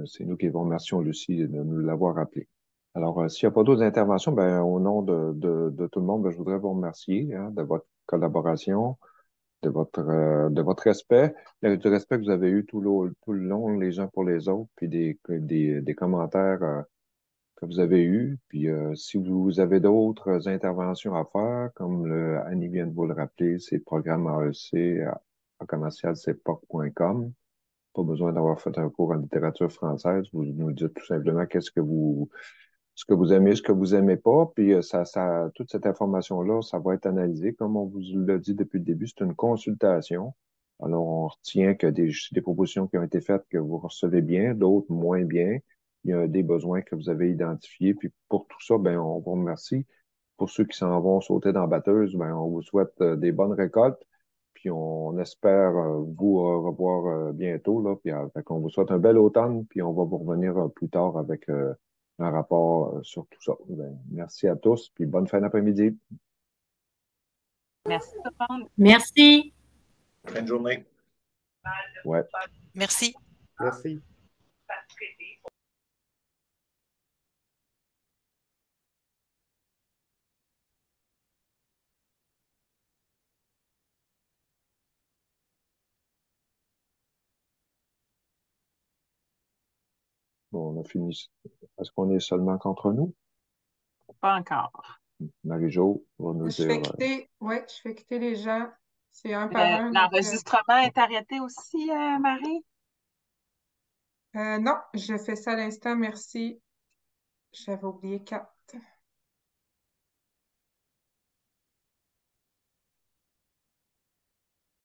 c'est nous qui vous remercions, Lucie, de nous l'avoir rappelé. Alors, s'il n'y a pas d'autres interventions, ben, au nom de tout le monde, ben, je voudrais vous remercier de votre collaboration, de votre respect, du respect que vous avez eu tout le long, les uns pour les autres, puis des commentaires que vous avez eus. Puis, si vous avez d'autres interventions à faire, comme Annie vient de vous le rappeler, c'est le programme AEC à commercialcepoc.com. Pas besoin d'avoir fait un cours en littérature française. Vous nous dites tout simplement ce que vous aimez, ce que vous aimez pas. Puis toute cette information-là, ça va être analysé. Comme on vous l'a dit depuis le début, c'est une consultation. Alors, on retient que des propositions qui ont été faites que vous recevez bien, d'autres moins bien. Il y a des besoins que vous avez identifiés. Puis pour tout ça, ben, on vous remercie. Pour ceux qui s'en vont sauter dans la batteuse, ben, on vous souhaite des bonnes récoltes. Puis on espère vous revoir bientôt. Là, puis, fait qu'on vous souhaite un bel automne. Puis on va vous revenir plus tard avec un rapport sur tout ça. Ben, merci à tous. Puis bonne fin d'après-midi. Merci tout le monde. Merci. Bonne journée. Ouais. Merci. Merci. On a fini. Est-ce qu'on est seulement qu'entre nous? Pas encore. Marie-Jo va nous Je fais dire. quitter, ouais, je fais quitter les gens. C'est un par un. Donc, L'enregistrement est arrêté aussi, Marie? non, je fais ça à l'instant, merci. J'avais oublié 4.